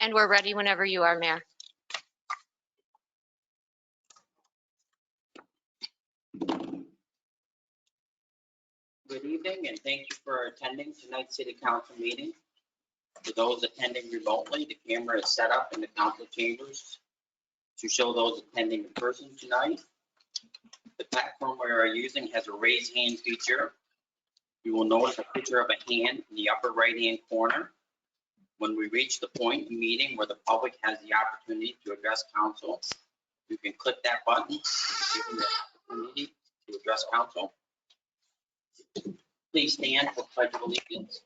And we're ready whenever you are, Mayor. Good evening, and thank you for attending tonight's City Council meeting. For those attending remotely, the camera is set up in the council chambers to show those attending in person tonight. The platform we are using has a raise hand feature. You will notice a picture of a hand in the upper right-hand corner. When we reach the point in the meeting where the public has the opportunity to address council, you can click that button to give you the opportunity to address council. Please stand for pledge of allegiance.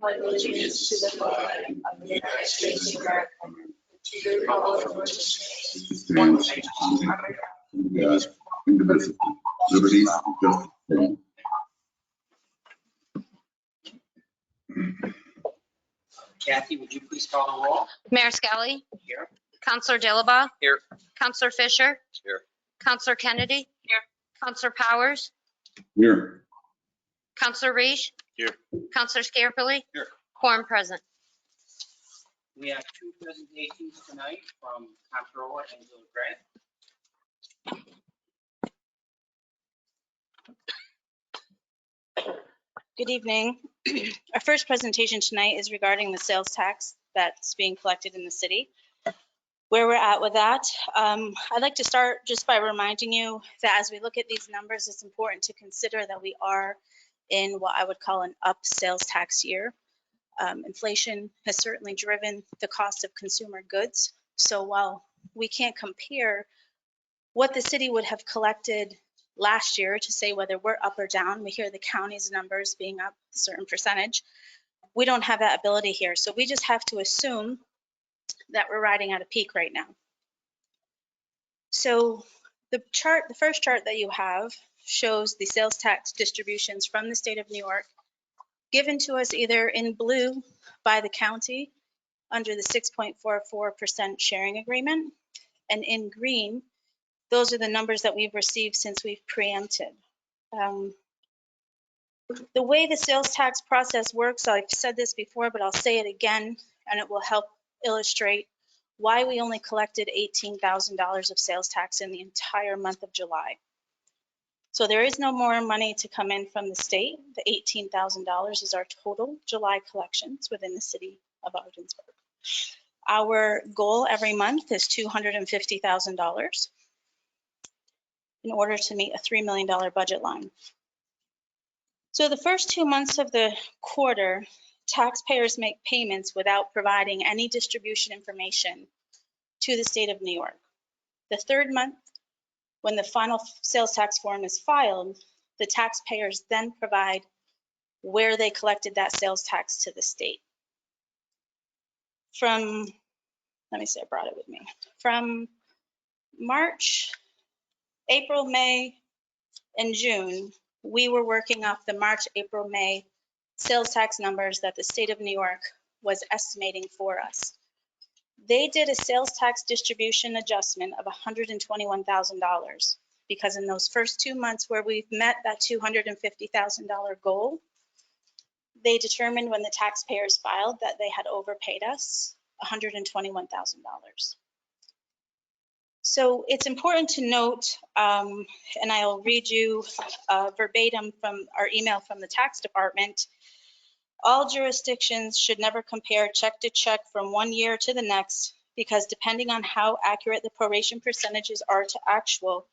Pledge allegiance to the flag of the United States of America, to the republic for which it stands, one nation, under God, indivisible, liberty, justice for all. Kathy, would you please call the roll? Mayor Skelly, Here. Councilor Dilaba, Here. Councilor Fisher, Here. Councilor Kennedy, Here. Councilor Powers, Here. Councilor Reish, Here. Councilor Scarpelli, Here. quorum present. We have two presentations tonight from Comptroller Angela Gray. Good evening. Our first presentation tonight is regarding the sales tax that's being collected in the city. Where we're at with that, I'd like to start just by reminding you that as we look at these numbers, it's important to consider that we are in what I would call an up sales tax year. Inflation has certainly driven the cost of consumer goods. So while we can't compare what the city would have collected last year to say whether we're up or down, we hear the county's numbers being up a certain percentage. We don't have that ability here. So we just have to assume that we're riding at a peak right now. So the first chart that you have shows the sales tax distributions from the state of New York given to us either in blue by the county under the 6.44% sharing agreement, and in green, those are the numbers that we've received since we've preempted. The way the sales tax process works, I've said this before, but I'll say it again, and it will help illustrate why we only collected $18,000 of sales tax in the entire month of July. So there is no more money to come in from the state. The $18,000 is our total July collections within the city of Ogdensburg. Our goal every month is $250,000 in order to meet a $3 million budget line. So the first 2 months of the quarter, taxpayers make payments without providing any distribution information to the state of New York. The third month, when the final sales tax form is filed, the taxpayers then provide where they collected that sales tax to the state. From, let me see, I brought it with me. From March, April, May, and June, we were working off the March, April, May sales tax numbers that the state of New York was estimating for us. They did a sales tax distribution adjustment of $121,000 because in those first 2 months where we've met that $250,000 goal, they determined when the taxpayers filed that they had overpaid us $121,000. So it's important to note, and I'll read you verbatim from our email from the tax department, all jurisdictions should never compare check to check from one year to the next because depending on how accurate the proration percentages are to actual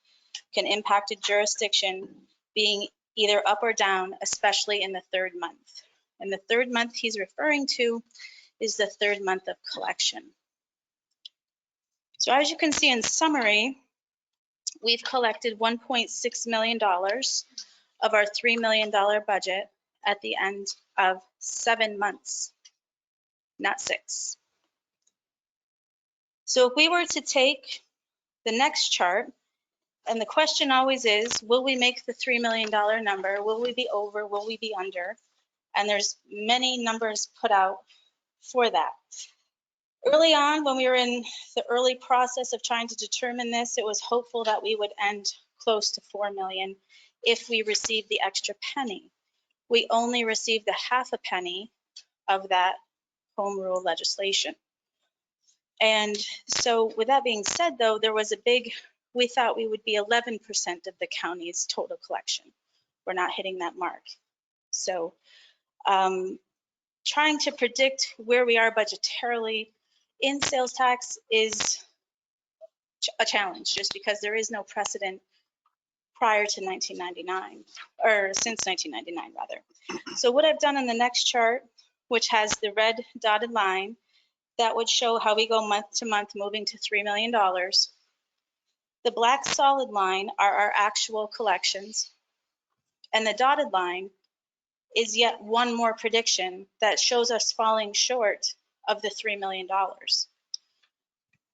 can impact a jurisdiction being either up or down, especially in the third month. And the third month he's referring to is the third month of collection. So as you can see in summary, we've collected $1.6 million of our $3 million budget at the end of 7 months, not 6. So if we were to take the next chart, and the question always is, will we make the $3 million number? Will we be over? Will we be under? And there's many numbers put out for that. Early on, when we were in the early process of trying to determine this, it was hopeful that we would end close to $4 million if we received the extra penny. we only received a half a penny of that home rule legislation. And so with that being said, though, there was we thought we would be 11% of the county's total collection. We're not hitting that mark. So trying to predict where we are budgetarily in sales tax is a challenge, just because there is no precedent prior to 1999, or since 1999 rather. So what I've done in the next chart, which has the red dotted line, that would show how we go month to month moving to $3 million. The black solid line are our actual collections, and the dotted line is yet one more prediction that shows us falling short of the $3 million.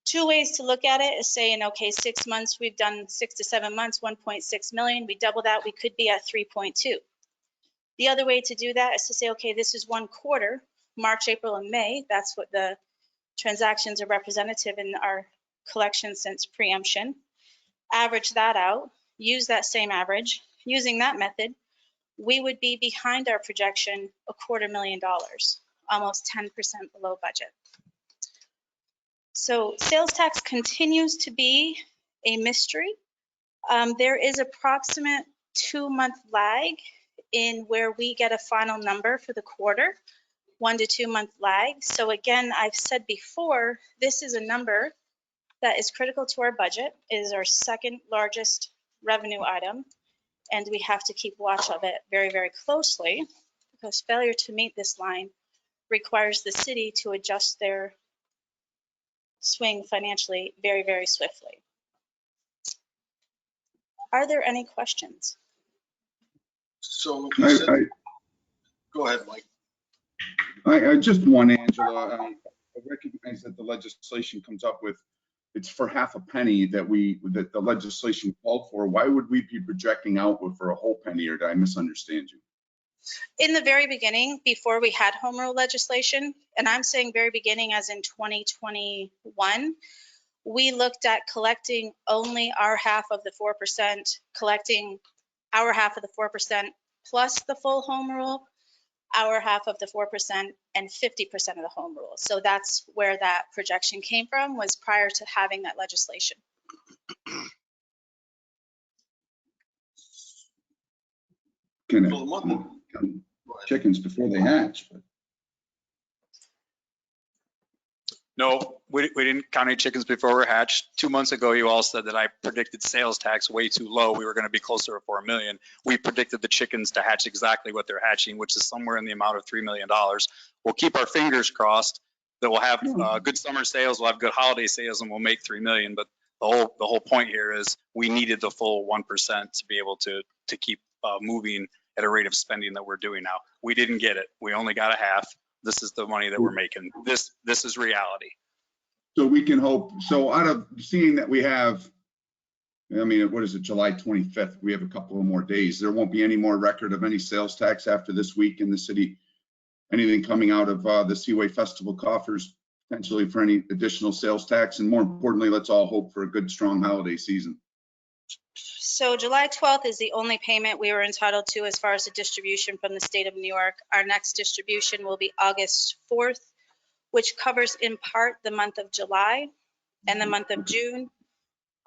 Two ways to look at it is saying, okay, 6 months, we've done 6 to 7 months, 1.6 million. We double that, we could be at 3.2. The other way to do that is to say, okay, this is one quarter, March, April, and May. That's what the transactions are representative in our collection since preemption. Average that out, use that same average. Using that method, we would be behind our projection $250,000, almost 10% below budget. So sales tax continues to be a mystery. There is approximate 2-month lag in where we get a final number for the quarter, 1 to 2 month lag. So again, I've said before, this is a number that is critical to our budget. It is our second largest revenue item, and we have to keep watch of it very, very closely, because failure to meet this line requires the city to adjust their swing financially very, very swiftly. Are there any questions? So you said, go ahead, Mike. I just one, Angela. I recognize that the legislation comes up with, it's for half a penny that the legislation called for. Why would we be projecting out for a whole penny, or did I misunderstand you? In the very beginning, before we had home rule legislation, and I'm saying very beginning as in 2021, we looked at collecting only our half of the 4%, collecting our half of the 4% plus the full home rule, our half of the 4%, and 50% of the home rule. So that's where that projection came from, was prior to having that legislation. Chickens before they hatch. But. No, we didn't count any chickens before we hatched. 2 months ago, you all said that I predicted sales tax way too low. We were going to be closer to $4 million. We predicted the chickens to hatch exactly what they're hatching, which is somewhere in the amount of $3 million. We'll keep our fingers crossed that we'll have good summer sales, we'll have good holiday sales, and we'll make $3 million. But the whole point here is we needed the full 1% to be able to keep moving at a rate of spending that we're doing now. We didn't get it. We only got a half. This is the money that we're making. This is reality. So we can hope. So out of seeing that we have, I mean, what is it, July 25th? We have a couple of more days. There won't be any more record of any sales tax after this week in the city. Anything coming out of the Seaway Festival coffers potentially for any additional sales tax. And more importantly, let's all hope for a good, strong holiday season. So July 12th is the only payment we were entitled to as far as the distribution from the state of New York. Our next distribution will be August 4th, which covers in part the month of July and the month of June.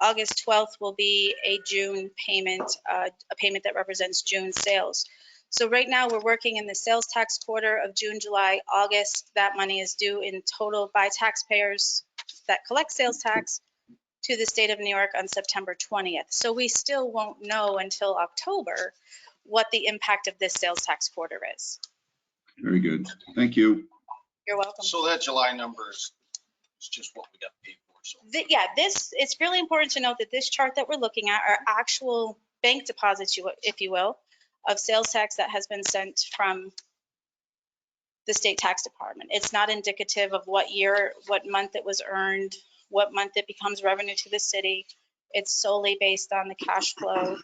August 12th will be a June payment, a payment that represents June sales. So right now we're working in the sales tax quarter of June, July, August. That money is due in total by taxpayers that collect sales tax to the state of New York on September 20th. So we still won't know until October what the impact of this sales tax quarter is. Very good. Thank you. You're welcome. So that July number is just what we got paid for. So Yeah, it's really important to note that this chart that we're looking at are actual bank deposits, if you will, of sales tax that has been sent from the state tax department. It's not indicative of what year, what month it was earned, what month it becomes revenue to the city. It's solely based on the cash flow,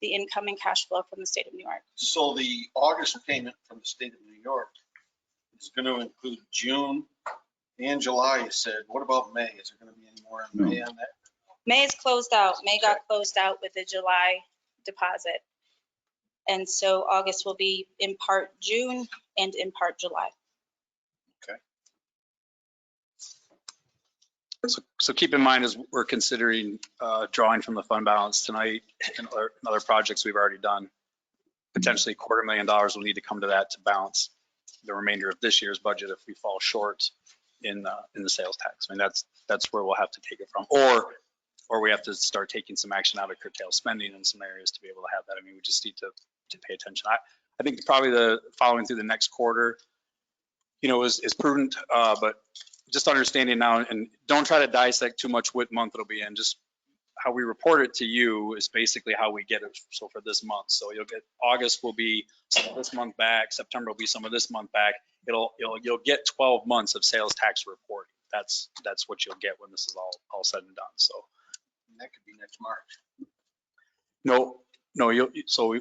the incoming cash flow from the state of New York. So the August payment from the state of New York is going to include June and July, you said. What about May? Is there going to be any more in May on that? May is closed out. May got closed out with the July deposit. And so August will be in part June and in part July. So keep in mind, as we're considering drawing from the fund balance tonight and other projects we've already done, potentially $250,000 will need to come to that to balance the remainder of this year's budget if we fall short in the sales tax. I mean, that's where we'll have to take it from. Or we have to start taking some action out of curtail spending in some areas to be able to have that. I mean, we just need to pay attention. I think probably the following through the next quarter, is prudent, but just understanding now, and don't try to dissect too much what month it'll be in. Just how we report it to you is basically how we get it. So for this month, so you'll get August will be some of this month back. September will be some of this month back. You'll get 12 months of sales tax reporting. That's what you'll get when this is all said and done. So that could be next March. no,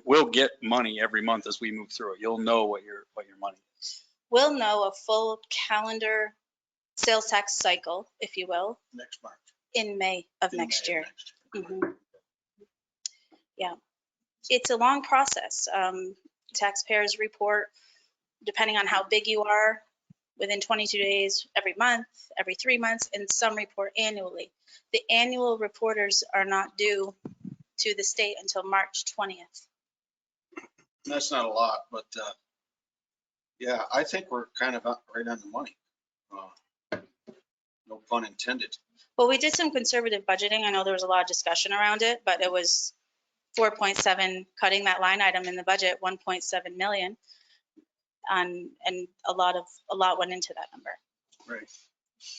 we'll get money every month as we move through it. You'll know what your money is. We'll know a full calendar sales tax cycle, if you will, Next March. in May of In next May year. of next year. Mhm. Yeah, it's a long process. Taxpayers report, depending on how big you are, within 22 days, every month, every 3 months, and some report annually. The annual reporters are not due to the state until March 20th. That's not a lot, but yeah, I think we're kind of right on the money. No pun intended. Well, we did some conservative budgeting. I know there was a lot of discussion around it, but it was 4.7, cutting that line item in the budget, 1.7 million. And a lot went into that number. Right.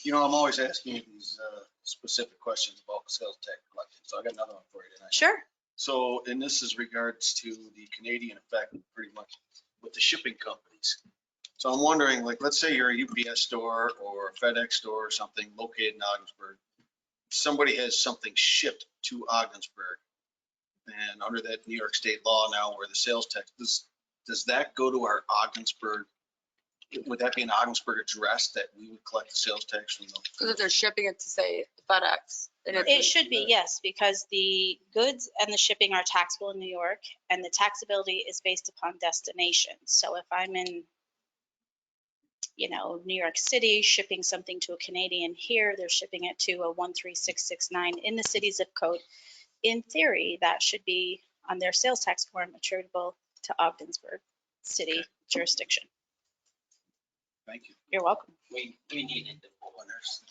I'm always asking you these specific questions about sales tax collection. So I got another one for you tonight. Sure. So, and this is regards to the Canadian effect, pretty much with the shipping companies. So I'm wondering, like, let's say you're a UPS store or a FedEx store or something located in Ogdensburg. Somebody has something shipped to Ogdensburg, and under that New York state law now where the sales tax, does that go to our Ogdensburg? Would that be an Ogdensburg address that we would collect the sales tax from them? Because if they're shipping it to, say, FedEx. then it's It should be, yes, because the goods and the shipping are taxable in New York, and the taxability is based upon destination. So if I'm in, New York City, shipping something to a Canadian here, they're shipping it to a 13669 in the city zip code. In theory, that should be on their sales tax form attributable to Ogdensburg city jurisdiction. Thank you. You're welcome. We needed the full winners.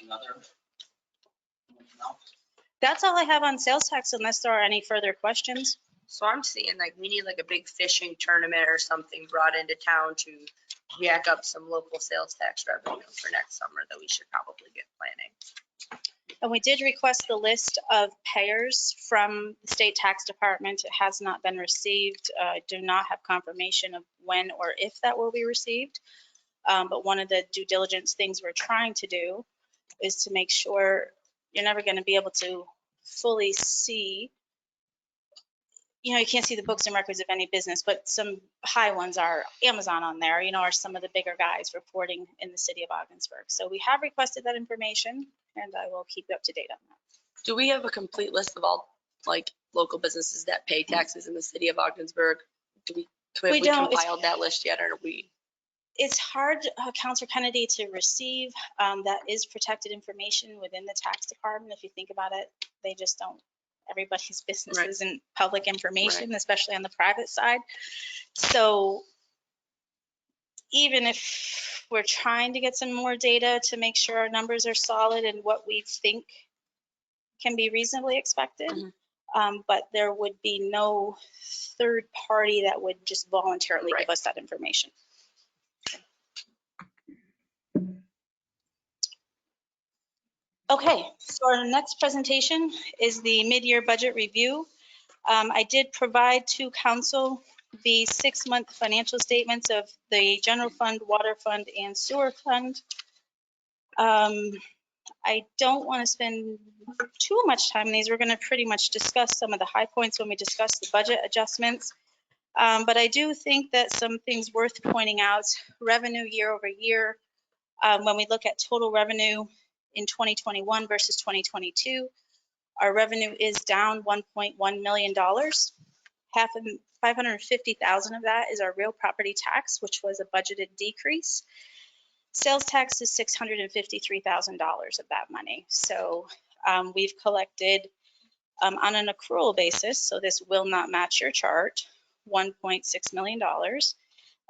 Another. That's all I have on sales tax unless there are any further questions. So I'm seeing like we need like a big fishing tournament or something brought into town to jack up some local sales tax revenue for next summer that we should probably get planning. And we did request the list of payers from the state tax department. It has not been received. I do not have confirmation of when or if that will be received. But one of the due diligence things we're trying to do is to make sure you're never going to be able to fully see. You can't see the books and records of any business, but some high ones are Amazon on there, are some of the bigger guys reporting in the city of Ogdensburg. So we have requested that information, and I will keep you up to date on that. Do we have a complete list of all like local businesses that pay taxes in the city of Ogdensburg? Have we don't. compiled that list yet, or are we? It's hard, Councilor Kennedy, to receive. That is protected information within the tax department. If you think about it, they just don't. Everybody's business Right. isn't public information, Right. especially on the private side. So even if we're trying to get some more data to make sure our numbers are solid and what we think can be reasonably expected, but there would be no third party that would just voluntarily Right. give us that information. Okay, so our next presentation is the mid-year budget review. I did provide to council the 6-month financial statements of the general fund, water fund, and sewer fund. I don't want to spend too much time on these. We're going to pretty much discuss some of the high points when we discuss the budget adjustments. But I do think that some things worth pointing out, revenue year over year, when we look at total revenue in 2021 versus 2022. Our revenue is down $1.1 million. Half of 550,000 of that is our real property tax, which was a budgeted decrease. Sales tax is $653,000 of that money. So we've collected on an accrual basis, so this will not match your chart, $1.6 million.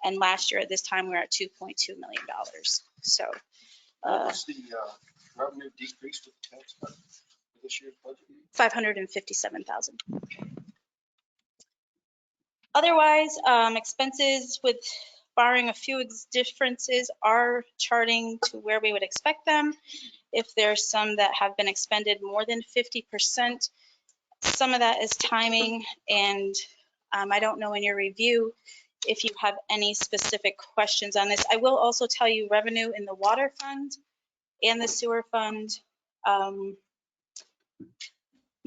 And last year at this time, we were at $2.2 million. So What was the revenue decrease with the tax cut for this year's budget? 557,000. Otherwise, expenses with barring a few differences are charting to where we would expect them. If there's some that have been expended more than 50%, some of that is timing, and I don't know in your review if you have any specific questions on this. I will also tell you revenue in the water fund and the sewer fund.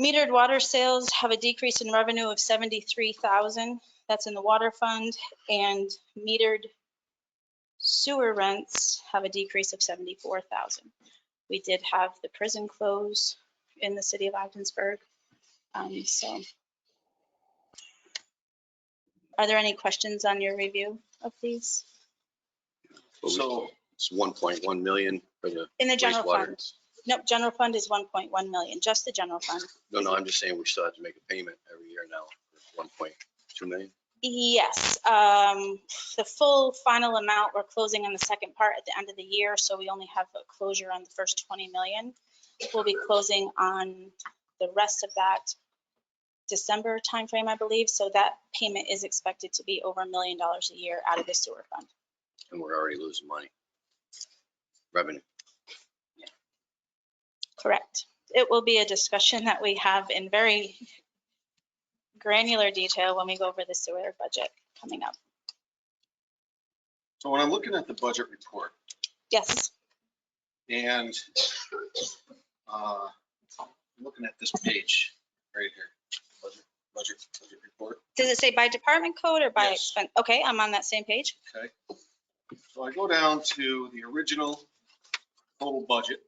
Metered water sales have a decrease in revenue of 73,000. That's in the water fund, and metered sewer rents have a decrease of 74,000. We did have the prison close in the city of Ogdensburg. So are there any questions on your review of these? So It's 1.1 million for the In the general wastewater. fund? Nope, general fund is 1.1 million, just the general fund. No, I'm just saying we still have to make a payment every year now for 1.2 million. Yes, the full final amount, we're closing on the second part at the end of the year, so we only have a closure on the first 20 million. We'll be closing on the rest of that December timeframe, I believe, so that payment is expected to be over $1 million a year out of the sewer fund. And we're already losing money. Revenue. Correct. It will be a discussion that we have in very granular detail when we go over the sewer budget coming up. when I'm looking at the budget report Yes, and looking at this page right here, budget report. does it say by department code or by Yes. expense? Okay, I'm on that same page. Okay, so I go down to the original total budget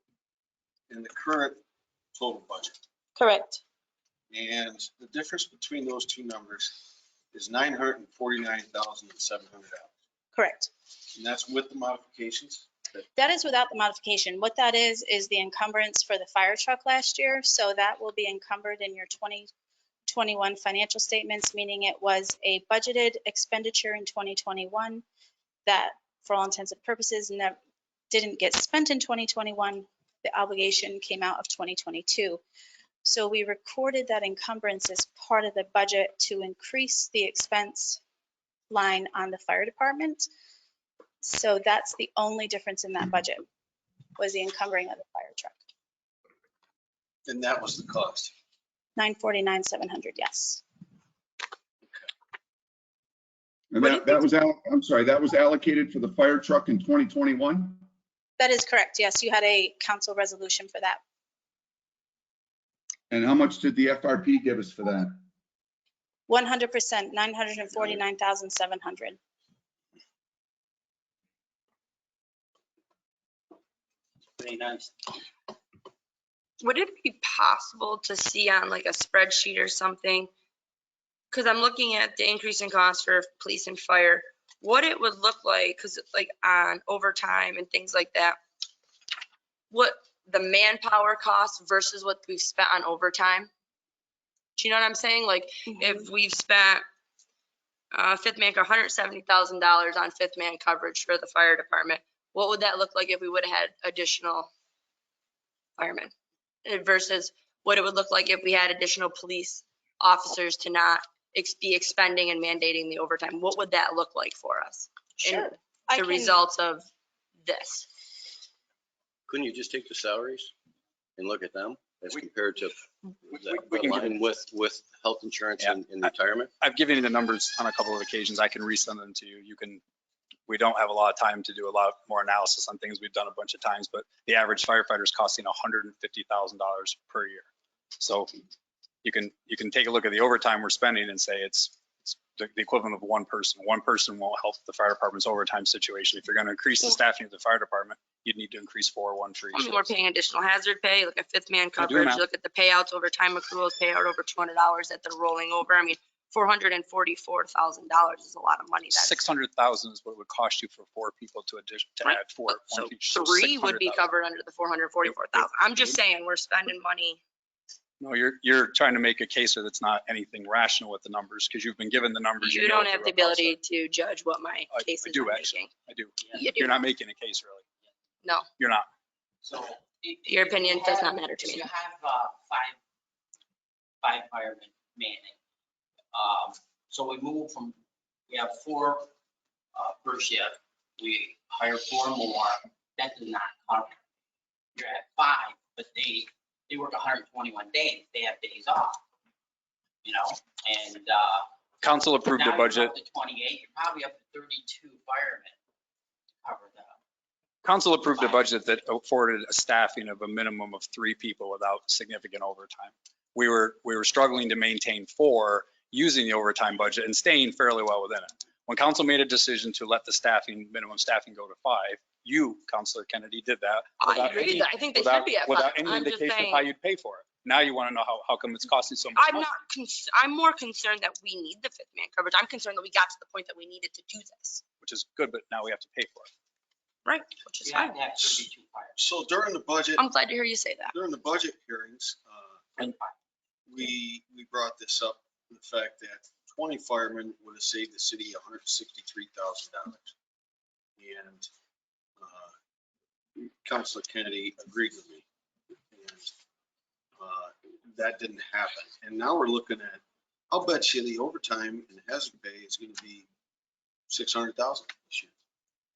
and the current total budget. Correct. And the difference between those two numbers is $949,700. Correct. And that's with the modifications. That is without the modification. What that is the encumbrance for the fire truck last year. So that will be encumbered in your 2021 financial statements, meaning it was a budgeted expenditure in 2021 that for all intents and purposes didn't get spent in 2021. The obligation came out of 2022. So we recorded that encumbrance as part of the budget to increase the expense line on the fire department. So that's the only difference in that budget, was the encumbering of the fire truck. And that was the cost. $949,700, yes. And that was I'm sorry, that was allocated for the fire truck in 2021? That is correct, yes. You had a council resolution for that. And how much did the FRP give us for that? 100%, $949,700. Pretty nice. Would it be possible to see on like a spreadsheet or something? Because I'm looking at the increase in cost for police and fire, what it would look like, because like on overtime and things like that, what the manpower cost versus what we've spent on overtime. Do you know what I'm saying? Like if we've spent fifth man $170,000 on fifth man coverage for the fire department, what would that look like if we would have had additional firemen versus what it would look like if we had additional police officers to not be expending and mandating the overtime? What would that look like for us? Sure. The results of this. Couldn't you just take the salaries and look at them as compared to we the can give line with health insurance Yeah. and retirement? I've given you the numbers on a couple of occasions. I can resend them to you. We don't have a lot of time to do a lot more analysis on things we've done a bunch of times, but the average firefighter is costing $150,000 per year. So you can take a look at the overtime we're spending and say it's It's the equivalent of one person. One person won't help the fire department's overtime situation. If you're going to increase the staffing of the fire department, you'd need to increase 401 for I each. mean, we're paying additional hazard pay, look at fifth man I do coverage, now. look at the payouts, overtime accruals, payout over $200 that they're rolling over. I mean, $444,000 is a lot of money. That's 600,000 is what it would cost you for 4 people to Right. add 4. So one each. So 3 would be 600,000. covered under the 444,000. I'm just saying, we're spending money. No, you're trying to make a case that it's not anything rational with the numbers because you've been given the numbers. You know don't what have the the rough outside. ability to judge what my I case is do I'm actually. making. I do. You do. You're not making a case really. No, You're not. So. your opinion does not matter to me. You have five firemen manning. So we have 4 per shift. We hire 4 more. That does not cover. You're at 5, but they work 121 days. They have days off, and. Council approved now a you're budget. up to 28, you're probably up to 32 firemen to cover that. Council approved a budget that afforded a staffing of a minimum of 3 people without significant overtime. We were struggling to maintain 4 using the overtime budget and staying fairly well within it. When council made a decision to let the minimum staffing go to 5, you, Councilor Kennedy, did that. I agree. I think they should be at 5. Without any I'm just indication of saying. how you'd pay for it. Now you want to know how come it's costing so much money. I'm more concerned that we need the fifth man coverage. I'm concerned that we got to the point that we needed to do this. Which is good, but now we have to pay for it. Right, which is You have fine. to have 32 firemen. So during the budget, I'm glad to hear you say that. during the budget hearings, we brought this up, the fact that 20 firemen would have saved the city $163,000. And Councilor Kennedy agreed with me. And that didn't happen. And now we're looking at, I'll bet you the overtime and hazard pay is going to be 600,000 this year.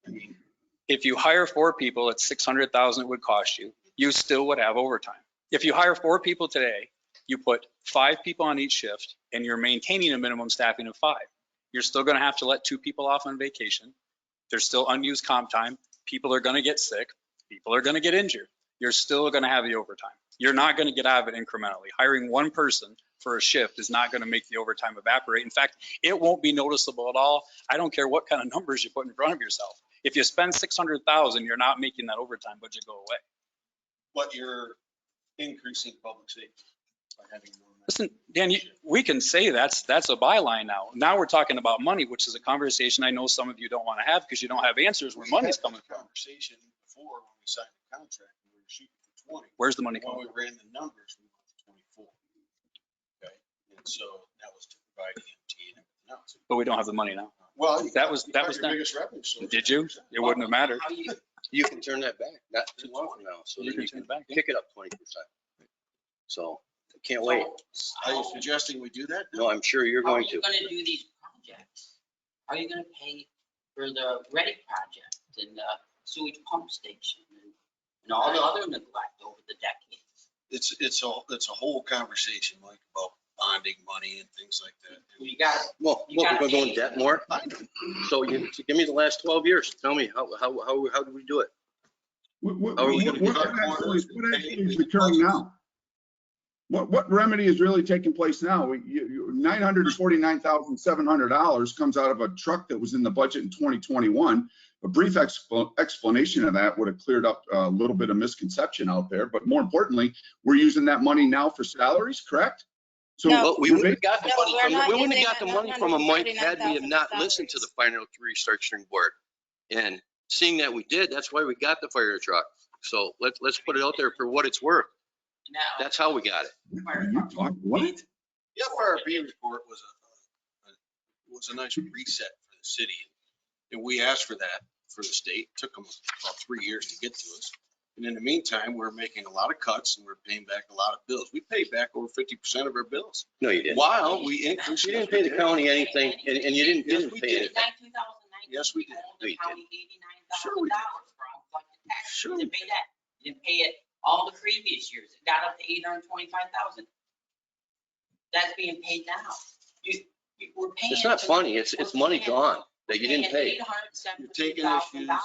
I mean, If you hire 4 people, it's 600,000 it would cost you. You still would have overtime. If you hire 4 people today, you put 5 people on each shift and you're maintaining a minimum staffing of 5. You're still going to have to let 2 people off on vacation. There's still unused comp time. People are going to get sick. People are going to get injured. You're still going to have the overtime. You're not going to get out of it incrementally. Hiring 1 person for a shift is not going to make the overtime evaporate. In fact, it won't be noticeable at all. I don't care what kind of numbers you put in front of yourself. If you spend 600,000, you're not making that overtime budget go away. but you're increasing public safety by having more men. Listen, Dan, we can say that's a byline now. Now we're talking about money, which is a conversation I know some of you don't want to have because you don't have answers where money's coming from. Conversation before when we signed the contract, we were shooting for 20. Where's the money When coming we from? ran the numbers, we went to 24. Okay, and so that was to provide EMT and everything else. But we don't have the money now. Well, That was your not- biggest revenue source. Did you? It wouldn't have mattered. You can turn that back, not too long from now, so You then can you turn can it back, yeah. kick it up 20%. So, can't wait. Are you suggesting we do that? No, I'm sure you're How are going you to. gonna do these projects? How are you gonna pay for the Reddick project and the sewage pump station and all the other neglect over the decades? It's a whole conversation, Mike, about bonding money and things like that. You got, Well, You we're gotta gonna go in pay. debt more. So give me the last 12 years. Tell me, how do we do it? What How are we gonna what cut actually corners what and actually pay is the occurring costs? now? What remedy is really taking place now? $949,700 comes out of a truck that was in the budget in 2021. A brief explanation of that would have cleared up a little bit of misconception out there. But more importantly, we're using that money now for salaries, correct? So No. Well, we we're wouldn't have got the No, money we're from, not we wouldn't using have got the that money from a Mike had we have not 949,000 listened to the salaries. final restructuring board. And seeing that we did, that's why we got the fire truck. So let's put it out there for what it's worth. now. That's how we got it. you talk what? The FRB report was a nice reset for the city. And we asked for that for the state. It took them about 3 years to get to us. And in the meantime, we're making a lot of cuts and we're paying back a lot of bills. We paid back over 50% of our bills No, you didn't. while we increased. You didn't pay the county anything and you didn't Yes, we pay did. anything. Yes, we did. No, you $89,000 Sure we did. for uncollected taxes. Sure You we didn't pay that. You didn't pay it all the previous years. It got up to 825,000. That's being paid now. We're paying. It's not funny. It's money gone that you didn't pay. You're taking issues. No.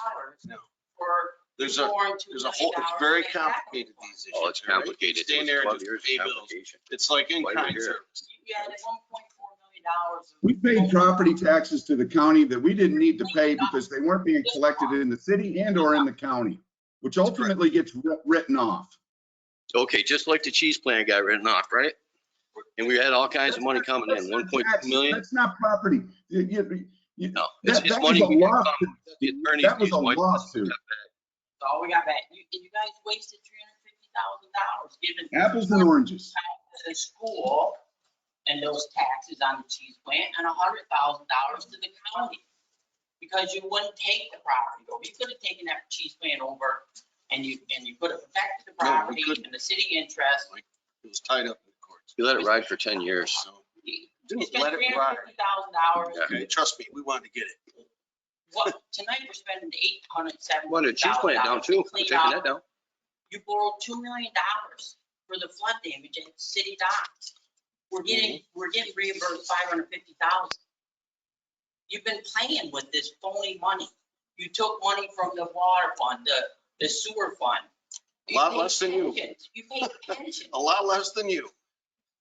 For. There's a whole, it's very complicated, these issues. Oh, it's all right? complicated. Stand It's there and 12 just years pay of bills. complication. It's like Why we're in-kind here. service. You had $1.4 million We paid property taxes to the county that we didn't need to pay because they weren't being collected in the city and or in the county, which ultimately gets written off. Okay, just like the cheese plant got written off, right? And we had all kinds of money coming in, 1.2 million. That's not property. No, it's That money. was a we got lawsuit. from the attorney's That was fees. a Why- lawsuit. That's all we got back. You guys wasted $350,000 giving Apples and oranges. the school and those taxes on the cheese plant and $100,000 to the county. Because you wouldn't take the property over. You could have taken that cheese plant over and you could have protected the No, we property couldn't. and the city interest. It was tied up in the courts. You let it ride for 10 years. So, You spent let it ride. $350,000. Okay, trust me, we wanted to get it. What, tonight we're spending $870,000. Wanted a cheese plant down too. We're taking that down. You borrowed $2 million for the flood damage at city docks. We're getting reimbursed $550,000. You've been playing with this phony money. You took money from the water fund, the sewer fund. A lot paid less than you. pensions. You paid pensions. A lot less than you.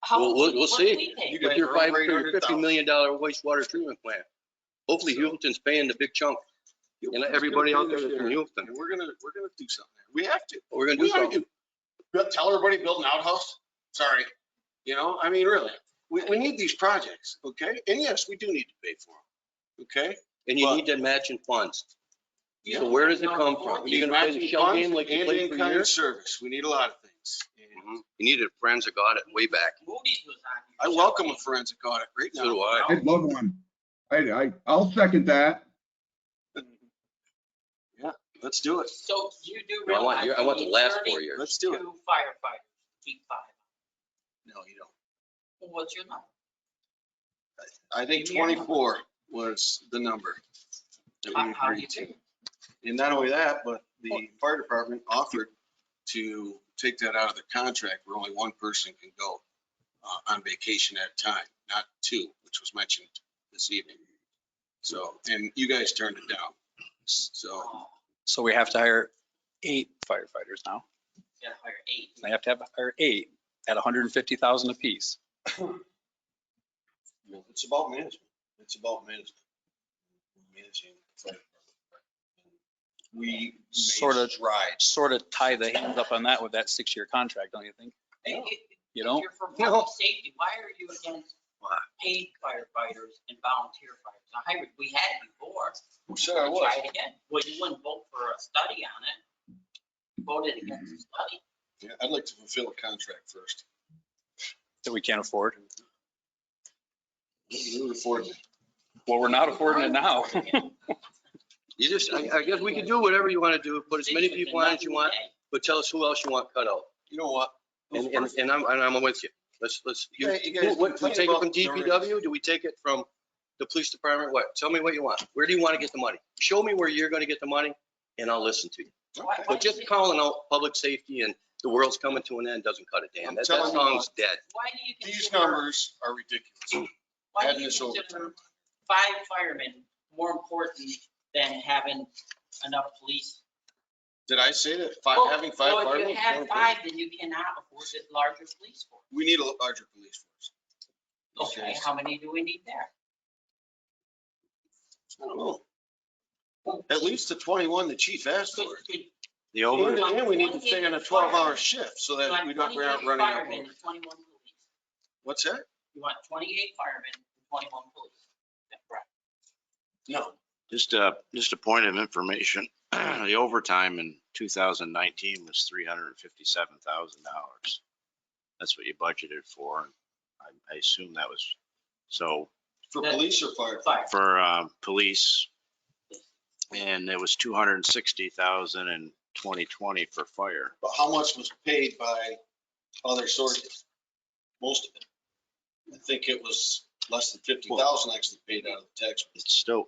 How We'll much- we'll what did see. we pay? You With guys your are over $50 million wastewater treatment plant. Hopefully So- Houston's paying the big chunk. And everybody out there that's in Houston. And we're gonna do something. We have to. We're gonna do We gotta something. tell everybody build an outhouse. Sorry. You know, I mean, really, we need these projects, okay? And yes, we do need to pay for them, okay? And you But- need the matching funds. You So where does it don't come afford from? We these You're need gonna play the matching shell funds game like you and played for in-kind years? service. We need a lot of things. And You needed a forensic audit way back. Moody's was on I your welcome a shelf. forensic audit right now. So do I. I'd love one. I'll second that. Let's do it. So you do No, I want- realize. I want the you need last 4 years. Let's do it. 32 firefighters, keep 5. No, you don't. Well, what's your number? I think 24 was the number. that we How do you agreed to. figure? And not only that, but the fire department offered to take that out of the contract where only one person can go on vacation at a time, not 2, which was mentioned this evening. So, and you guys turned it down. So, Oh, So we have to hire 8 firefighters now. you gotta hire 8. They have to hire 8 at 150,000 apiece. it's about management. It's about management. Managing. the fire department. We Sort of- made strides. Sort of tie the hands up on that with that 6-year contract, don't you think? You don't? You're for No. public safety. Why are you against Why? paid firefighters and volunteer fighters? Now, hybrid, we had it before. Who said I Try was? it again. Well, you wouldn't vote for a study on it. You voted against the study. Yeah, I'd like to fulfill a contract first. That we can't afford. You're affording it. Well, we're not affording it now. You just, I guess we can do whatever you want to do, put as many people on as you want, but tell us who else you want cut out. You know what? And I'm with you. Let's, You guys what, we complain take it about from the DPW? Do we take it from the police department? What? Tell me what you want. Where do you want to get the money? Show me where you're going to get the money and I'll listen to you. Why- But just calling out public safety and the world's coming to an end doesn't cut it, Dan. I'm That telling you song's dead. Why do you These consider, numbers are ridiculous. why do Adding you this consider overtime. 5 firemen more important than having enough police? Did I say that Well, having 5 well, firemen? if you have 5, then you cannot afford a larger police force. We need a larger police force. Okay, how many do we need there? I don't know. At least the 21 the chief asked for. The And we need to stay on a 12-hour shift so that we don't, we're not running out. Firemen and 21 police. What's that? You want 28 firemen and 21 police. That's right. No. Just a point of information, the overtime in 2019 was $357,000. That's what you budgeted for. And I assume that was, so For police or fire? Fire. for police, and it was 260,000 in 2020 for fire. But how much was paid by other sources? Most of it. I think it was less than 50,000 actually paid out of the tax. It's still,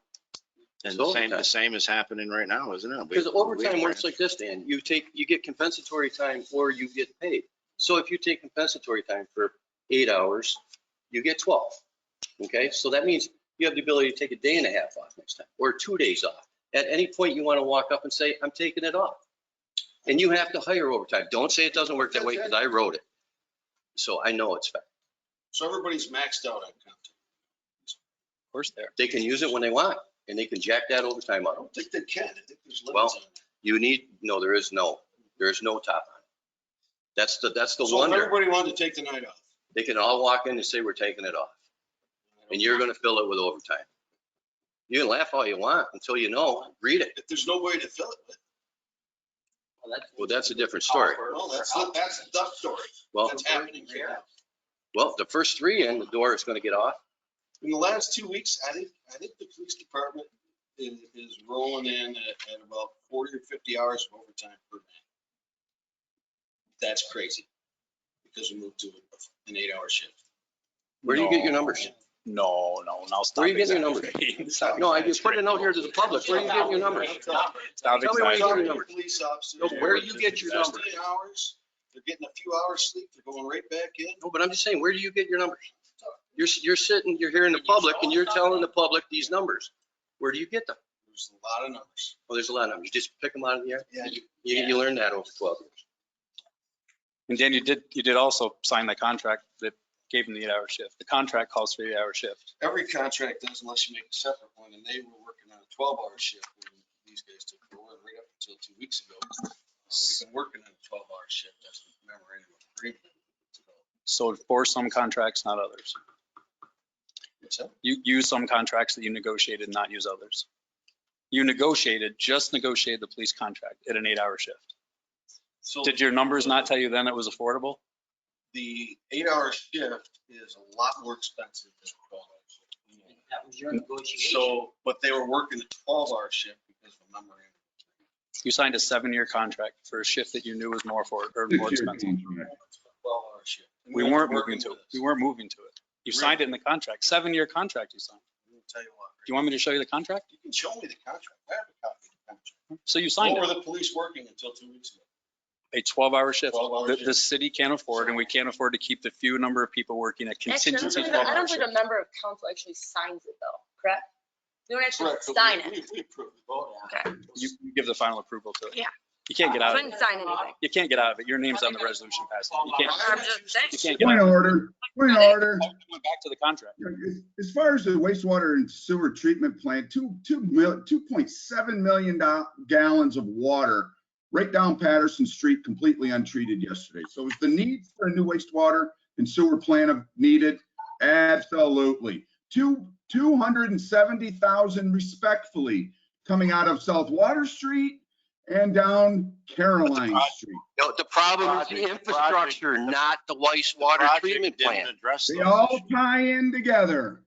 and It's the overtime. same is happening right now, isn't it? Because overtime works like this, Dan. You get compensatory time or you get paid. So if you take compensatory time for 8 hours, you get 12. Okay, so that means you have the ability to take a day and a half off next time, or 2 days off. At any point you want to walk up and say, I'm taking it off. And you have to hire overtime. Don't say it doesn't work that way because I wrote it. So I know it's fact. So everybody's maxed out on content. course there. They can use it when they want, and they can jack that overtime I up. don't think they can. I think there's Well, limits on that. You need, no, there is no top on it. That's the So if wonder. everybody wanted to take the night off. They can all walk in and say, we're taking it off, and you're gonna fill it with overtime. You can laugh all you want until you know, read it. If there's no way to fill it with. Well, that's a different story. Well, that's the story. Well, That's happening right now. well, the first three in, the door is gonna get off. In the last 2 weeks, I think the police department is rolling in at about 40 or 50 hours of overtime per day. That's crazy because we moved to an 8-hour shift. Where do you get your numbers? No, now stop. Where are you getting your numbers? exaggerating. Stop No, I just put it exaggerating. out here to the public. Where are you getting your numbers? Stop Tell me where you exaggerating. get your numbers. Police officers. No, where do you get your numbers? 15 hours, they're getting a few hours sleep, they're going right back in. No, but I'm just saying, where do you get your numbers? You're sitting, you're here in the public and you're telling the public these numbers. Where do you get them? There's a lot of numbers. Well, there's a lot of them. You just pick them out of the air. Yeah. You learned that over 12 years. And Dan, you did also sign the contract that gave him the 8-hour shift. The contract calls for the 8-hour shift. Every contract does unless you make a separate one, and they were working on a 12-hour shift when these guys took over right up until 2 weeks ago. We've been working on a 12-hour shift. That's the memorandum of agreement. So for some contracts, not others. What's that? You use some contracts that you negotiated, not use others. You just negotiated the police contract at an 8-hour shift. So Did your numbers not tell you then it was affordable? the 8-hour shift is a lot more expensive than a 12-hour shift. That was your negotiation. So, but they were working a 12-hour shift because of a memorandum. You signed a 7-year contract for a shift that you knew was more expensive. 12-hour shift. And We they're weren't working moving to it. with us. We weren't moving to it. You signed it in the contract, 7-year contract you signed. Let me tell you what. Do you want me to show you the contract? You can show me the contract. I have a copy of the contract. So you signed What it, were the police working until 2 weeks ago? a 12-hour shift 12-hour that shift. the city can't afford, and we can't afford to keep the few number of people working a Actually, I contingency don't 12-hour believe shift. a member of council actually signs it though, correct? We don't actually Correct, but sign we- it. We approved the vote. Okay. You give the final approval to it. Yeah. You can't get out of Couldn't it. sign anything. You can't get out of it. Your name's on the resolution passing. You can't, I'm just saying. you can't get Point out of of it. order, point of order. Went back to the contract. As far as the wastewater and sewer treatment plant, 2.7 million gallons of water right down Patterson Street, completely untreated yesterday. So is the need for a new wastewater and sewer plant needed? Absolutely. 270,000 respectfully coming out of South Water Street and down Caroline Street. No, the problem is the infrastructure, not the wastewater treatment plant. They all tie in together.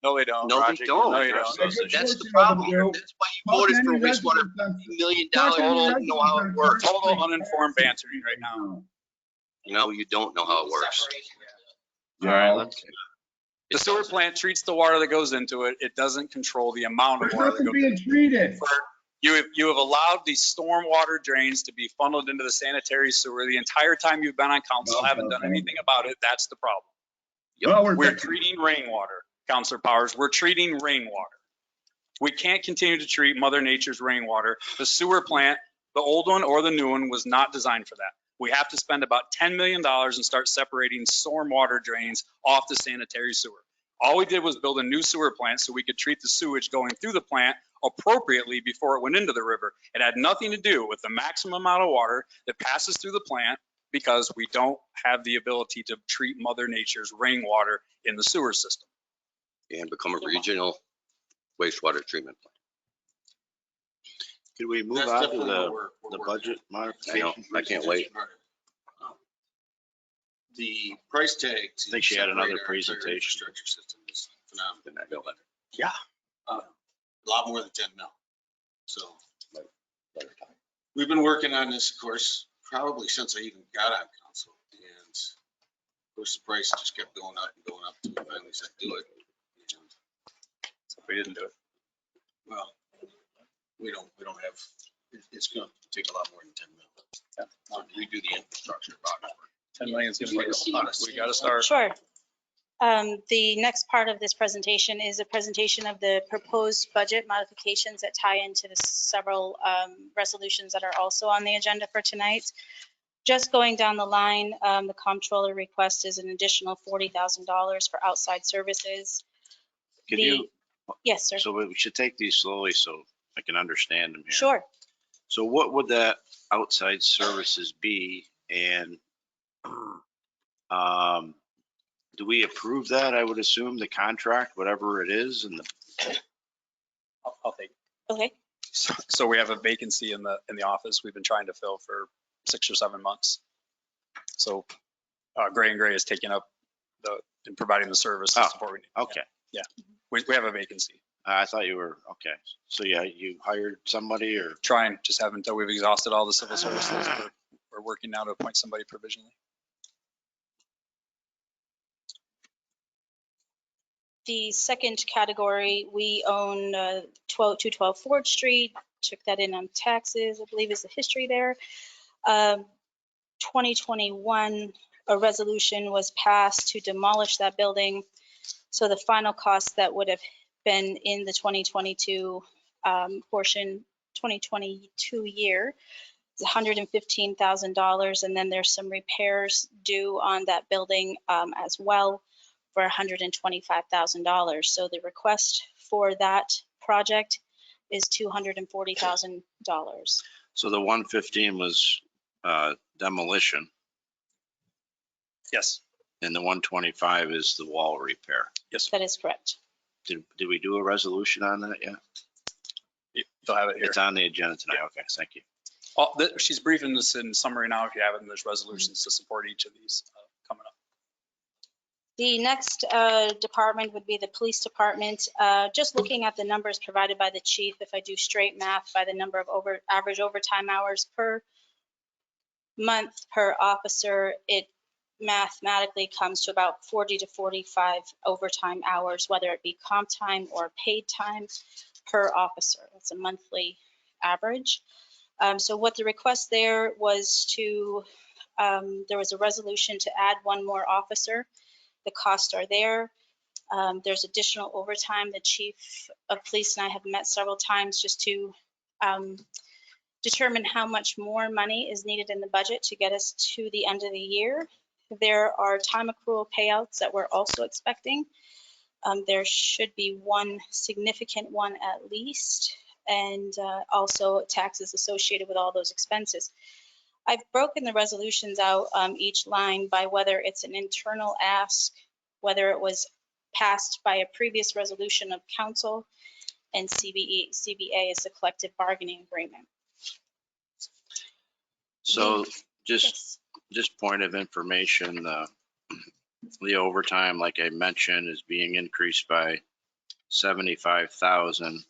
No, they don't. No, they don't. No, you don't. That's the problem. That's why you voted for a wastewater $1 million. You don't know how it works. Total uninformed answering right now. No, you don't know how it works. All right, let's, The sewer plant treats the water that goes into it. It doesn't control the amount of There's water that nothing goes. being treated. You have allowed these storm water drains to be funneled into the sanitary sewer the entire time you've been on council, haven't done anything about it. That's the problem. Well, We're treating rainwater, Councilor Powers. We're treating rainwater. We can't continue to treat Mother Nature's rainwater. The sewer plant, the old one or the new one, was not designed for that. We have to spend about $10 million and start separating storm water drains off the sanitary sewer. All we did was build a new sewer plant so we could treat the sewage going through the plant appropriately before it went into the river. It had nothing to do with the maximum amount of water that passes through the plant because we don't have the ability to treat Mother Nature's rainwater in the sewer system. And become a regional wastewater treatment plant. could we move That's on to definitely what we're the working budget I know, modification? I can't wait. The price tag. I think she had another presentation. Infrastructure system is phenomenal. Yeah. A lot more than 10 mil. So we've been working on this, of course, probably since I even got on council. And of course, the price just kept going up and going up until we finally said do it. And, We didn't do it. well, we don't have, it's going to take a lot more than 10 mil. Yeah. To redo the infrastructure about it. 10 million is going to take a lot. We got to start. Sure. The next part of this presentation is a presentation of the proposed budget modifications that tie into the several resolutions that are also on the agenda for tonight. Just going down the line, the comptroller request is an additional $40,000 for outside services. Could you Yes, sir. So we should take these slowly so I can understand them here. Sure. So what would that outside services be? And do we approve that? I would assume the contract, whatever it is, and I'll take it. Okay. So we have a vacancy in the office we've been trying to fill for 6 or 7 months. So Gray and Gray is taking up and providing the service to Oh, support. okay. Yeah. We have a vacancy. I thought you were, okay. So yeah, you hired somebody or? Trying, just haven't until we've exhausted all the civil services. We're working now to appoint somebody provisionally. The second category, we own 212 Ford Street. Took that in on taxes, I believe is the history there. 2021, a resolution was passed to demolish that building. So the final cost that would have been in the 2022 portion, 2022 year, is $115,000. And then there's some repairs due on that building as well for $125,000. So the request for that project is $240,000. So the 115 was demolition Yes. and the 125 is the wall repair. Yes. That is correct. Did we do a resolution on that yet? You'll have it here. It's on the agenda tonight. Okay, thank you. She's briefing this in summary now if you have it, and there's resolutions to support each of these coming up. The next department would be the police department. Just looking at the numbers provided by the chief, if I do straight math by the number of average overtime hours per month per officer, it mathematically comes to about 40 to 45 overtime hours, whether it be comp time or paid time per officer. That's a monthly average. So what the request there was there was a resolution to add one more officer. The costs are there. There's additional overtime. The chief of police and I have met several times just to determine how much more money is needed in the budget to get us to the end of the year. There are time accrual payouts that we're also expecting. There should be one significant one at least, and also taxes associated with all those expenses. I've broken the resolutions out each line by whether it's an internal ask, whether it was passed by a previous resolution of council, and CBA is the collective bargaining agreement. So Yes. just point of information, the overtime, like I mentioned, is being increased by 75,000.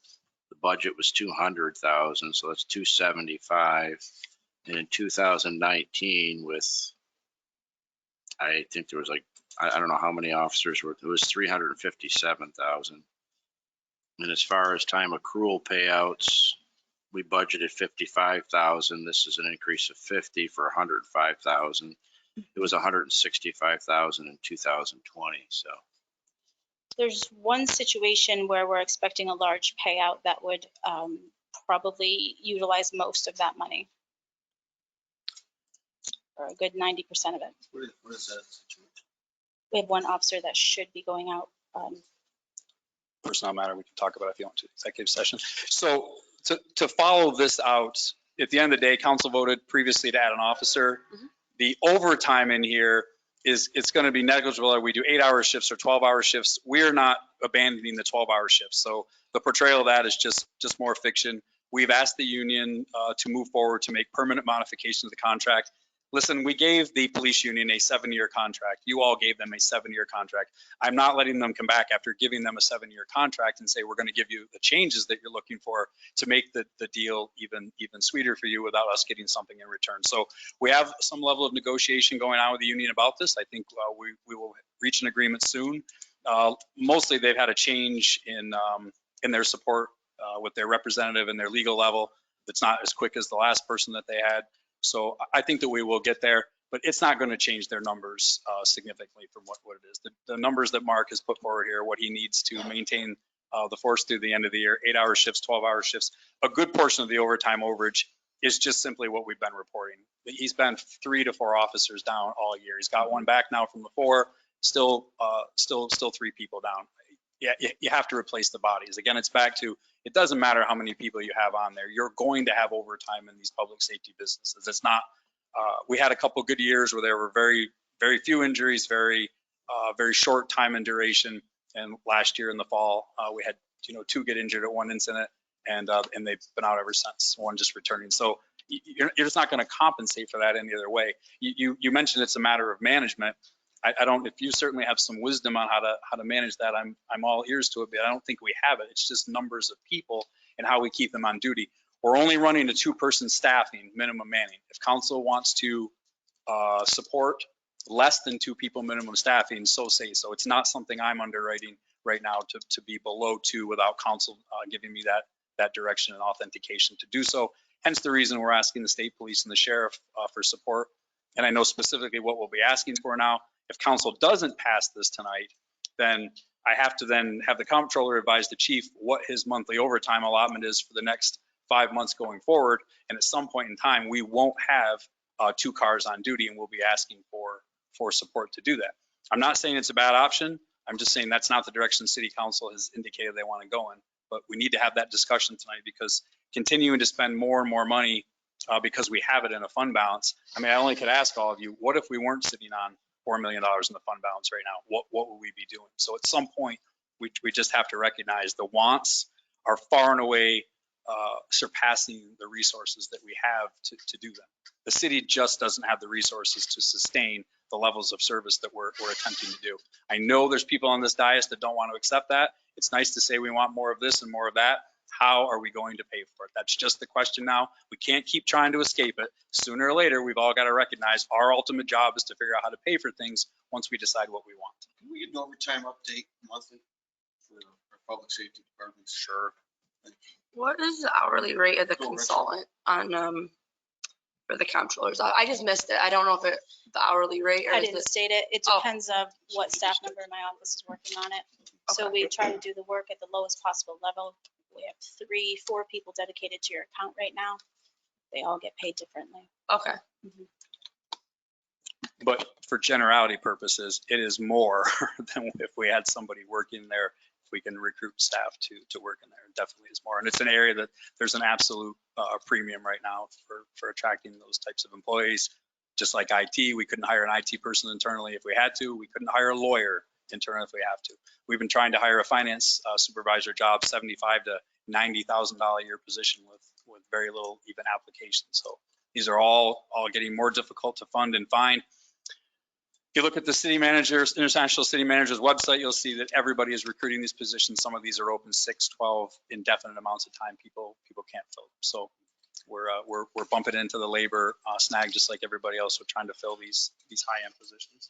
The budget was 200,000, so that's 275. And in 2019 with, I think there was like, I don't know how many officers were, it was 357,000. And as far as time accrual payouts, we budgeted 55,000. This is an increase of 50 for 105,000. It was 165,000 in 2020. So There's one situation where we're expecting a large payout that would probably utilize most of that money, or a good 90% of it. What is that situation? We have one officer that should be going out. Personnel matter we can talk about if you want to executive session. So to follow this out, at the end of the day, council voted previously to add an officer. The overtime in here it's going to be negligible whether we do 8-hour shifts or 12-hour shifts. We're not abandoning the 12-hour shifts. So the portrayal of that is just more fiction. We've asked the union to move forward to make permanent modifications to the contract. Listen, we gave the police union a 7-year contract. You all gave them a 7-year contract. I'm not letting them come back after giving them a 7-year contract and say, we're going to give you the changes that you're looking for to make the deal even sweeter for you without us getting something in return. So we have some level of negotiation going on with the union about this. I think we will reach an agreement soon. Mostly they've had a change in their support with their representative and their legal level. That's not as quick as the last person that they had. So I think that we will get there, but it's not going to change their numbers significantly from what it is. The numbers that Mark has put forward here, what he needs to maintain the force through the end of the year, 8-hour shifts, 12-hour shifts, a good portion of the overtime overage is just simply what we've been reporting. He's been 3 to 4 officers down all year. He's got one back now from the 4, still 3 people down. yeah, you have to replace the bodies. Again, it's back to, it doesn't matter how many people you have on there. You're going to have overtime in these public safety businesses. It's not, we had a couple good years where there were very, very few injuries, very short time in duration. And last year in the fall, we had, 2 get injured at one incident, and they've been out ever since, one just returning. So you're just not going to compensate for that any other way. You mentioned it's a matter of management. I don't, if you certainly have some wisdom on how to manage that, I'm all ears to it, but I don't think we have it. It's just numbers of people and how we keep them on duty. We're only running a 2-person staffing minimum manning. If council wants to support less than 2 people minimum staffing, so say so. It's not something I'm underwriting right now to be below 2 without council giving me that direction and authentication to do so. Hence the reason we're asking the state police and the sheriff for support. And I know specifically what we'll be asking for now. If council doesn't pass this tonight, then I have to then have the comptroller advise the chief what his monthly overtime allotment is for the next 5 months going forward. And at some point in time, we won't have 2 cars on duty, and we'll be asking for support to do that. I'm not saying it's a bad option. I'm just saying that's not the direction city council has indicated they want to go in. But we need to have that discussion tonight, because continuing to spend more and more money because we have it in a fund balance. I mean, I only could ask all of you, what if we weren't sitting on $4 million in the fund balance right now? What would we be doing? So at some point, we just have to recognize the wants are far and away surpassing the resources that we have to do them. The city just doesn't have the resources to sustain the levels of service that we're attempting to do. I know there's people on this dais that don't want to accept that. It's nice to say we want more of this and more of that. How are we going to pay for it? That's just the question now. We can't keep trying to escape it. Sooner or later, we've all got to recognize our ultimate job is to figure out how to pay for things once we decide what we want. Can we get an overtime update monthly for our public safety departments? Sure. What is the hourly rate of the Go, Richard. consultant on, for the comptrollers? I just missed it. I don't know if it, the hourly rate or I is didn't it, state it. It Oh. depends on what staff member in my office is working on it. So Okay. we try to do the work at the lowest possible level. We have 3, 4 people dedicated to your account right now. They all get paid differently. okay. But for generality purposes, it is more than if we had somebody working there. If we can recruit staff to work in there, it definitely is more. And it's an area that there's an absolute premium right now for attracting those types of employees. Just like IT, we couldn't hire an IT person internally if we had to. We couldn't hire a lawyer internally if we have to. We've been trying to hire a finance supervisor job, $75,000 to $90,000 a year position with very little even application. So these are all getting more difficult to fund and find. If you look at the city managers, International City Managers website, you'll see that everybody is recruiting these positions. Some of these are open 6, 12, indefinite amounts of time. People can't fill them. So we're bumping into the labor snag just like everybody else. We're trying to fill these high-end positions.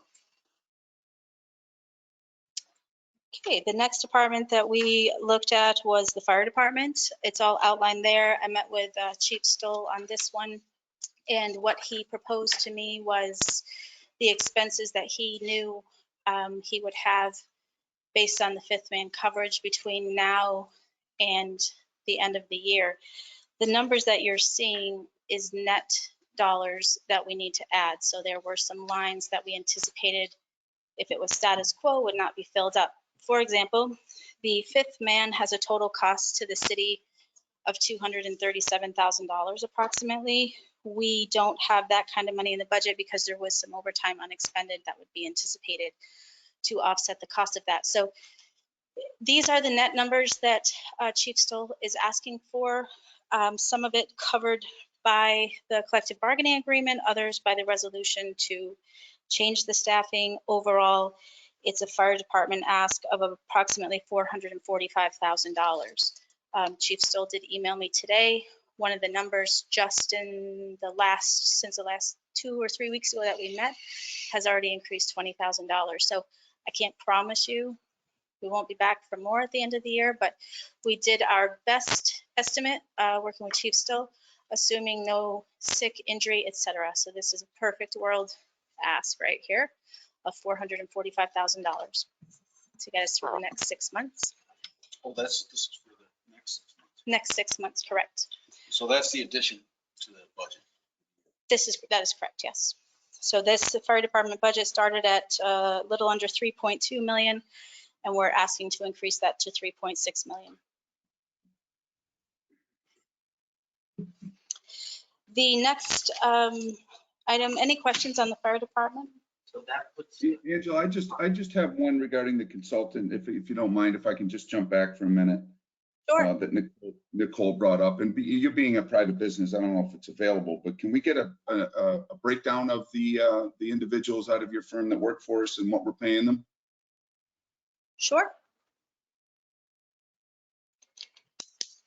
Okay, the next department that we looked at was the fire department. It's all outlined there. I met with Chief Stoll on this one, and what he proposed to me was the expenses that he knew he would have based on the 5th man coverage between now and the end of the year. The numbers that you're seeing is net dollars that we need to add. So there were some lines that we anticipated, if it was status quo, would not be filled up. For example, the 5th man has a total cost to the city of $237,000 approximately. We don't have that kind of money in the budget because there was some overtime unexpended that would be anticipated to offset the cost of that. So these are the net numbers that Chief Stoll is asking for. Some of it covered by the collective bargaining agreement, others by the resolution to change the staffing. Overall, it's a fire department ask of approximately $445,000. Chief Stoll did email me today. One of the numbers just in since the last 2 or 3 weeks ago that we met has already increased $20,000. So I can't promise you we won't be back for more at the end of the year, but we did our best estimate working with Chief Stoll, assuming no sick, injury, etc. So this is a perfect world ask right here of $445,000 to get us through the next 6 months. Oh, this is for the next 6 months. Next 6 months, correct. So that's the addition to the budget. That is correct, yes. So this fire department budget started at a little under 3.2 million, and we're asking to increase that to 3.6 million. The next item, any questions on the fire department? So that puts, Angela, I just have one regarding the consultant, if you don't mind, if I can just jump back for a minute. Sure. That Nicole brought up, and you being a private business, I don't know if it's available, but can we get a breakdown of the individuals out of your firm that work for us and what we're paying them? Sure.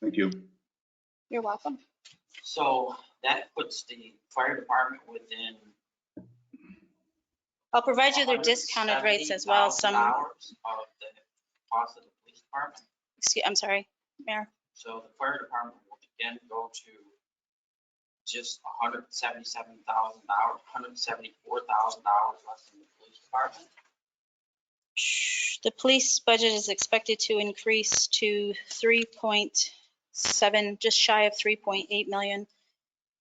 Thank you. You're welcome. so that puts the fire department within. I'll provide you their discounted rates as well. Some, $170,000 of the cost of the police department. I'm sorry, Mayor. So the fire department will again go to just $177,000, $174,000 less than the police department. The police budget is expected to increase to 3.7, just shy of 3.8 million.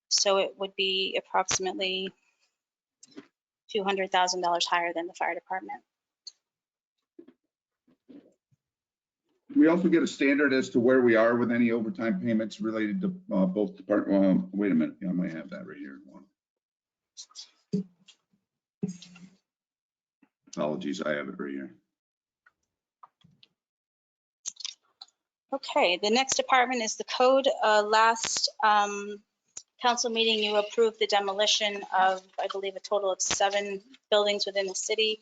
So it would be approximately $200,000 higher than the fire department. We also get a standard as to where we are with any overtime payments related to both departments. Wait a minute, I might have that right here. Apologies, I have it right here. Okay, the next department is the code. Last council meeting, you approved the demolition of, I believe, a total of 7 buildings within the city.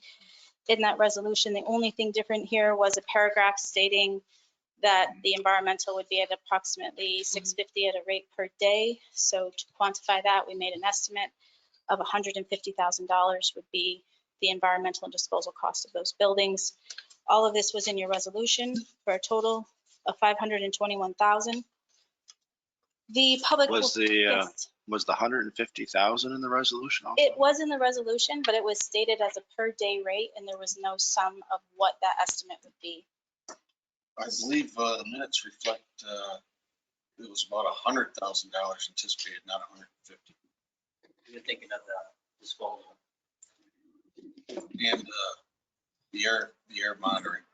In that resolution, the only thing different here was a paragraph stating that the environmental would be at approximately $650 at a rate per day. So to quantify that, we made an estimate of $150,000 would be the environmental and disposal cost of those buildings. All of this was in your resolution for a total of $521,000. The public Was the, yes, was the 150,000 in the resolution also? it was in the resolution, but it was stated as a per day rate, and there was no sum of what that estimate would be. I believe the minutes reflect it was about $100,000 anticipated, not 150. You're thinking of the disposal. And the air monitoring.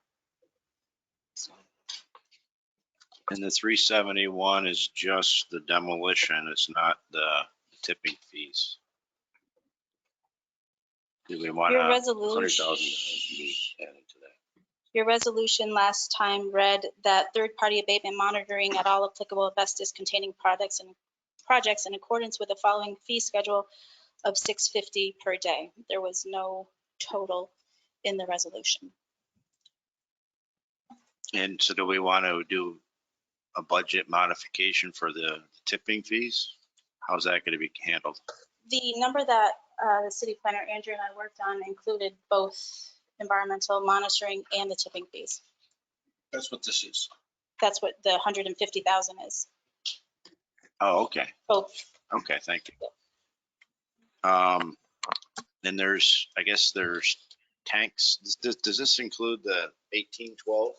And the 371 is just the demolition, it's not the tipping fees. Do we want Your $100,000 resolution, to be added to that? your resolution last time read that third-party abatement monitoring at all applicable asbestos-containing products and projects in accordance with the following fee schedule of $650 per day. There was no total in the resolution. And so do we want to do a budget modification for the tipping fees? How's that going to be handled? The number that the city planner, Andrew, and I worked on included both environmental monitoring and the tipping fees. That's what this is. That's what the 150,000 is. Oh, okay. Both. Okay, thank you. Then there's, I guess there's tanks. Does this include the 1812?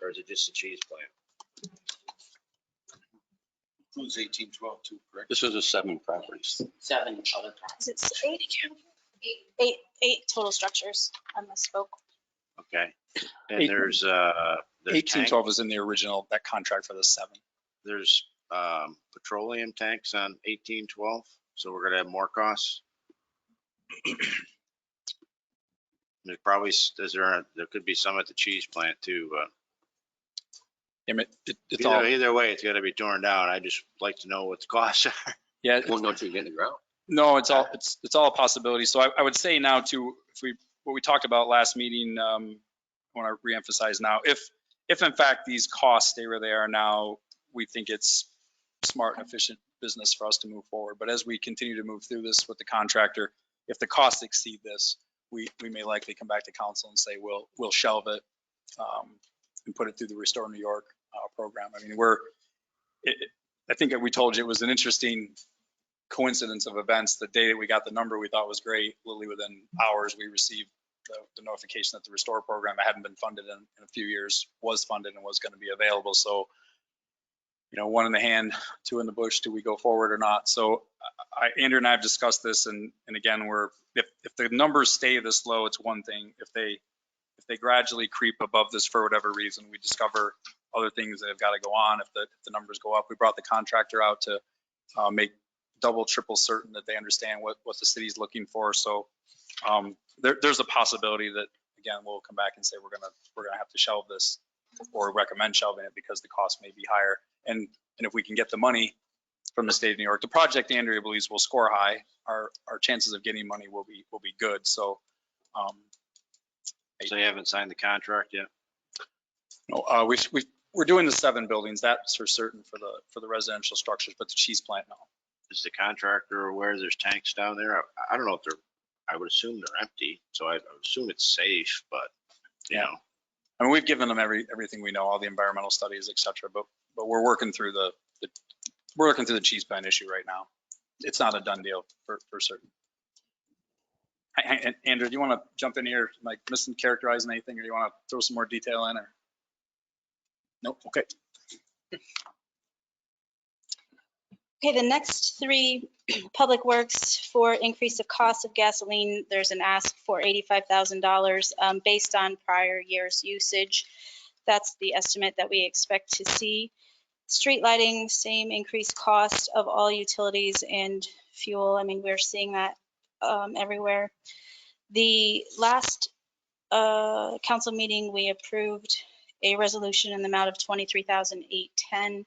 Or is it just the cheese plant? Includes 1812 too, correct? This was a 7 properties. 7 other Is times. it eight total structures? I misspoke. Okay. And there's tank- 1812 was in the original, that contract for the 7. There's petroleum tanks on 1812, so we're gonna have more costs. There's probably, there could be some at the cheese plant too, but I mean, it's all, either way, it's gotta be torn down. I just like to know what the costs are. yeah, Won't know until you get in the ground. no, it's all a possibility. So I would say now too, what we talked about last meeting, I want to reemphasize now, if in fact these costs stay where they are now, we think it's smart and efficient business for us to move forward. But as we continue to move through this with the contractor, if the costs exceed this, we may likely come back to council and say, we'll shelve it and put it through the Restore New York program. I mean, I think we told you it was an interesting coincidence of events. The day that we got the number we thought was great, literally within hours, we received the notification that the Restore program hadn't been funded in a few years, was funded and was going to be available. So, you know, 1 in the hand, 2 in the bush, do we go forward or not? So Andrew and I have discussed this, and again, if the numbers stay this low, it's one thing. If they if they gradually creep above this for whatever reason, we discover other things that have got to go on. If the numbers go up, we brought the contractor out to make double, triple certain that they understand what the city's looking for. So there's a possibility that, again, we'll come back and say we're gonna have to shelve this or recommend shelving it because the cost may be higher. And if we can get the money from the state of New York, the project Andrea believes will score high. Our chances of getting money will be good. So So you haven't signed the contract yet? no, we're doing the 7 buildings. That's for certain for the residential structures, but the cheese plant, no. Is the contractor aware there's tanks down there? I don't know if they're, I would assume they're empty, so I would assume it's safe, but you know. I mean, we've given them everything we know, all the environmental studies, et cetera, but we're working through the cheese plant issue right now. It's not a done deal for certain. Andrew, do you want to jump in here, like mischaracterizing anything, or do you want to throw some more detail in, or? Nope, okay. Okay, the next 3, Public Works, for increase of cost of gasoline, there's an ask for $85,000 based on prior year's usage. That's the estimate that we expect to see. Street lighting, same increased cost of all utilities and fuel. I mean, we're seeing that everywhere. The last council meeting, we approved a resolution in the amount of $23,810.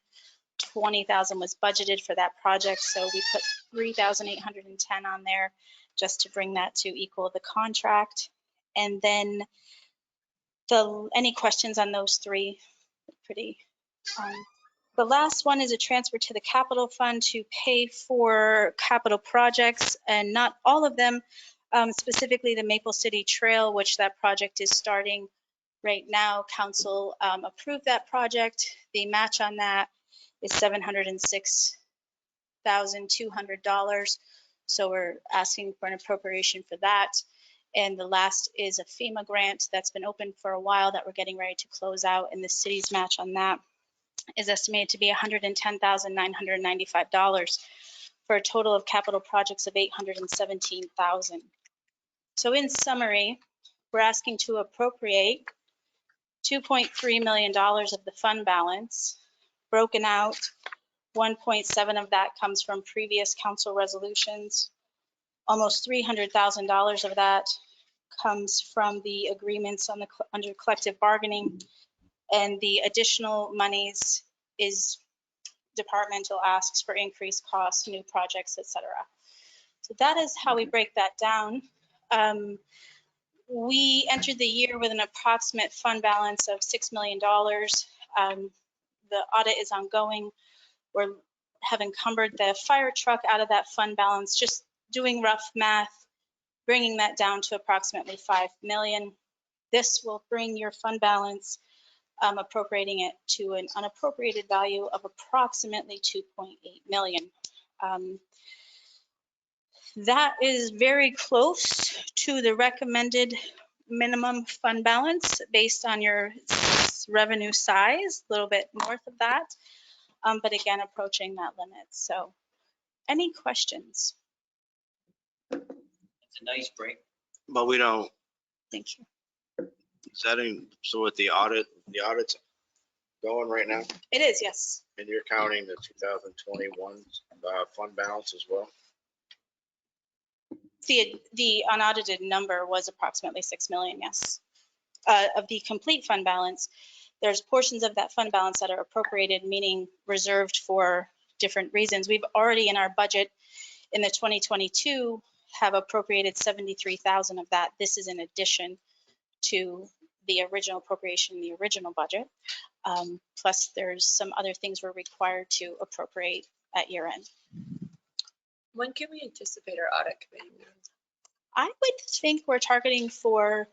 20,000 was budgeted for that project, so we put 3,810 on there just to bring that to equal the contract. And then any questions on those 3? Pretty. The last one is a transfer to the capital fund to pay for capital projects, and not all of them, specifically the Maple City Trail, which that project is starting right now. Council approved that project. The match on that is $706,200. So we're asking for an appropriation for that. And the last is a FEMA grant that's been open for a while that we're getting ready to close out. And the city's match on that is estimated to be $110,995 for a total of capital projects of $817,000. So in summary, we're asking to appropriate $2.3 million of the fund balance. Broken out, 1.7 of that comes from previous council resolutions. Almost $300,000 of that comes from the agreements on under collective bargaining, and the additional monies is departmental asks for increased costs, new projects, etc. So that is how we break that down. We entered the year with an approximate fund balance of $6 million. The audit is ongoing. We have encumbered the fire truck out of that fund balance, just doing rough math, bringing that down to approximately $5 million. This will bring your fund balance, appropriating it to an unappropriated value of approximately $2.8 million. That is very close to the recommended minimum fund balance based on your revenue size, a little bit north of that, but again, approaching that limit. So any questions? It's a nice break. But we don't, Thank you. is that so with the audit's going right now, It is, yes. and you're counting the 2021 fund balance as well? The unaudited number was approximately $6 million, yes. Of the complete fund balance, there's portions of that fund balance that are appropriated, meaning reserved for different reasons. We've already in our budget in the 2022 have appropriated 73,000 of that. This is in addition to the original appropriation in the original budget. Plus there's some other things we're required to appropriate at year end. When can we anticipate our audit committee meeting? I would think we're targeting for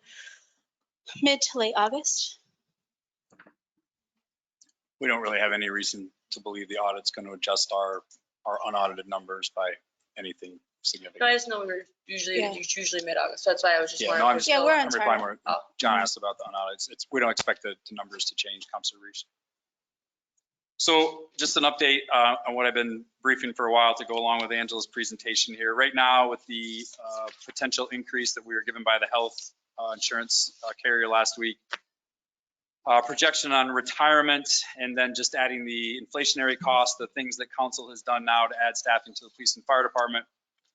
mid to late August. We don't really have any reason to believe the audit's going to adjust our unaudited numbers by anything significant. No, I just know we were usually Yeah. mid-August. That's why I was just Yeah, wondering. no, if we're Yeah, still- we're on I'm replying target. where John asked about the unaudits. We don't expect the numbers to change, Councilor Reese. So just an update on what I've been briefing for a while to go along with Angela's presentation here. Right now with the potential increase that we were given by the health insurance carrier last week. Projection on retirement, and then just adding the inflationary costs, the things that council has done now to add staffing to the police and fire department.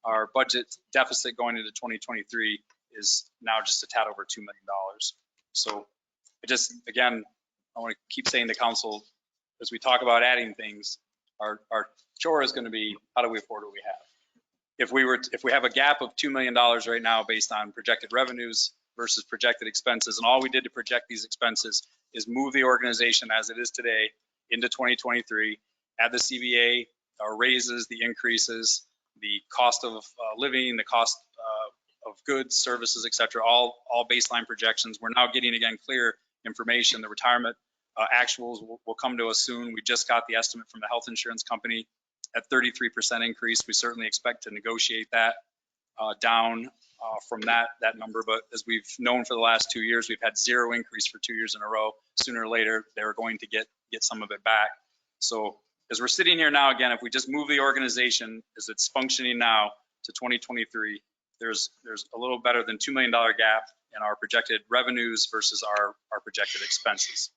Our budget deficit going into 2023 is now just a tad over $2 million. So again, I want to keep saying to council, as we talk about adding things, our chore is going to be, how do we afford what we have? If we have a gap of $2 million right now based on projected revenues versus projected expenses, and all we did to project these expenses is move the organization as it is today into 2023, add the CBA, raises, the increases, the cost of living, the cost of goods, services, et cetera, all baseline projections. We're now getting, again, clear information. The retirement actuals will come to us soon. We just got the estimate from the health insurance company at 33% increase. We certainly expect to negotiate that down from that number. But as we've known for the last 2 years, we've had zero increase for 2 years in a row. Sooner or later, they're going to get some of it back. So as we're sitting here now, again, if we just move the organization as it's functioning now to 2023, there's a little better than $2 million gap in our projected revenues versus our projected expenses.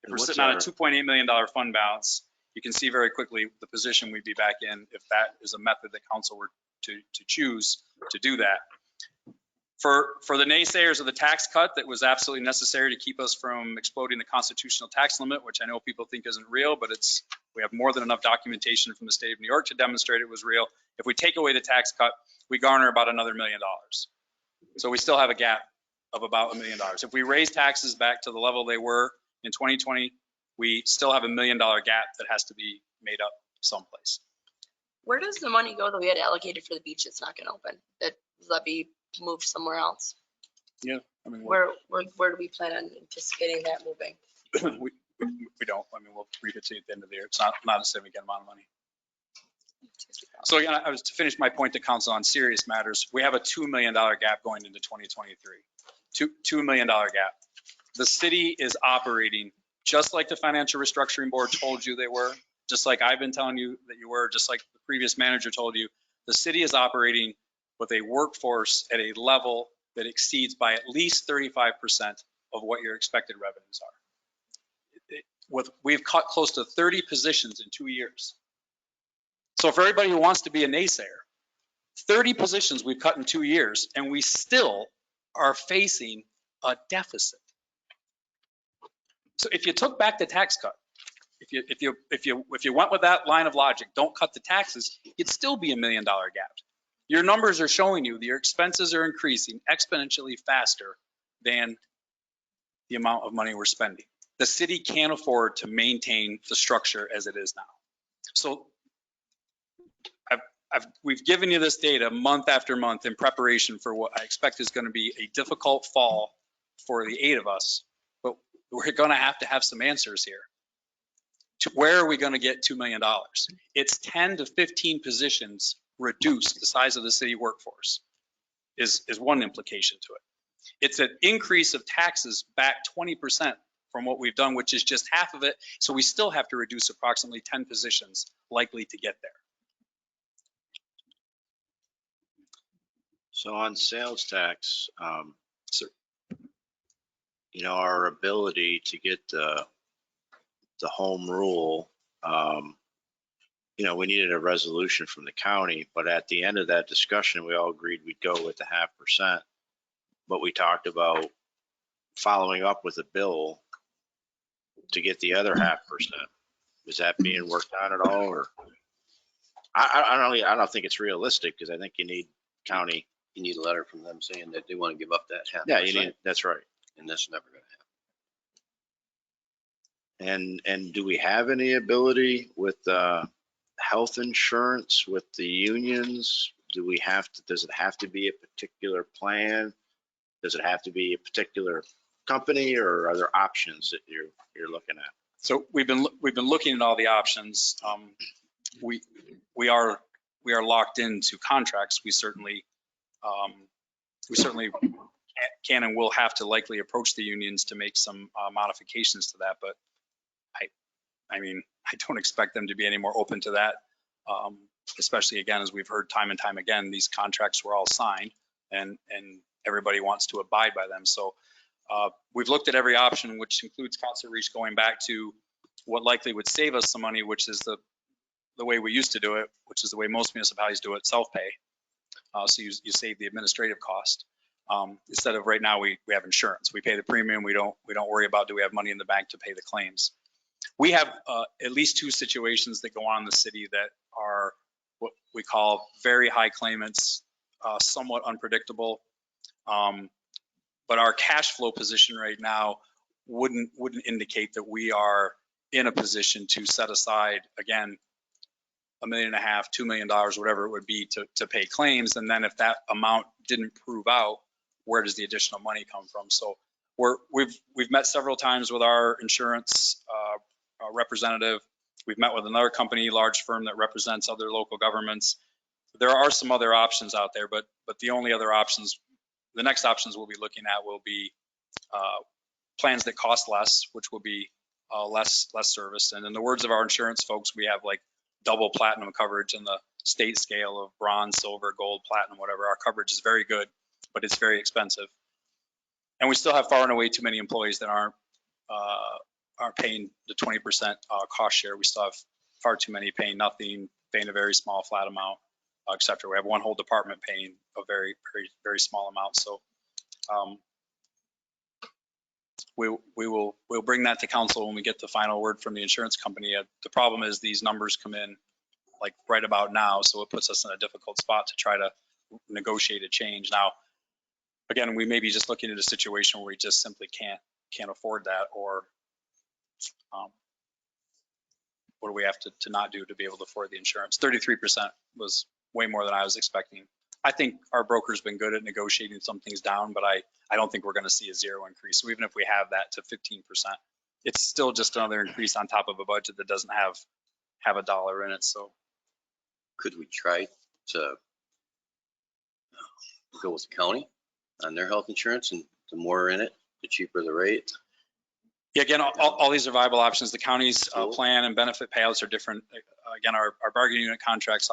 If we're sitting on a $2.8 million fund balance, you can see very quickly the position we'd be back in if that is a method that council were to choose to do that. For the naysayers of the tax cut that was absolutely necessary to keep us from exploding the constitutional tax limit, which I know people think isn't real, but we have more than enough documentation from the state of New York to demonstrate it was real. If we take away the tax cut, we garner about another $1 million. So we still have a gap of about $1 million. If we raise taxes back to the level they were in 2020, we still have $1 million gap that has to be made up someplace. Where does the money go that we had allocated for the beach that's not going to open? Does that be moved somewhere else? Yeah, I mean, Where do we plan on anticipating that moving? we don't. I mean, we'll read it to you at the end of the year. It's not a significant amount of money. So again, I was to finish my point to council on serious matters. We have a $2 million gap going into 2023. $2 million gap. The city is operating just like the Financial Restructuring Board told you they were, just like I've been telling you that you were, just like the previous manager told you. The city is operating with a workforce at a level that exceeds by at least 35% of what your expected revenues are. We've cut close to 30 positions in 2 years. So for everybody who wants to be a naysayer, 30 positions we've cut in 2 years, and we still are facing a deficit. So if you took back the tax cut, if you went with that line of logic, don't cut the taxes, it'd still be $1 million gap. Your numbers are showing you that your expenses are increasing exponentially faster than the amount of money we're spending. The city can't afford to maintain the structure as it is now. So we've given you this data month after month in preparation for what I expect is going to be a difficult fall for the 8 of us, but we're going to have some answers here. To where are we going to get $2 million? It's 10 to 15 positions reduced the size of the city workforce is one implication to it. It's an increase of taxes back 20% from what we've done, which is just half of it. So we still have to reduce approximately 10 positions likely to get there. So on sales tax, our ability to get the home rule, we needed a resolution from the county, but at the end of that discussion, we all agreed we'd go with the 0.5%. But we talked about following up with a bill to get the other 0.5%. Is that being worked on at all? Or I don't think it's realistic, because I think you need county. You need a letter from them saying that they want to give up that 0.5%. Yeah, that's right. And that's never going to happen. And do we have any ability with health insurance with the unions? Does it have to be a particular plan? Does it have to be a particular company, or are there options that you're looking at? So we've been looking at all the options. We are locked into contracts. We certainly can and will have to likely approach the unions to make some modifications to that. But I mean, I don't expect them to be any more open to that, especially again, as we've heard time and time again, these contracts were all signed, and everybody wants to abide by them. So we've looked at every option, which includes Council Reach going back to what likely would save us some money, which is the way we used to do it, which is the way most municipalities do it, self-pay. So you save the administrative cost. Instead of right now, we have insurance. We pay the premium. We don't worry about, do we have money in the bank to pay the claims. We have at least 2 situations that go on in the city that are what we call very high claimants, somewhat unpredictable. But our cash flow position right now wouldn't indicate that we are in a position to set aside, again, $1.5 million, $2 million, whatever it would be to pay claims. And then if that amount didn't prove out, where does the additional money come from? So we've met several times with our insurance representative. We've met with another company, large firm that represents other local governments. There are some other options out there, but the only other options, the next options we'll be looking at will be plans that cost less, which will be less service. And in the words of our insurance folks, we have like double platinum coverage in the state scale of bronze, silver, gold, platinum, whatever. Our coverage is very good, but it's very expensive. And we still have far and away too many employees that aren't paying the 20% cost share. We still have far too many paying nothing, paying a very small flat amount, et cetera. We have one whole department paying a very, very, very small amount. So we'll bring that to council when we get the final word from the insurance company. The problem is these numbers come in like right about now, so it puts us in a difficult spot to try to negotiate a change. Now, again, we may be just looking at a situation where we just simply can't afford that, or what do we have to not do to be able to afford the insurance? 33% was way more than I was expecting. I think our broker's been good at negotiating some things down, but I don't think we're going to see a 0 increase. So even if we have that to 15%, it's still just another increase on top of a budget that doesn't have a dollar in it. So Could we try to go with the county on their health insurance, and the more in it, the cheaper the rate? yeah, again, all these are viable options. The county's plan and benefit payouts are different. Again, our bargaining unit contracts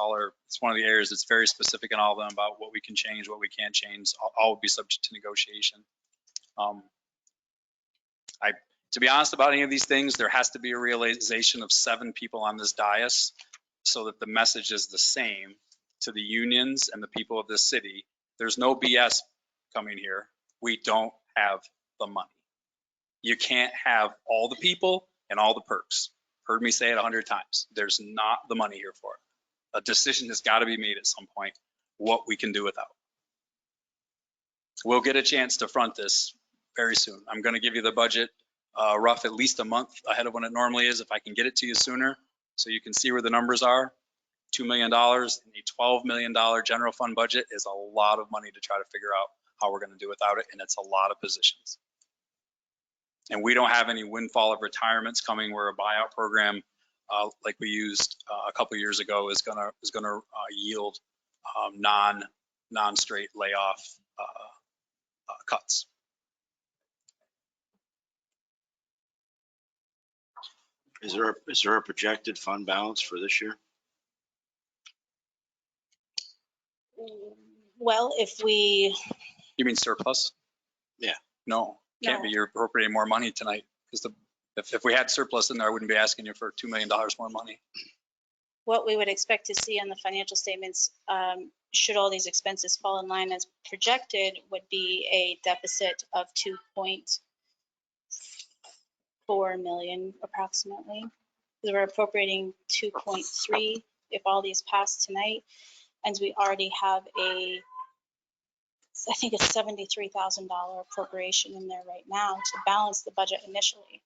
it's one of the areas that's very specific in all of them about what we can change, what we can't change. All would be subject to negotiation. To be honest about any of these things, there has to be a realization of 7 people on this dais so that the message is the same to the unions and the people of this city. There's no BS coming here. We don't have the money. You can't have all the people and all the perks. Heard me say it 100 times. There's not the money here for it. A decision has got to be made at some point what we can do without. We'll get a chance to front this very soon. I'm going to give you the budget rough at least a month ahead of when it normally is, if I can get it to you sooner, so you can see where the numbers are. $2 million in a $12 million general fund budget is a lot of money to try to figure out how we're going to do without it, and it's a lot of positions. And we don't have any windfall of retirements coming where a buyout program like we used a couple of years ago is gonna yield non-straight layoff cuts. Is there a projected fund balance for this year? Well, if we, You mean surplus? Yeah. No, can't be. You're appropriating more money tonight, because if we had surplus in there, I wouldn't be asking you for $2 million more money. what we would expect to see on the financial statements, should all these expenses fall in line as projected, would be a deficit of 2.4 million approximately. Because we're appropriating 2.3 if all these pass tonight. And we already have I think a $73,000 appropriation in there right now to balance the budget initially.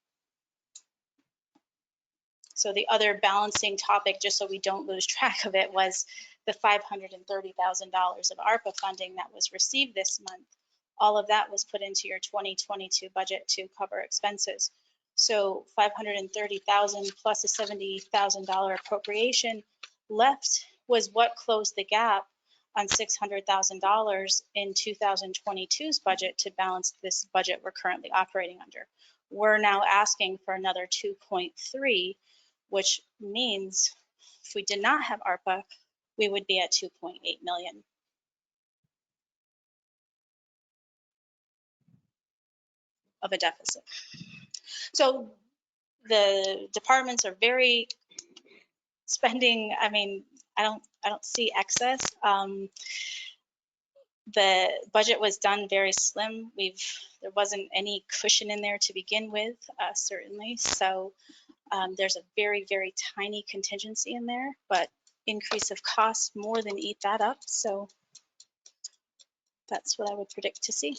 So the other balancing topic, just so we don't lose track of it, was the $530,000 of ARPA funding that was received this month. All of that was put into your 2022 budget to cover expenses. So $530,000 plus a $70,000 appropriation left was what closed the gap on $600,000 in 2022's budget to balance this budget we're currently operating under. We're now asking for another 2.3, which means if we did not have ARPA, we would be at 2.8 million. of a deficit. So the departments are very spending, I mean, I don't see excess. The budget was done very slim. There wasn't any cushion in there to begin with, certainly. So there's a very, very tiny contingency in there, but increase of costs more than eat that up. So that's what I would predict to see.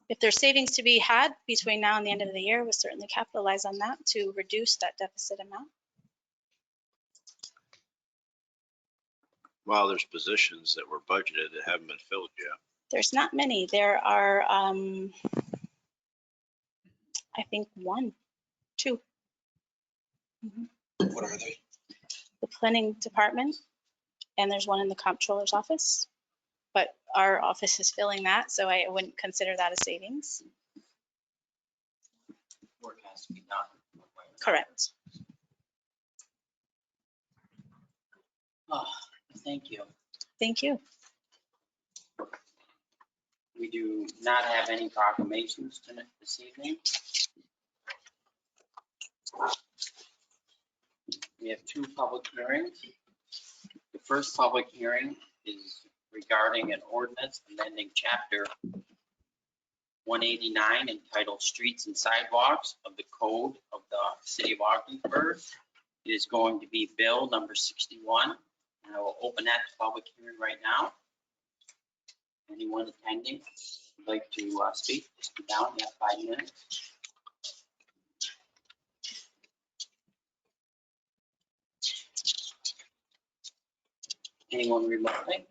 If there's savings to be had between now and the end of the year, we'll certainly capitalize on that to reduce that deficit amount. Well, there's positions that were budgeted that haven't been filled yet. There's not many. There are, I think 1, 2. What are they? The planning department, and there's one in the comptroller's office. But our office is filling that, so I wouldn't consider that a savings. Work has to be done. Correct. Oh, thank you. Thank you. We do not have any proclamations tonight this evening. We have 2 public hearings. The first public hearing is regarding an ordinance amending chapter 189 entitled Streets and Sidewalks of the Code of the City of Ogdensburg. It is going to be bill number 61. And I will open that public hearing right now. Anyone attending would like to speak, just be down, you have 5 minutes. Anyone remotely?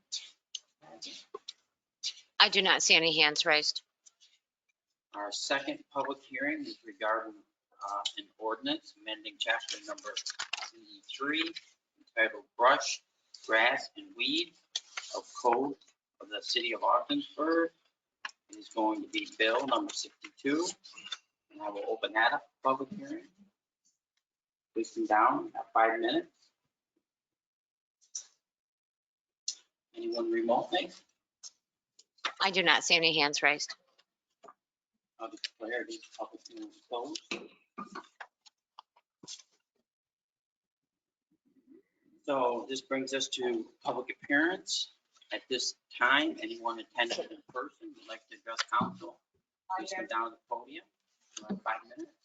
I do not see any hands raised. Our second public hearing is regarding an ordinance amending chapter number 83 entitled Brush, Grass, and Weed of Code of the City of Ogdensburg. It is going to be bill number 62. And I will open that up, public hearing. Please come down, have 5 minutes. Anyone remotely? I do not see any hands raised. I'll declare this public hearing closed. So this brings us to public appearance. At this time, anyone attending in person would like to address council, please come down to the podium. You have 5 minutes.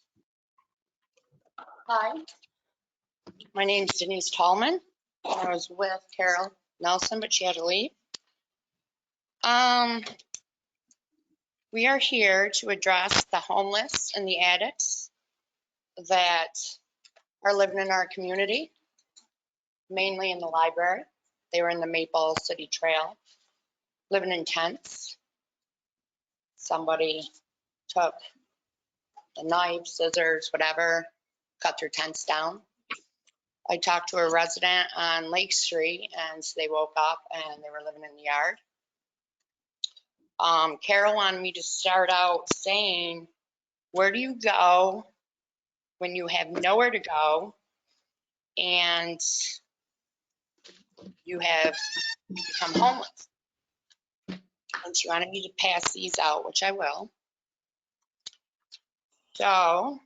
Hi, my name's Denise Tallman. I was with Carol Nelson, but she had to leave. We are here to address the homeless and the addicts that are living in our community, mainly in the library. They were in the Maple City Trail, living in tents. Somebody took the knife, scissors, whatever, cut their tents down. I talked to a resident on Lake Street, and so they woke up and they were living in the yard. Carol wanted me to start out saying, where do you go when you have nowhere to go and you have become homeless? And she wanted me to pass these out, which I will. So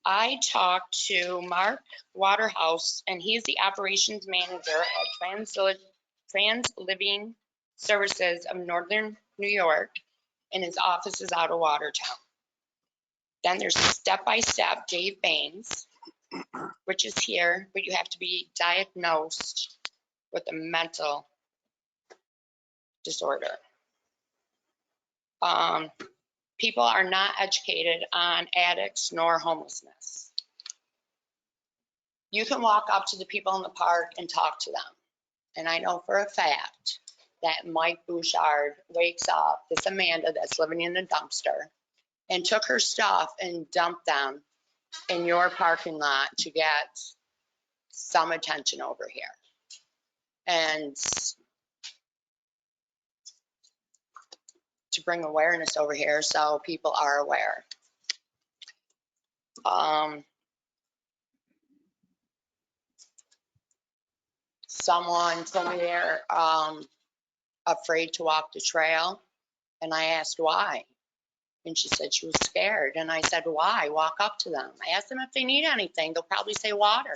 I talked to Mark Waterhouse, and he's the operations manager at Trans Living Services of Northern New York, and his office is out of Watertown. Then there's Step by Step Dave Baines, which is here, but you have to be diagnosed with a mental disorder. People are not educated on addicts nor homelessness. You can walk up to the people in the park and talk to them. And I know for a fact that Mike Bouchard wakes up, this Amanda that's living in a dumpster, and took her stuff and dumped them in your parking lot to get some attention over here. And to bring awareness over here so people are aware. Someone told me they're afraid to walk the trail, and I asked why. And she said she was scared. And I said, why? Walk up to them. I asked them if they need anything. They'll probably say water.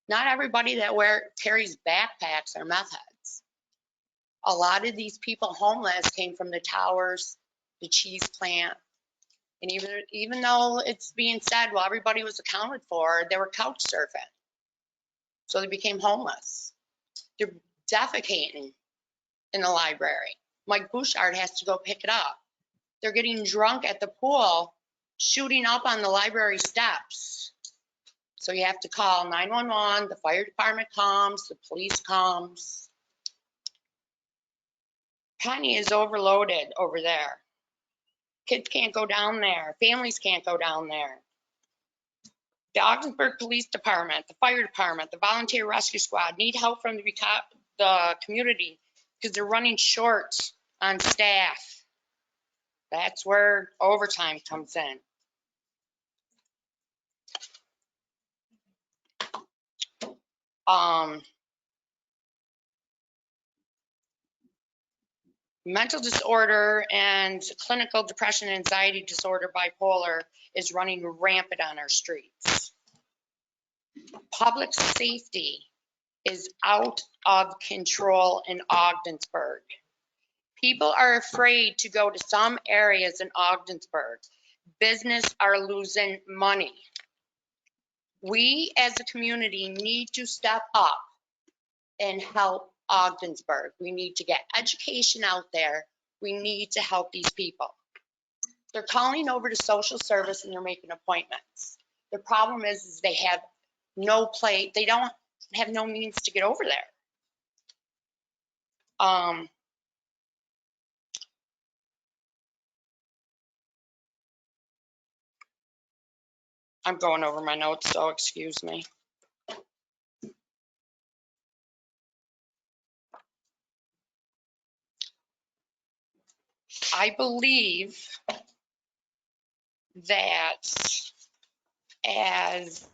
Not everybody that carries backpacks are meth heads. A lot of these people homeless came from the towers, the cheese plant. And even though it's being said, well, everybody was accounted for, they were couch surfing. So they became homeless. They're defecating in the library. Mike Bouchard has to go pick it up. They're getting drunk at the pool, shooting up on the library steps. So you have to call 911, the fire department comes, the police comes. Penny is overloaded over there. Kids can't go down there. Families can't go down there. The Ogdensburg Police Department, the fire department, the volunteer rescue squad need help from the community because they're running short on staff. That's where overtime comes in. Mental disorder and clinical depression, anxiety disorder, bipolar is running rampant on our streets. Public safety is out of control in Ogdensburg. People are afraid to go to some areas in Ogdensburg. Business are losing money. We as a community need to step up and help Ogdensburg. We need to get education out there. We need to help these people. They're calling over to social service and they're making appointments. The problem is they have no place, they don't have no means to get over there. I'm going over my notes, so excuse me. I believe that as,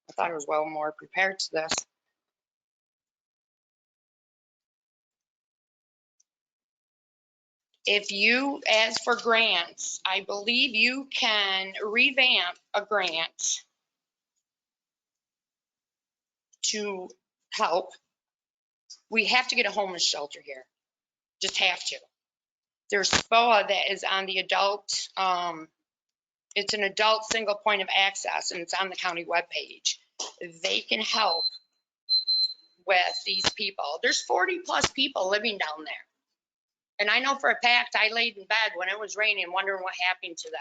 I thought I was well more prepared to this. If you, as for grants, I believe you can revamp a grant to help. We have to get a homeless shelter here. Just have to. There's SPOA that is on the adult, it's an adult single point of access and it's on the county webpage. They can help with these people. There's 40 plus people living down there. And I know for a fact, I laid in bed when it was raining wondering what happened to them.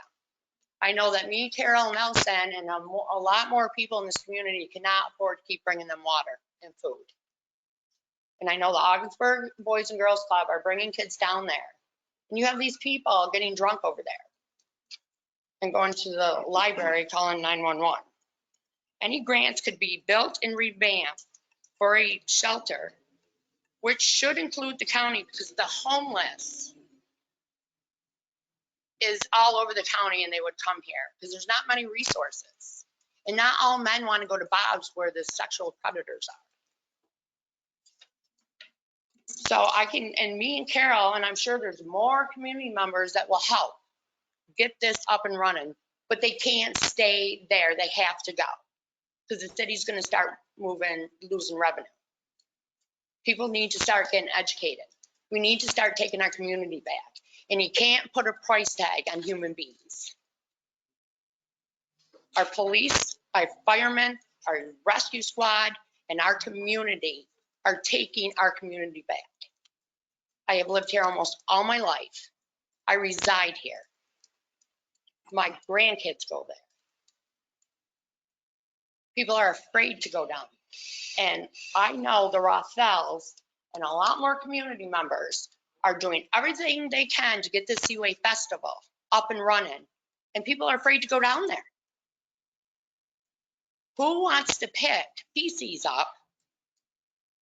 I know that me, Carol Nelson, and a lot more people in this community cannot afford to keep bringing them water and food. And I know the Ogdensburg Boys and Girls Club are bringing kids down there. And you have these people getting drunk over there and going to the library calling 911. Any grants could be built and revamped for a shelter, which should include the county because the homeless is all over the county and they would come here because there's not many resources. And not all men want to go to Bob's where the sexual predators are. So I can, and me and Carol, and I'm sure there's more community members that will help get this up and running, but they can't stay there. They have to go because the city's going to start losing revenue. People need to start getting educated. We need to start taking our community back. And you can't put a price tag on human beings. Our police, our firemen, our rescue squad, and our community are taking our community back. I have lived here almost all my life. I reside here. My grandkids go there. People are afraid to go down. And I know the Rothells and a lot more community members are doing everything they can to get the Seaway Festival up and running. And people are afraid to go down there. Who wants to pick feces up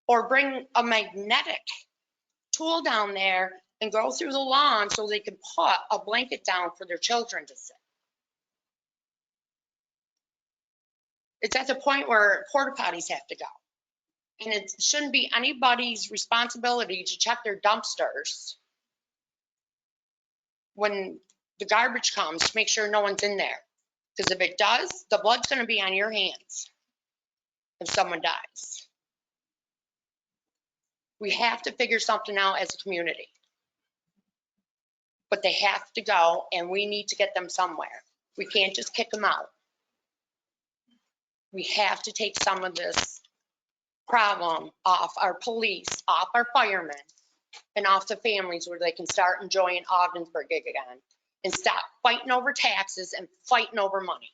or bring a magnetic tool down there and go through the lawn so they can put a blanket down for their children to sit? It's at the point where porta potties have to go. And it shouldn't be anybody's responsibility to check their dumpsters when the garbage comes, make sure no one's in there. Because if it does, the blood's gonna be on your hands if someone dies. We have to figure something out as a community. But they have to go and we need to get them somewhere. We can't just kick them out. We have to take some of this problem off our police, off our firemen, and off the families where they can start enjoying Ogdensburg again and stop fighting over taxes and fighting over money.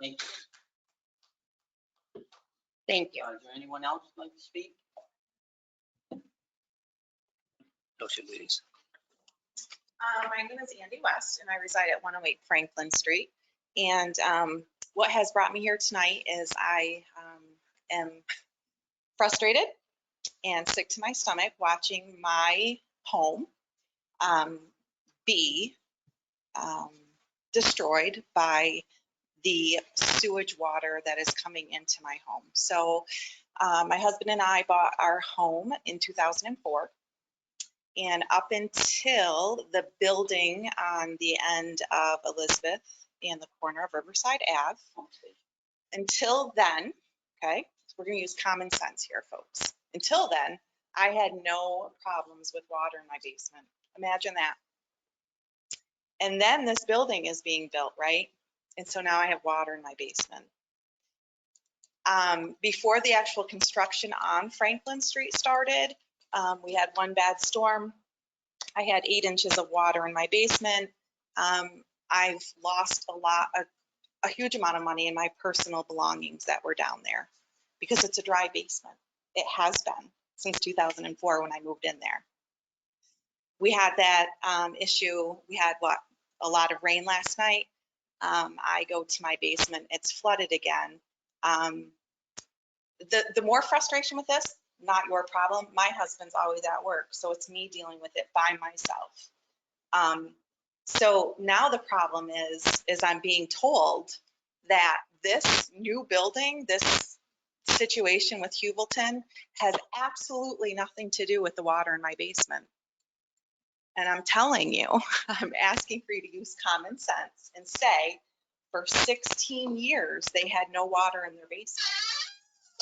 Thank you. Thank you. Is there anyone else who'd like to speak? Motion, please. My name is Andy West, and I reside at 108 Franklin Street. And what has brought me here tonight is I am frustrated and sick to my stomach watching my home be destroyed by the sewage water that is coming into my home. So my husband and I bought our home in 2004. And up until the building on the end of Elizabeth and the corner of Riverside Ave, until then, okay, so we're going to use common sense here, folks. Until then, I had no problems with water in my basement. Imagine that. And then this building is being built, right? And so now I have water in my basement. Before the actual construction on Franklin Street started, we had one bad storm. I had 8 inches of water in my basement. I've lost a huge amount of money in my personal belongings that were down there because it's a dry basement. It has been since 2004 when I moved in there. We had that issue. We had a lot of rain last night. I go to my basement. It's flooded again. The more frustration with this, not your problem. My husband's always at work, so it's me dealing with it by myself. So now the problem is I'm being told that this new building, this situation with Hubleton has absolutely nothing to do with the water in my basement. And I'm telling you, I'm asking for you to use common sense and say, for 16 years, they had no water in their basement.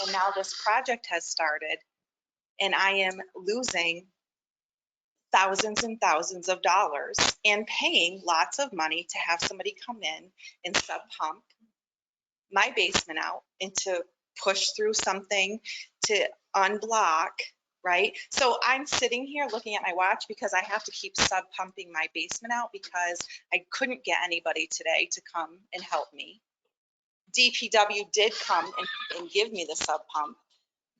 And now this project has started and I am losing thousands and thousands of dollars and paying lots of money to have somebody come in and sub pump my basement out and to push through something to unblock, right? So I'm sitting here looking at my watch because I have to keep sub pumping my basement out because I couldn't get anybody today to come and help me. DPW did come and give me the sub pump,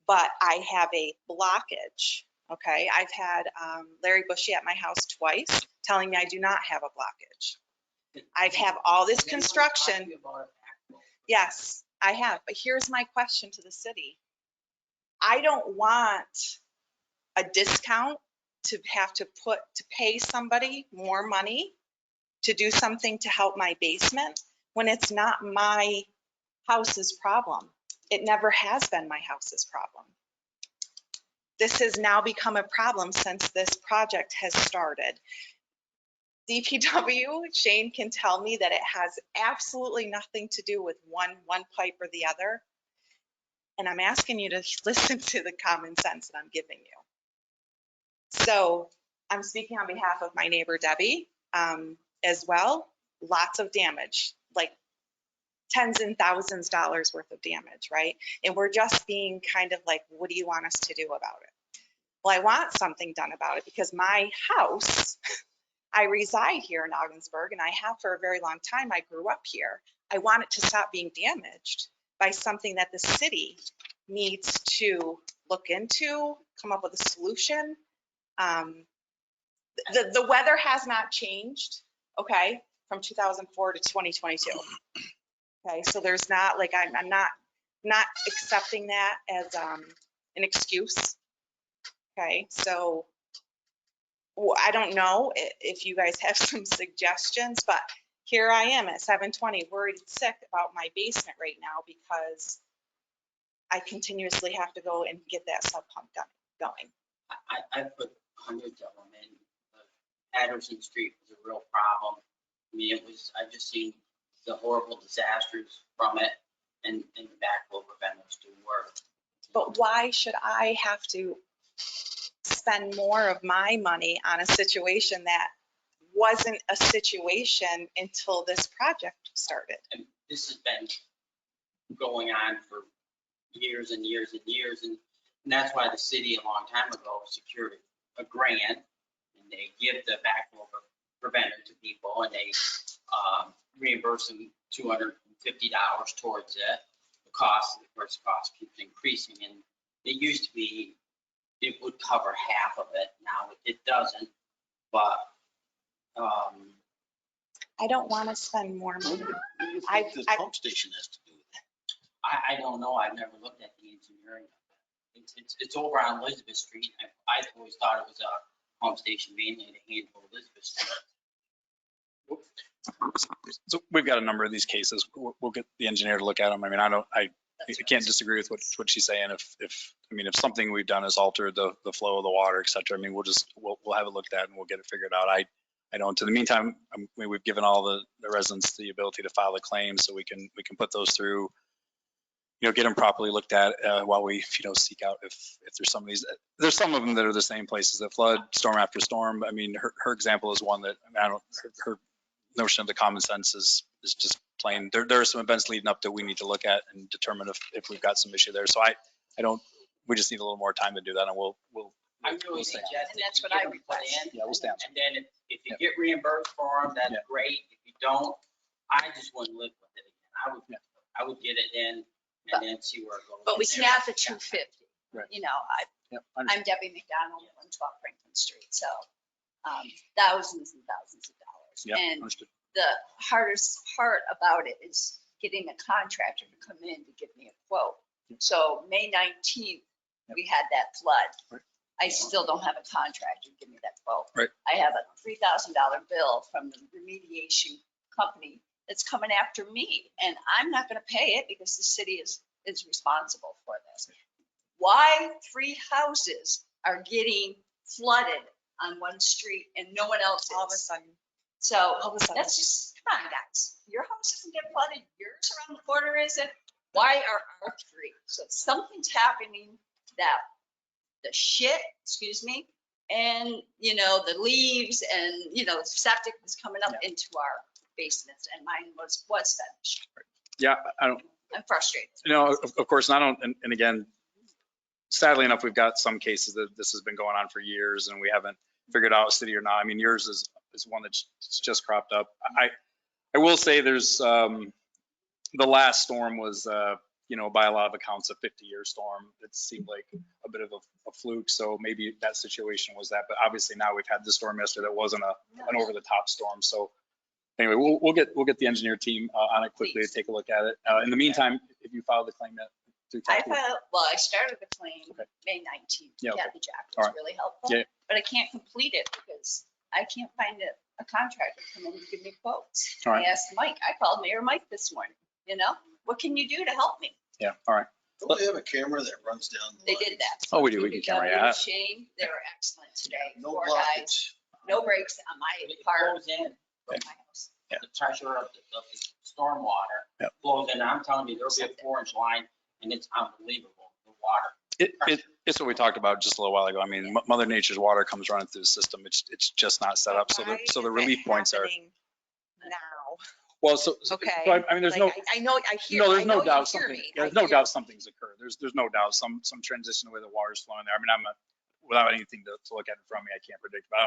but I have a blockage. Okay, I've had Larry Bushy at my house twice telling me I do not have a blockage. I've had all this construction. Yes, I have. But here's my question to the city. I don't want a discount to have to pay somebody more money to do something to help my basement when it's not my house's problem. It never has been my house's problem. This has now become a problem since this project has started. DPW, Shane can tell me that it has absolutely nothing to do with one pipe or the other. And I'm asking you to listen to the common sense that I'm giving you. So I'm speaking on behalf of my neighbor, Debbie, as well. Lots of damage, like tens and thousands of dollars worth of damage, right? And we're just being kind of like, what do you want us to do about it? Well, I want something done about it because my house, I reside here in Ogdensburg and I have for a very long time. I grew up here. I want it to stop being damaged by something that the city needs to look into, come up with a solution. The weather has not changed, okay, from 2004 to 2022. Okay, so there's not like I'm not accepting that as an excuse. Okay, so I don't know if you guys have some suggestions, but here I am at 7:20, worried sick about my basement right now because I continuously have to go and get that sub pump going. I put hundreds of them in, had Henderson Street was a real problem. I mean, I've just seen the horrible disasters from it, and the backflow preventers do work. But why should I have to spend more of my money on a situation that wasn't a situation until this project started? And this has been going on for years and years and years. And that's why the city a long time ago secured a grant, and they give the backflow preventer to people, and they reimburse them $250 towards it. The cost, of course, keeps increasing, and it used to be it would cover half of it. Now it doesn't, but I don't want to spend more money. I think the pump station has to do with that. I don't know. I've never looked at the engineering of it. It's over on Elizabeth Street. I always thought it was a pump station mainly to handle Elizabeth Street. So we've got a number of these cases. We'll get the engineer to look at them. I mean, I can't disagree with what she's saying. If something we've done has altered the flow of the water, et cetera, I mean, we'll have it looked at and we'll get it figured out. I don't, in the meantime, we've given all the residents the ability to file a claim, so we can put those through, get them properly looked at while we, seek out if there's some of these. There's some of them that are the same places that flood storm after storm. I mean, her example is one that her notion of the common sense is just plain. There are some events leading up that we need to look at and determine if we've got some issue there. So we just need a little more time to do that, and we'll I really stay. suggest And that's that what I you get them put request. in, Yeah, we'll stay on. and then if you get reimbursed for them, that's Yeah. great. If you don't, I just wouldn't live with it again. I would get it in and then see where it goes. But we from there. have the 250. Right. I'm Understood. Debbie McDonald, 112 Franklin Street, so thousands and thousands of dollars. Yeah, And understood. the hardest part about it is getting a contractor to come in to give me a quote. So May 19th, we had that flood. Right. I still don't have a contractor to give me that quote. Right. I have a $3,000 bill from the remediation company that's coming after me, and I'm not going to pay it because the city is responsible for this. Why 3 houses are getting flooded on one street and no one else All of a is? sudden, So all of a sudden. that's just, come on, guys. Your house doesn't get flooded, yours around the corner isn't. Why are our 3? So something's happening that the shit, excuse me, and, the leaves and, septic is coming up into our basements, and mine was finished. Yeah, I'm frustrated. of course, and I don't, and again, sadly enough, we've got some cases that this has been going on for years and we haven't figured out city or not. I mean, yours is one that's just cropped up. I will say there's, the last storm was, by a lot of accounts, a 50-year storm. It seemed like a bit of a fluke. So maybe that situation was that, but obviously now we've had the storm yesterday that wasn't an over-the-top storm. So anyway, we'll get the engineer team on it quickly to take a look at it. In the meantime, if you file the claim I started the claim Okay. May 19th. Yeah, okay. Kathy Jack All was right. really helpful, Yeah. but I can't complete it because I can't find a contractor to come in and give me quotes. All right. I asked Mike, I called Mayor Mike this morning, what can you do to help me? Yeah, all right. Don't they have a camera that runs down? the They line? did that. Oh, we do. We can camera, yeah. Shane, they were excellent today. No 4 guys, blockage. no breaks on my It part flows in, of my house. Yeah. the pressure of the storm water Yep. flows in. I'm telling you, there'll be a 4-inch line and it's unbelievable, the water. It's what we talked about just a little while ago. I mean, Mother Nature's water comes running through the system. It's just not set up. So Why the is it relief points are, happening Now, well, so okay. I mean, there's no, Like, I know, I hear. no, there's I know no you doubt hear something, me. there's I no hear doubt something's occurred. There's no doubt some transition the way the water's flowing there. I mean, without anything to look at in front of me, I can't predict, but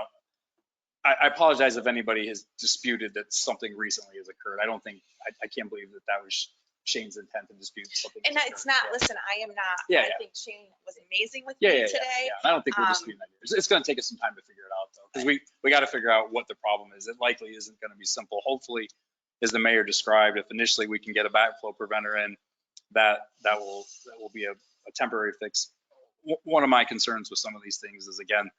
I apologize if anybody has disputed that something recently has occurred. I don't think, I can't believe that was Shane's intent to dispute something. And it's not, listen, I am not, Yeah, I yeah. think Shane was amazing with Yeah, me yeah, today. yeah. I don't think we're disputing that. It's going to take us some time to figure it out though, because we got to figure out what the problem is. It likely isn't going to be simple. Hopefully, as the mayor described, if initially we can get a backflow preventer in, that will be a temporary fix. One of my concerns with some of these things is, again,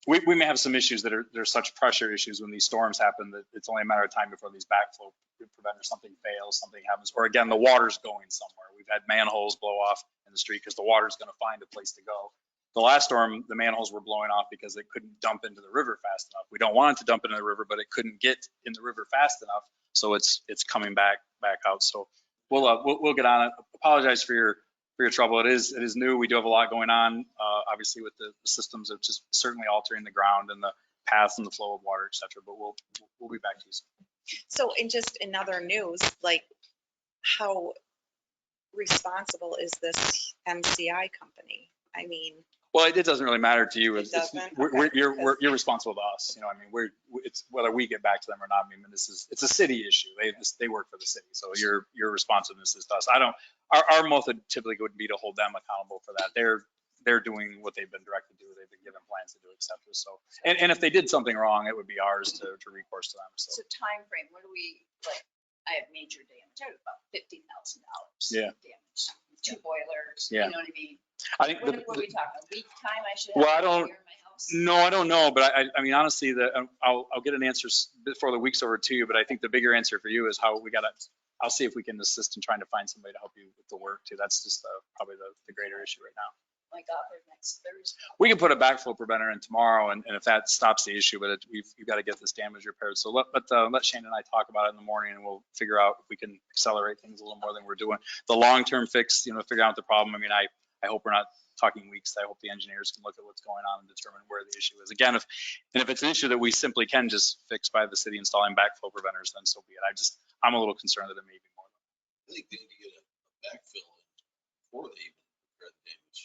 we may have some issues that there's such pressure issues when these storms happen that it's only a matter of time before these backflow preventers, something fails, something happens, or again, the water's going somewhere. We've had manholes blow off in the street because the water's going to find a place to go. The last storm, the manholes were blowing off because it couldn't dump into the river fast enough. We don't want it to dump into the river, but it couldn't get in the river fast enough. So it's coming back out. So we'll get on it. Apologize for your trouble. It is new. We do have a lot going on, obviously with the systems of just certainly altering the ground and the path and the flow of water, et cetera, but we'll be back to you soon. So in other news, like how responsible is this MCI company? I mean, Well, it doesn't really matter to you. It doesn't? You're responsible to us. You know, I mean, it's whether we get back to them or not. I mean, it's a city issue. They work for the city. So your responsiveness is to us. Our method typically would be to hold them accountable for that. They're doing what they've been directed to do. They've been given plans to do, et cetera. So, and if they did something wrong, it would be ours to recourse to them. So time frame, what do we, like, I have major damage, I have about $15,000. Yeah. Damage, 2 boilers, Yeah. you know what I mean? I think What are we talking, a week time I should have? Well, I it don't- here in my house? No, I don't know, but I mean, honestly, I'll get an answer before the week's over to you, but I think the bigger answer for you is how I'll see if we can assist in trying to find somebody to help you with the work too. That's just probably the greater issue right now. Like offer next Thursday. We can put a backflow preventer in tomorrow, and if that stops the issue, but we've got to get this damage repaired. So let Shane and I talk about it in the morning, and we'll figure out if we can accelerate things a little more than we're doing. The long-term fix, figure out the problem. I mean, I hope we're not talking weeks. I hope the engineers can look at what's going on and determine where the issue is. Again, if it's an issue that we simply can just fix by the city installing backflow preventers, then so be it. I'm a little concerned that it may be more. I think they need to get a backfill before they even repair the damage.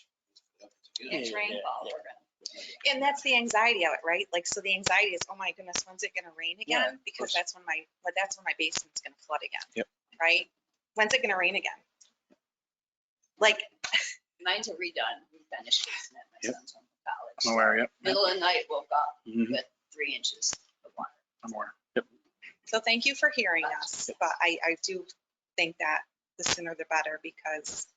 It's rainfall, we're gonna. and that's the anxiety of it, right? Like, so the anxiety is, oh my goodness, when's it gonna rain again? Because that's when my basement's gonna flood again. Yep. Right? When's it gonna rain again? Like, Mine's are redone, we finished basement, my Yep. son's home from college. I'm aware, yep. Middle of the night, woke up Mhm. with 3 inches of water. I'm aware. Yep. so thank you for hearing us, but I do think that the sooner the better, because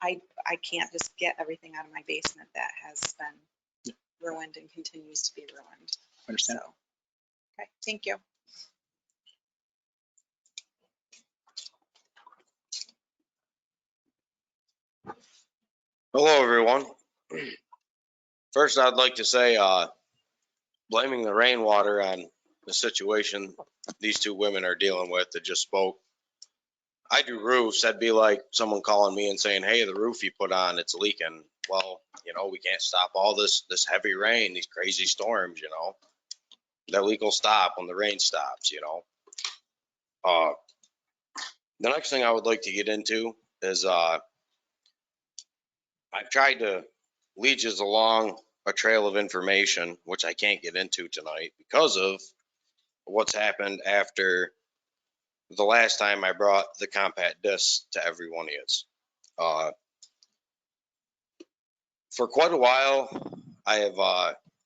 I can't just get everything out of my basement that has been ruined and continues to be ruined. Understand. So, okay, thank you. Hello, everyone. First, I'd like to say, blaming the rainwater on the situation these 2 women are dealing with that just spoke. I do roofs. That'd be like someone calling me and saying, hey, the roof you put on, it's leaking. Well, we can't stop all this heavy rain, these crazy storms, That leak will stop when the rain stops, The next thing I would like to get into is, I've tried to lead you along a trail of information, which I can't get into tonight because of what's happened after the last time I brought the compact disc to every one of you. For quite a while, I have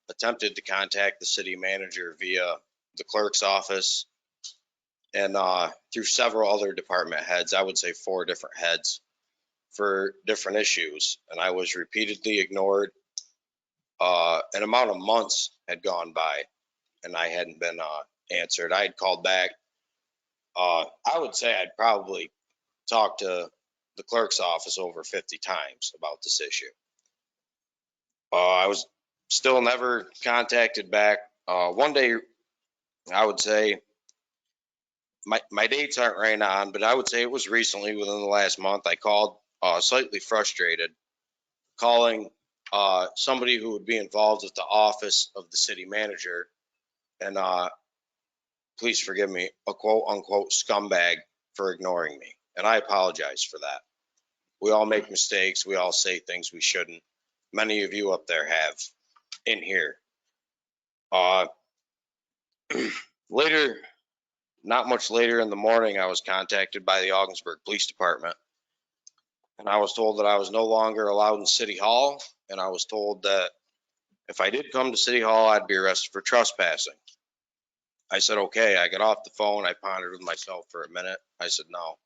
attempted to contact the city manager via the clerk's office and through several other department heads. I would say 4 different heads for different issues, and I was repeatedly ignored. An amount of months had gone by and I hadn't been answered. I had called back. I would say I'd probably talked to the clerk's office over 50 times about this issue. I was still never contacted back. One day, I would say, my dates aren't right on, but I would say it was recently, within the last month, I called slightly frustrated, calling somebody who would be involved with the office of the city manager, and please forgive me, a quote unquote scumbag for ignoring me. And I apologize for that. We all make mistakes. We all say things we shouldn't. Many of you up there have in here. Later, not much later in the morning, I was contacted by the Augsburg Police Department. And I was told that I was no longer allowed in City Hall. And I was told that if I did come to City Hall, I'd be arrested for trespassing. I said, okay. I got off the phone. I pondered with myself for a minute. I said, no,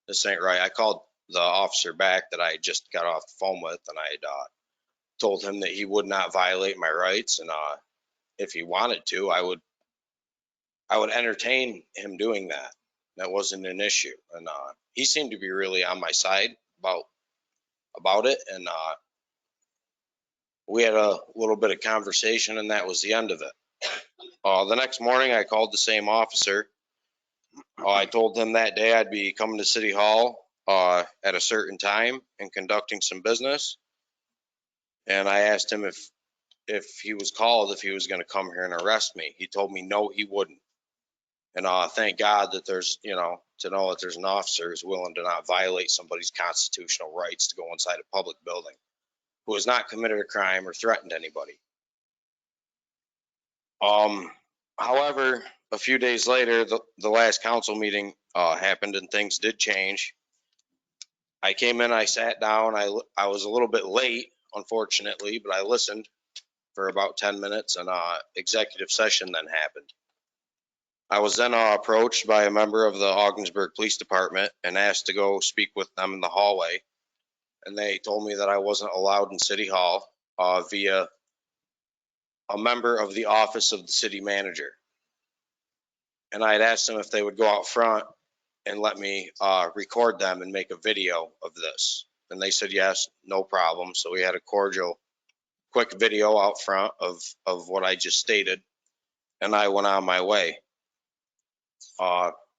this ain't right. I called the officer back that I just got off the phone with, and I told him that he would not violate my rights. And if he wanted to, I would entertain him doing that. That wasn't an issue. And he seemed to be really on my side about it. And We had a little bit of conversation and that was the end of it. The next morning I called the same officer. I told him that day I'd be coming to City Hall at a certain time and conducting some business. And I asked him if he was called, if he was going to come here and arrest me. He told me no, he wouldn't. And thank God that there's, to know that there's an officer who's willing to not violate somebody's constitutional rights to go inside a public building, who has not committed a crime or threatened anybody. However, a few days later, the last council meeting happened and things did change. I came in, I sat down, I was a little bit late, unfortunately, but I listened for about 10 minutes and executive session then happened. I was then approached by a member of the Ogdensburg Police Department and asked to go speak with them in the hallway. And they told me that I wasn't allowed in City Hall via a member of the office of the city manager. And I had asked them if they would go out front and let me record them and make a video of this. And they said, yes, no problem. So we had a cordial, quick video out front of what I just stated. And I went on my way.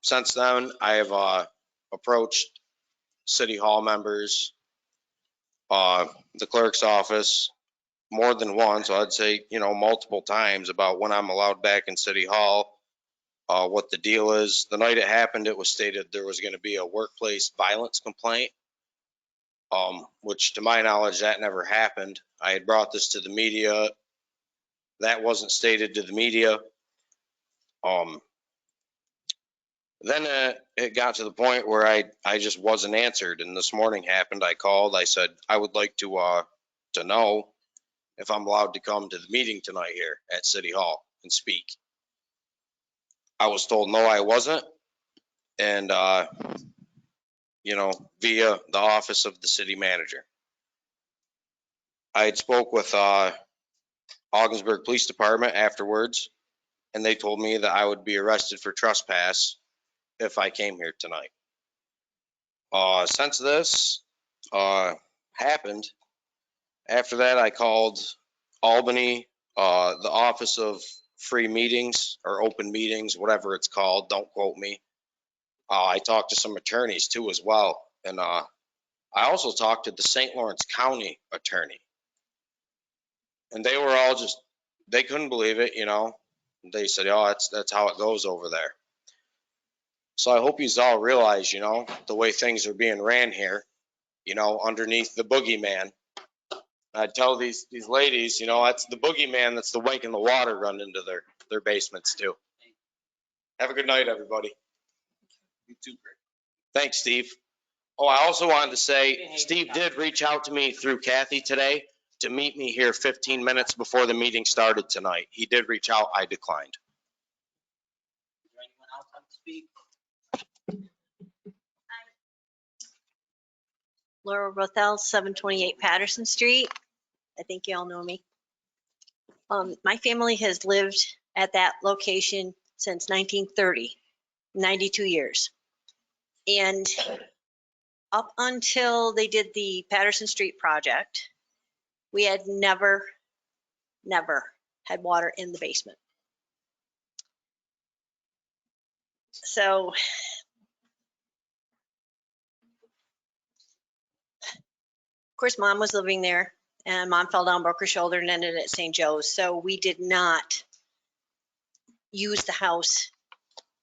Since then, I have approached City Hall members, the clerk's office, more than once. I'd say, multiple times about when I'm allowed back in City Hall, what the deal is. The night it happened, it was stated there was going to be a workplace violence complaint, which to my knowledge, that never happened. I had brought this to the media. That wasn't stated to the media. Then it got to the point where I just wasn't answered. And this morning happened. I called. I said, I would like to know if I'm allowed to come to the meeting tonight here at City Hall and speak. I was told no, I wasn't. And, via the office of the city manager. I had spoke with Ogdensburg Police Department afterwards, and they told me that I would be arrested for trespass if I came here tonight. Since this happened, after that I called Albany, the Office of Free Meetings or Open Meetings, whatever it's called, don't quote me. I talked to some attorneys too as well, and I also talked to the St. Lawrence County attorney. And they were all they couldn't believe it, They said, oh, that's how it goes over there. So I hope you all realize, the way things are being ran here, underneath the boogeyman. I tell these ladies, that's the boogeyman, that's the wake in the water run into their basements too. Have a good night, everybody. You too, Greg. Thanks, Steve. Oh, I also wanted to say, Steve did reach out to me through Kathy today to meet me here 15 minutes before the meeting started tonight. He did reach out. I declined. Is there anyone else on to speak? Laura Rothel, 728 Patterson Street. I think you all know me. My family has lived at that location since 1930, 92 years. And up until they did the Patterson Street project, we had never had water in the basement. So of course, Mom was living there, and Mom fell down, broke her shoulder, and ended at St. Joe's. So we did not use the house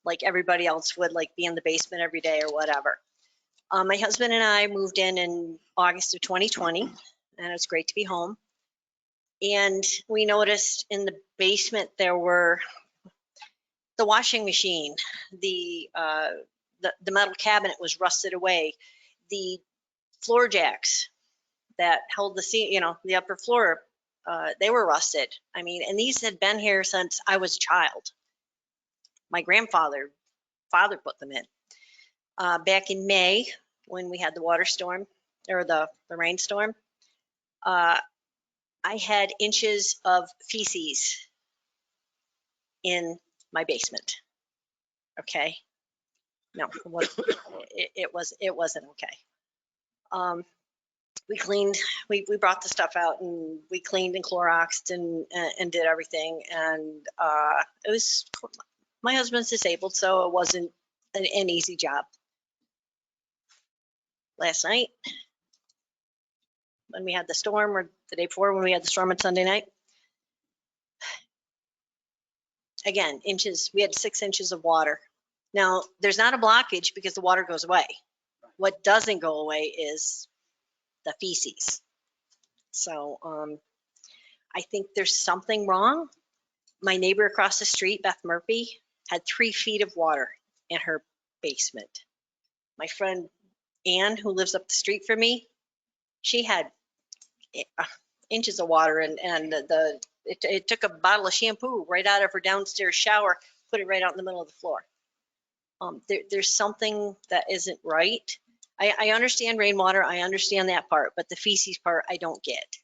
like everybody else would, like be in the basement every day or whatever. My husband and I moved in August of 2020, and it was great to be home. And we noticed in the basement there were the washing machine, the metal cabinet was rusted away, the floor jacks that held the upper floor, they were rusted. I mean, and these had been here since I was a child. My father put them in. Back in May, when we had the water storm or the rainstorm, I had inches of feces in my basement. Okay. No, it wasn't okay. we cleaned, we brought the stuff out and we cleaned and Cloroxed and did everything. And it was, my husband's disabled, so it wasn't an easy job. Last night, when we had the storm, or the day before when we had the storm on Sunday night, again, inches, we had 6 inches of water. Now, there's not a blockage because the water goes away. What doesn't go away is the feces. So I think there's something wrong. My neighbor across the street, Beth Murphy, had 3 feet of water in her basement. My friend Ann, who lives up the street from me, she had inches of water, and it took a bottle of shampoo right out of her downstairs shower, put it right out in the middle of the floor. There's something that isn't right. I understand rainwater, I understand that part, but the feces part, I don't get.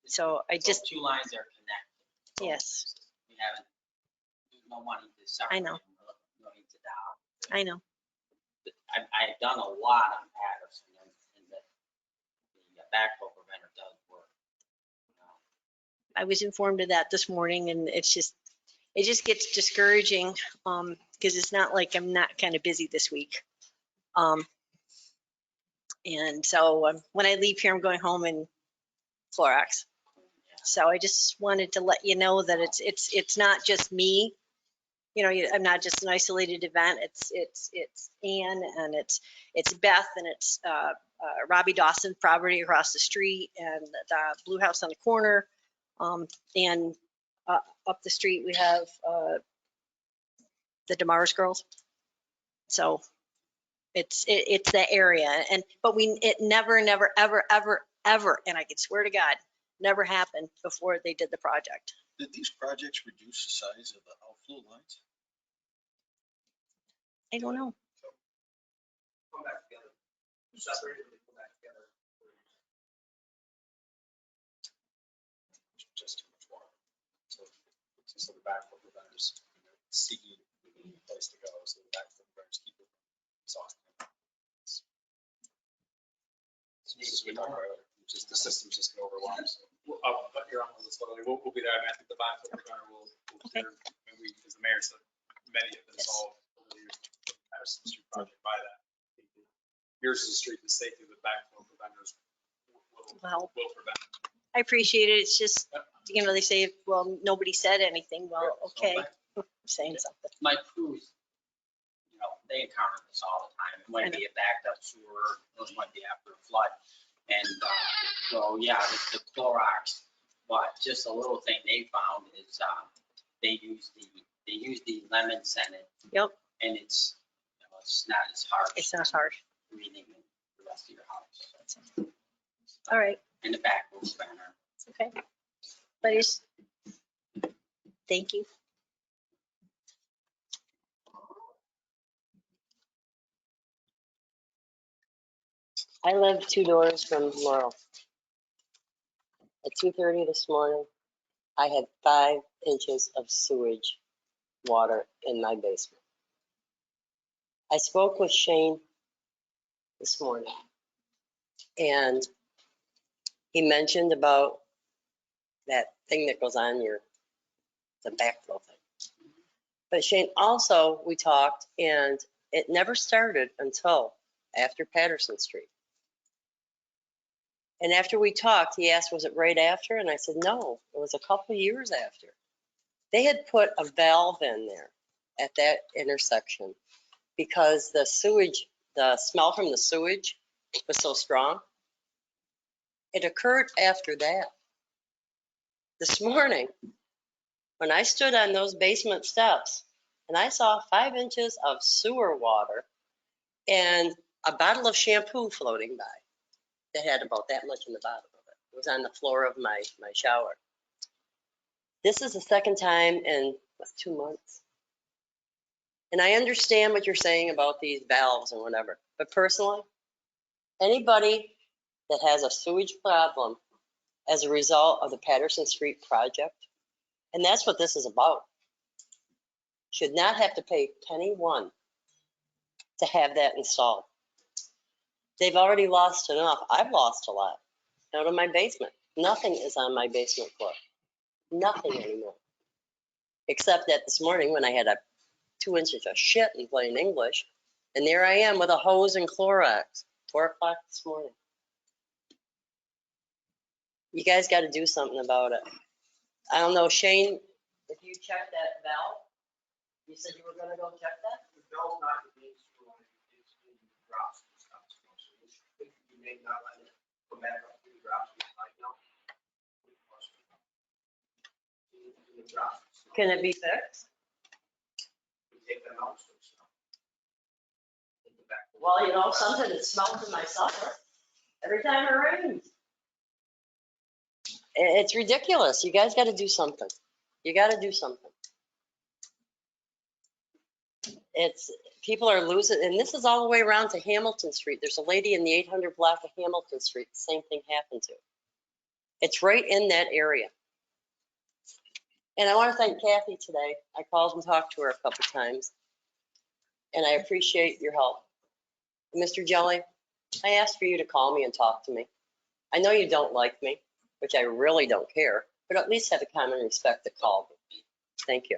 So I just, 2 lines are connected. yes, We haven't, there's no money to separate. I know. Millions of dollars. I know. I've done a lot on Patterson, and the backflow preventer does work. I was informed of that this morning, and it just gets discouraging because it's not like I'm not kind of busy this week. And so when I leave here, I'm going home in Clorox. So I just wanted to let you know that it's not just me. You know, I'm not just an isolated event. It's Ann, and it's Beth, and it's Robbie Dawson property across the street, and the Blue House on the corner, and up the street we have the DeMars girls. So it's that area, but it never ever, and I can swear to God, never happened before they did the project. Did these projects reduce the size of the outflow lines? I don't know. Come back together. Separated, they come back together. Just too much water. So the backflow preventers, seeking a place to go, so the backflow preventers keep it from exhausting. This is what we talked about earlier, just the system's just gonna overwhelm. So, but you're on the list, we'll be there. I mean, I think the backflow preventer will Okay. clear, and we, as the mayor said, many have been solved over the years. Patterson Street project by that. Yours is a street, the safety of the backflow preventers will prevent. I appreciate it. It's just, you know, they say, well, nobody said anything. Well, okay, I'm saying something. My crews, you know, they encounter this all the time. It might be a backed up sewer, or it might be after a flood. And so, yeah, the Clorox, but just a little thing they found is they use the lemon scented. Yep. And it's, you know, it's not as harsh. It's not harsh. Breathing in the rest of your house. All right. And the backflow preventer. Okay. But it's, thank you. I live 2 doors from Laurel. At 2:30 this morning, I had 5 inches of sewage water in my basement. I spoke with Shane this morning, and he mentioned about that thing that goes on the backflow thing. But Shane, also, we talked, and it never started until after Patterson Street. And after we talked, he asked, was it right after? And I said, no, it was a couple years after. They had put a valve in there at that intersection because the sewage, the smell from the sewage was so strong. It occurred after that. This morning, when I stood on those basement steps and I saw 5 inches of sewer water and a bottle of shampoo floating by that had about that much in the bottom of it. It was on the floor of my shower. This is the second time in 2 months. And I understand what you're saying about these valves and whatever, but personally, anybody that has a sewage problem as a result of the Patterson Street project, and that's what this is about, should not have to pay penny one to have that installed. They've already lost enough. I've lost a lot out of my basement. Nothing is on my basement floor. Nothing anymore. Except that this morning when I had 2 inches of shit in plain English, and there I am with a hose and Clorox, 4 o'clock this morning. You guys got to do something about it. I don't know, Shane, if you checked that valve, you said you were gonna go check that? The bell's not the main screw on it, it's in the drops and stuff. So you may not let it go back up to the drops. Can it be fixed? We take them out. Well, you know, something that smells in my cellar every time it rains. It's ridiculous. You guys got to do something. You got to do something. People are losing, and this is all the way around to Hamilton Street. There's a lady in the 800 block of Hamilton Street, the same thing happened to. It's right in that area. And I want to thank Kathy today. I called and talked to her a couple times, and I appreciate your help. Mr. Jelly, I asked for you to call me and talk to me. I know you don't like me, which I really don't care, but at least have a common respect to call me. Thank you.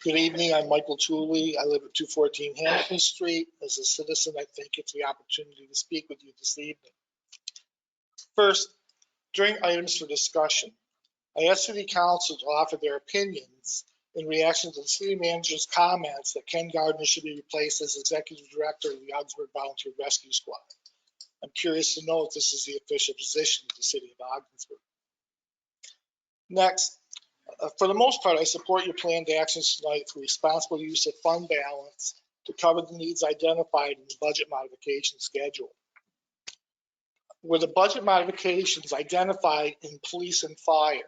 Good evening, I'm Michael Tooley. I live at 214 Hamilton Street. As a citizen, I thank you for the opportunity to speak with you this evening. First, during items for discussion, I asked City Council to offer their opinions in reaction to the City Manager's comments that Ken Gardner should be replaced as Executive Director of the Augsburg Volunteer Rescue Squad. I'm curious to know if this is the official position of the City of Augsburg. Next, for the most part, I support your planned actions tonight for responsible use of fund balance to cover the needs identified in the budget modification schedule. Where the budget modifications identified in police and fire,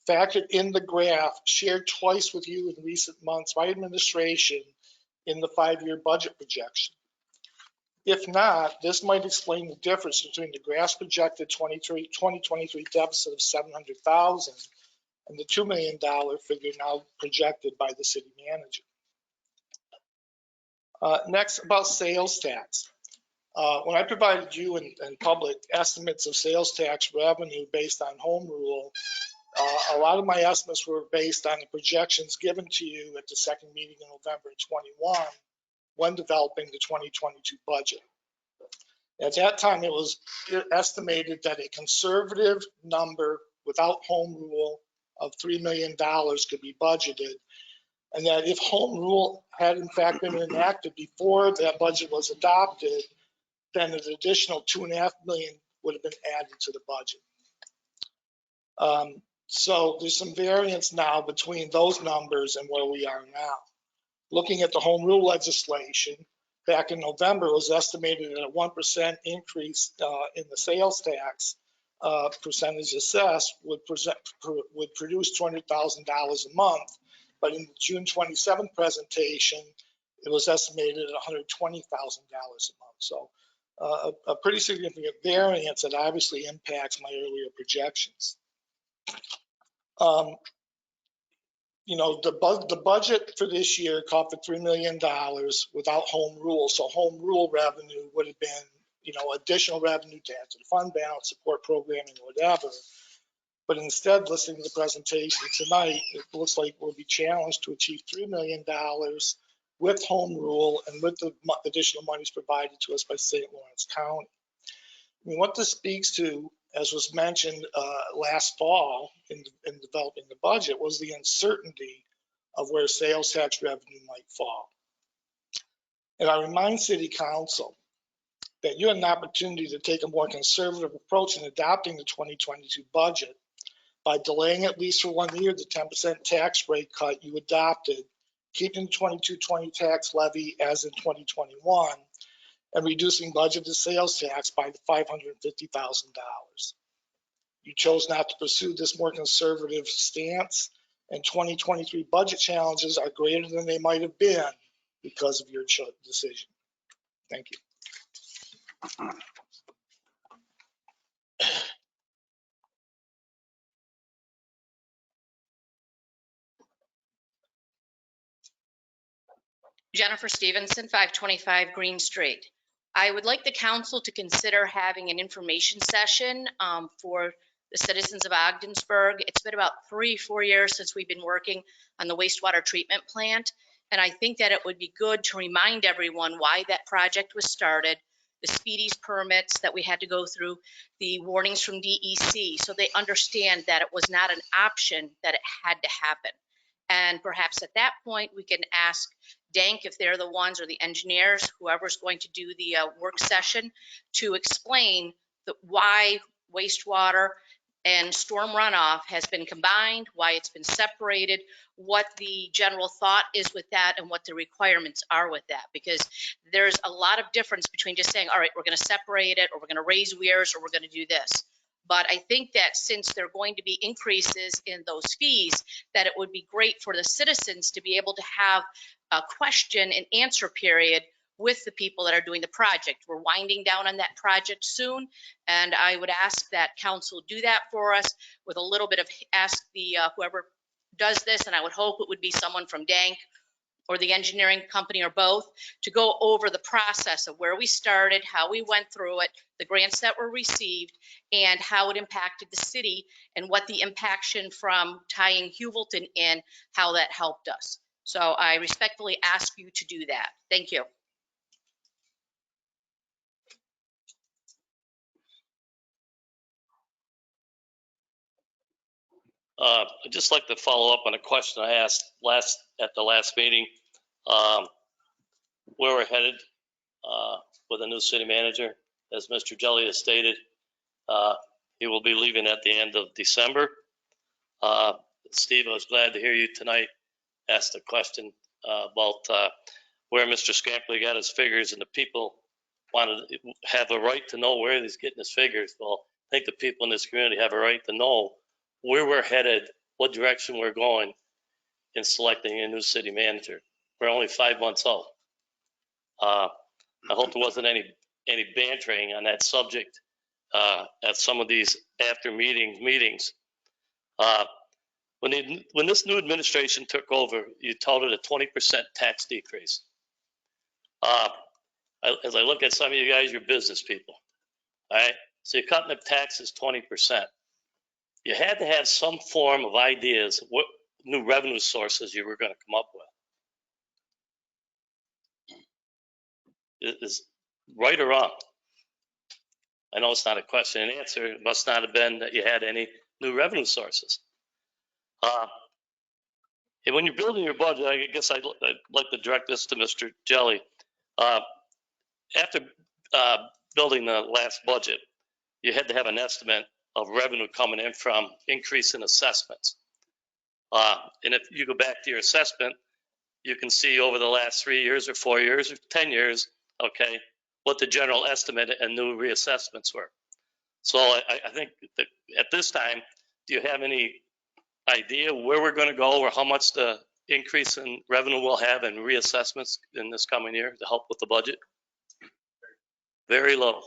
factored in the graph shared twice with you in recent months by administration in the 5-year budget projection. If not, this might explain the difference between the graph's projected 2023 deficit of 700,000 and the $2 million figure now projected by the city manager. Next, about sales tax. When I provided you and public estimates of sales tax revenue based on home rule, a lot of my estimates were based on the projections given to you at the second meeting in November 21 when developing the 2022 budget. At that time, it was estimated that a conservative number without home rule of $3 million could be budgeted, and that if home rule had in fact been enacted before that budget was adopted, then an additional $2.5 million would have been added to the budget. So there's some variance now between those numbers and where we are now. Looking at the home rule legislation, back in November, it was estimated at a 1% increase in the sales tax percentage assessed would produce $200,000 a month. But in the June 27th presentation, it was estimated at $120,000 a month. So a pretty significant variance that obviously impacts my earlier projections. You know, the budget for this year called for $3 million without home rule. So home rule revenue would have been, you know, additional revenue to add to the fund balance, support programming, whatever. But instead, listening to the presentation tonight, it looks like we'll be challenged to achieve $3 million with home rule and with the additional monies provided to us by St. Lawrence County. I mean, what this speaks to, as was mentioned last fall in developing the budget, was the uncertainty of where sales tax revenue might fall. And I remind City Council that you had an opportunity to take a more conservative approach in adopting the 2022 budget by delaying at least for 1 year the 10% tax rate cut you adopted, keeping the 22-20 tax levy as in 2021, and reducing budgeted sales tax by $550,000. You chose not to pursue this more conservative stance, and 2023 budget challenges are greater than they might have been because of your decision. Thank you. Jennifer Stevenson, 525 Green Street. I would like the council to consider having an information session for the citizens of Ogdensburg. It's been about 3-4 years since we've been working on the wastewater treatment plant. And I think that it would be good to remind everyone why that project was started, the speedies permits that we had to go through, the warnings from DEC, so they understand that it was not an option, that it had to happen. And perhaps at that point, we can ask Dank, if they're the ones, or the engineers, whoever's going to do the work session, to explain why wastewater and storm runoff has been combined, why it's been separated, what the general thought is with that, and what the requirements are with that. Because there's a lot of difference between just saying, all right, we're going to separate it, or we're going to raise weirs, or we're going to do this. But I think that since there are going to be increases in those fees, that it would be great for the citizens to be able to have a question and answer period with the people that are doing the project. We're winding down on that project soon, and I would ask that council do that for us with a little bit of, ask the whoever does this, and I would hope it would be someone from Dank or the engineering company or both, to go over the process of where we started, how we went through it, the grants that were received, and how it impacted the city, and what the impaction from tying Hewelton in, how that helped us. So I respectfully ask you to do that. Thank you. I'd just like to follow up on a question I asked at the last meeting. Where we're headed with a new city manager. As Mr. Jelly has stated, he will be leaving at the end of December. Steve, I was glad to hear you tonight ask the question about where Mr. Scampley got his figures, and the people wanted to have a right to know where he's getting his figures. Well, I think the people in this community have a right to know where we're headed, what direction we're going in selecting a new city manager. We're only 5 months out. I hope there wasn't any bantering on that subject at some of these after meetings. When this new administration took over, you touted a 20% tax decrease. As I look at some of you guys, you're business people, all right? So you're cutting the taxes 20%. You had to have some form of ideas what new revenue sources you were going to come up with. Is right or wrong? I know it's not a question and answer. It must not have been that you had any new revenue sources. And when you're building your budget, I guess I'd like to direct this to Mr. Jelly. After building the last budget, you had to have an estimate of revenue coming in from increase in assessments. And if you go back to your assessment, you can see over the last 3 years or 4 years or 10 years, okay, what the general estimate and new reassessments were. So I think that at this time, do you have any idea where we're going to go, or how much the increase in revenue we'll have in reassessments in this coming year to help with the budget? Very low.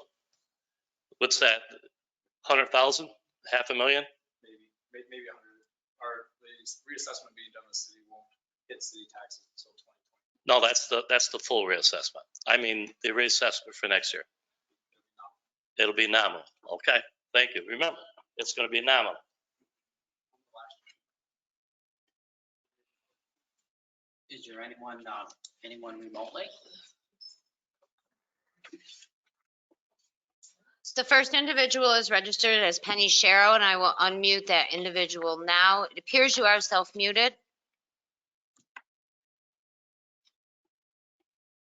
What's that? 100,000? $500,000? Maybe 100. Our reassessment being done in the city won't hit city taxes until 2020. No, that's the full reassessment. I mean the reassessment for next year. It'll be nominal. Okay, thank you. Remember, it's going to be nominal. Is there anyone remotely? So the first individual is registered as Penny Sharrow, and I will unmute that individual now. It appears you are self-muted.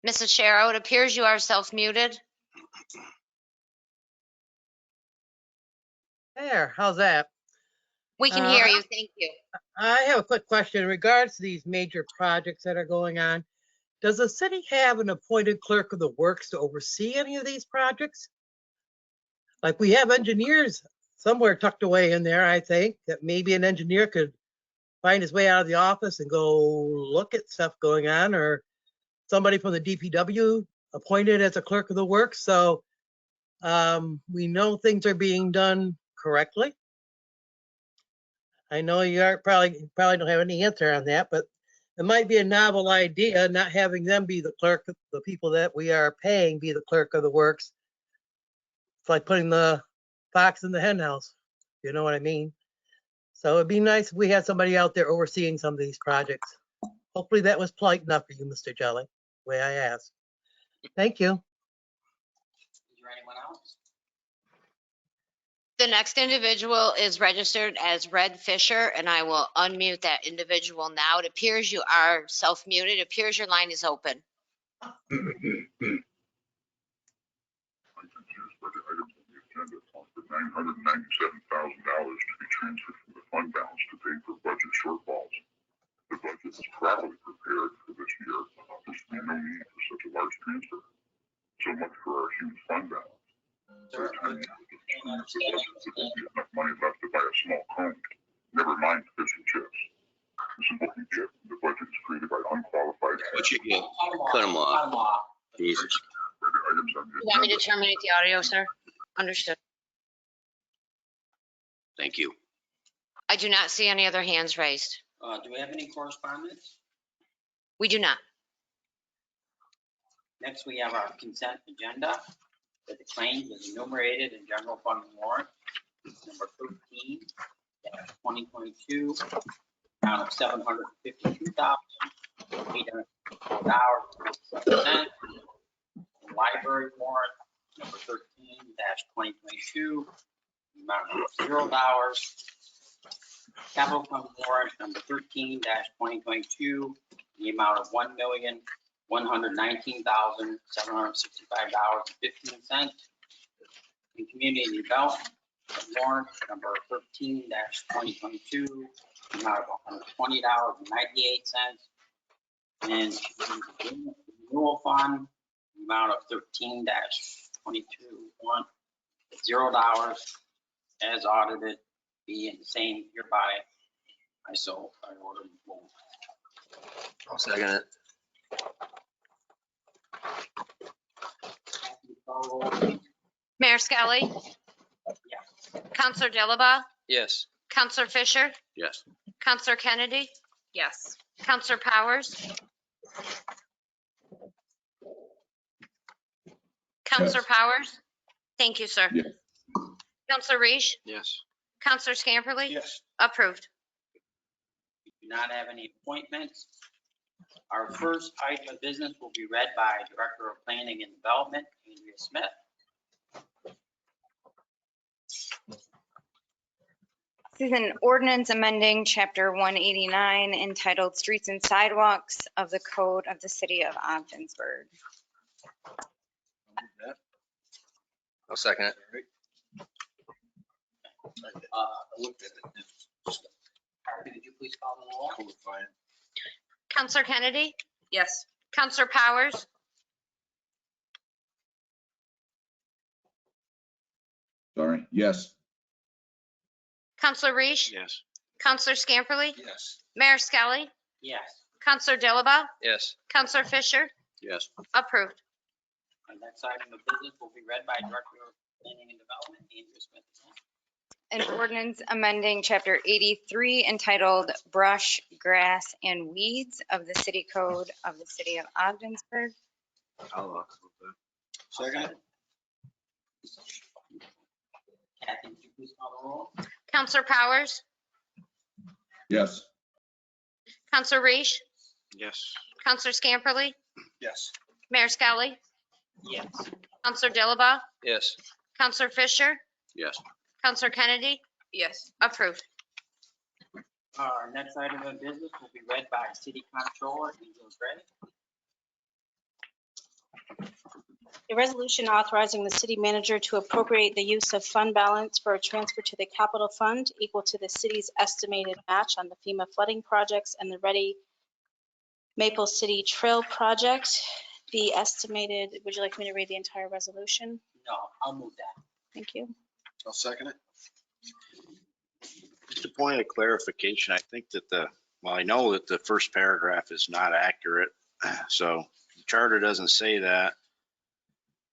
Mrs. Sharrow, it appears you are self-muted. There, how's that? We can hear you, thank you. I have a quick question in regards to these major projects that are going on. Does the city have an appointed clerk of the works to oversee any of these projects? Like, we have engineers somewhere tucked away in there, I think, that maybe an engineer could find his way out of the office and go look at stuff going on, or somebody from the DPW appointed as a clerk of the works, so we know things are being done correctly. I know you probably don't have any answer on that, but it might be a novel idea, not having them be the clerk, the people that we are paying be the clerk of the works. It's like putting the fox in the hen house, you know what I mean? So it'd be nice if we had somebody out there overseeing some of these projects. Hopefully that was polite enough for you, Mr. Jelly, the way I asked. Thank you. Is there anyone else? The next individual is registered as Red Fisher, and I will unmute that individual now. It appears you are self-muted. It appears your line is open. $997,000 to be transferred from the fund balance to pay for budget shortfalls. The budget is properly prepared for this year. There should be no need for such a large transfer. So much for our huge fund balance. For 10 years, there won't be enough money left to buy a small cone. Never mind fish and chips. This is what we get. The budget is created by unqualified. What you get? Cut them off. Jesus. You want me to terminate the audio, sir? Understood. Thank you. I do not see any other hands raised. Do we have any correspondence? We do not. Next, we have our consent agenda that the claims is enumerated in general fund warrant number 13, 2022, amount of $752,804.07. Library warrant number 13-2022, amount of $0. Capital fund warrant number 13-2022, the amount of $1,119,765.15. And community development warrant number 13-2022, the amount of $120.98. And renewal fund, the amount of 13-22, $0 as audited, being the same hereby. I order. I'll second it. Mayor Skelly? Yes. Counselor Dilaba? Yes. Counselor Fisher? Yes. Counselor Kennedy? Yes. Counselor Powers? Counselor Powers? Thank you, sir. Yes. Counselor Reish? Yes. Counselor Scamperly? Yes. Approved. We do not have any appointments. Our first item of business will be read by Director of Planning and Development, Andrea Smith. This is an ordinance amending Chapter 189 entitled Streets and Sidewalks of the Code of the City of Ogdensburg. I'll second it. Looked at it. Could you please call the roll? Counselor Kennedy? Yes. Counselor Powers? Sorry. Yes. Counselor Reish? Yes. Counselor Scamperly? Yes. Mayor Skelly? Yes. Counselor Dilaba? Yes. Counselor Fisher? Yes. Approved. Our next item of business will be read by Director of Planning and Development, Andrea Smith. An ordinance amending Chapter 83 entitled Brush, Grass, and Weeds of the City Code of the City of Ogdensburg. Second. Kathy, would you please call the roll? Counselor Powers? Yes. Counselor Reish? Yes. Counselor Scamperly? Yes. Mayor Skelly? Yes. Counselor Dilaba? Yes. Counselor Fisher? Yes. Counselor Kennedy? Yes. Approved. Our next item of business will be read by City Comptroller, Angela Gray. A resolution authorizing the city manager to appropriate the use of fund balance for a transfer to the capital fund equal to the city's estimated match on the FEMA flooding projects and the Ready Maple City Trail project. The estimated, would you like me to read the entire resolution? No, I'll move that. Thank you. I'll second it. Just a point of clarification, I think that I know that the first paragraph is not accurate. So the charter doesn't say that.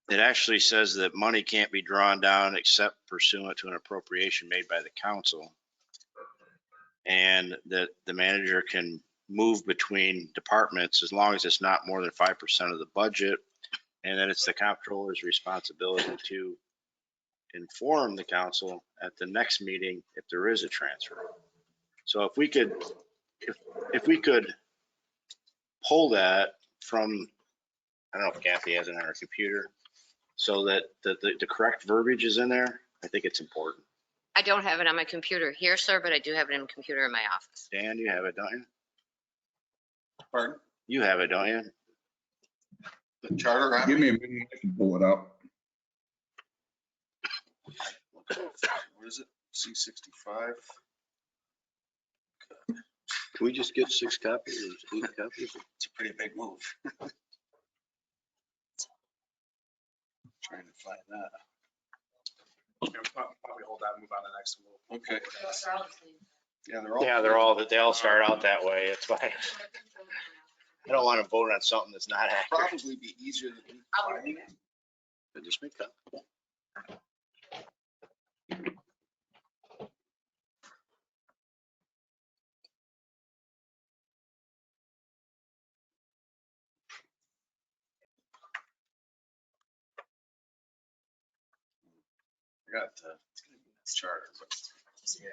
It actually says that money can't be drawn down except pursuant to an appropriation made by the council. And that the manager can move between departments as long as it's not more than 5% of the budget. And then it's the comptroller's responsibility to inform the council at the next meeting if there is a transfer. So if we could, if we could pull that from, I don't know if Kathy has it on her computer, so that the correct verbiage is in there, I think it's important. I don't have it on my computer here, sir, but I do have it in a computer in my office. Dan, you have it, don't you? Pardon? You have it, don't you? The charter. Give me a minute, I can pull it up. What is it? C65? Can we just get 6 copies or 8 copies? It's a pretty big move. Trying to find that. Probably hold that and move on to the next one. Okay. Yeah, they all start out that way. It's why I don't want to vote on something that's not accurate. Probably be easier than finding it. But just make up. I got it's gonna be this charter, but see.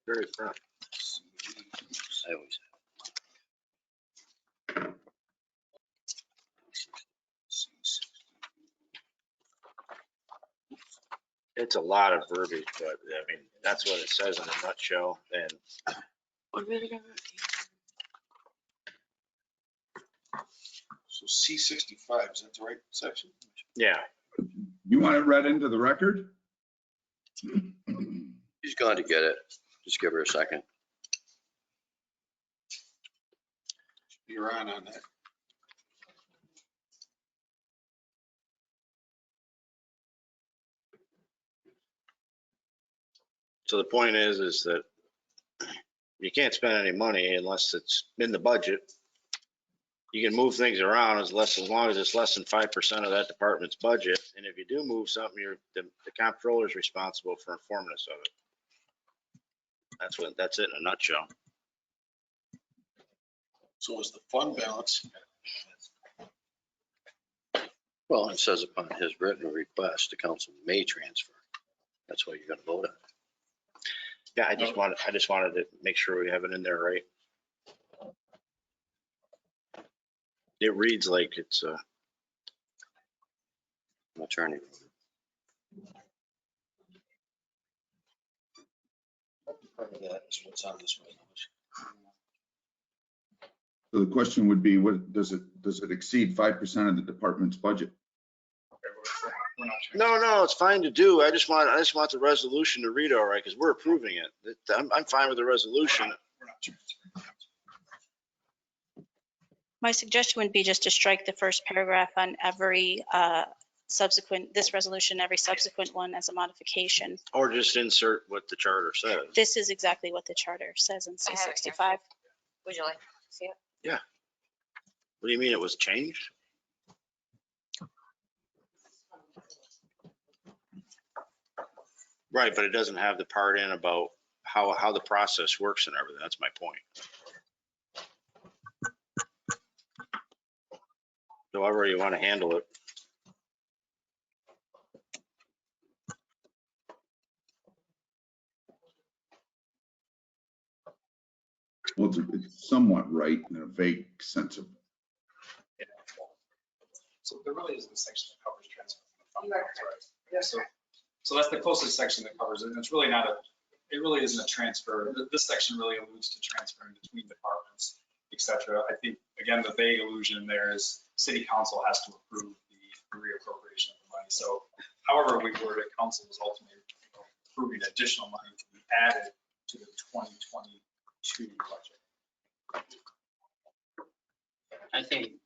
Very front. I always It's a lot of verbiage, but I mean, that's what it says in a nutshell. And So C65, is that the right section? yeah, You want it read into the record? She's going to get it. Just give her a second. You're on that. so the point is that you can't spend any money unless it's in the budget. You can move things around as long as it's less than 5% of that department's budget. And if you do move something, the comptroller is responsible for informing us of it. That's it in a nutshell. So is the fund balance? Well, it says upon his written request, the council may transfer. That's why you're going to vote on it. Yeah, I just wanted to make sure we have it in there right. It reads like it's Attorney. Part of that is what's on this resolution. So the question would be, what does it exceed 5% of the department's budget? No, it's fine to do. I just want the resolution to read all right because we're approving it. I'm fine with the resolution. We're not transferring. My suggestion would be just to strike the first paragraph on every subsequent, this resolution, every subsequent one as a modification. Or just insert what the charter says. This is exactly what the charter says in I have it here. C65. Would you like to see it? Yeah. What do you mean it was changed? Right, but it doesn't have the part in about how the process works and everything. That's my point. However you want to handle it. Well, it's somewhat right in a vague sense of. So there really isn't a section that covers transfer from the fund balance, right? Yeah. So that's the closest section that covers it. And it's really it really isn't a transfer. This section really alludes to transferring between departments, et cetera. I think, again, the vague allusion there is city council has to approve the reappropriation of the money. So however we word it, council is ultimately approving additional money to be added to the 2022 budget. I think.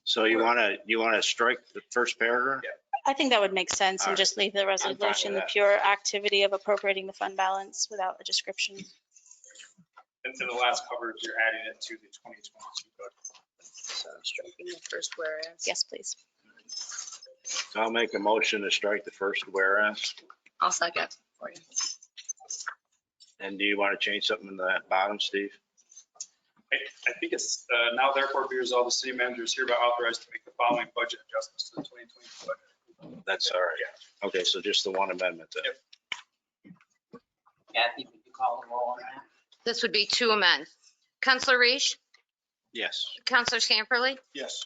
So you want to strike the first paragraph? Yeah. I think that would make sense All and just leave the fine resolution, with the that. pure activity of appropriating the fund balance without a description. And to the last coverage, you're adding it to the 2022 budget. So striking the first whereas. Yes, please. So I'll make a motion to strike the first whereas. I'll second for you. And do you want to change something in the bottom, Steve? I think it's now therefore be resolved, the city manager is hereby authorized to make the following budget adjustments to the 2022 budget. That's all right. Okay, so just the one amendment then. Kathy, would you call the roll on that? This would be to amend. Counselor Reese, Yes. Counselor Scamperly, Yes.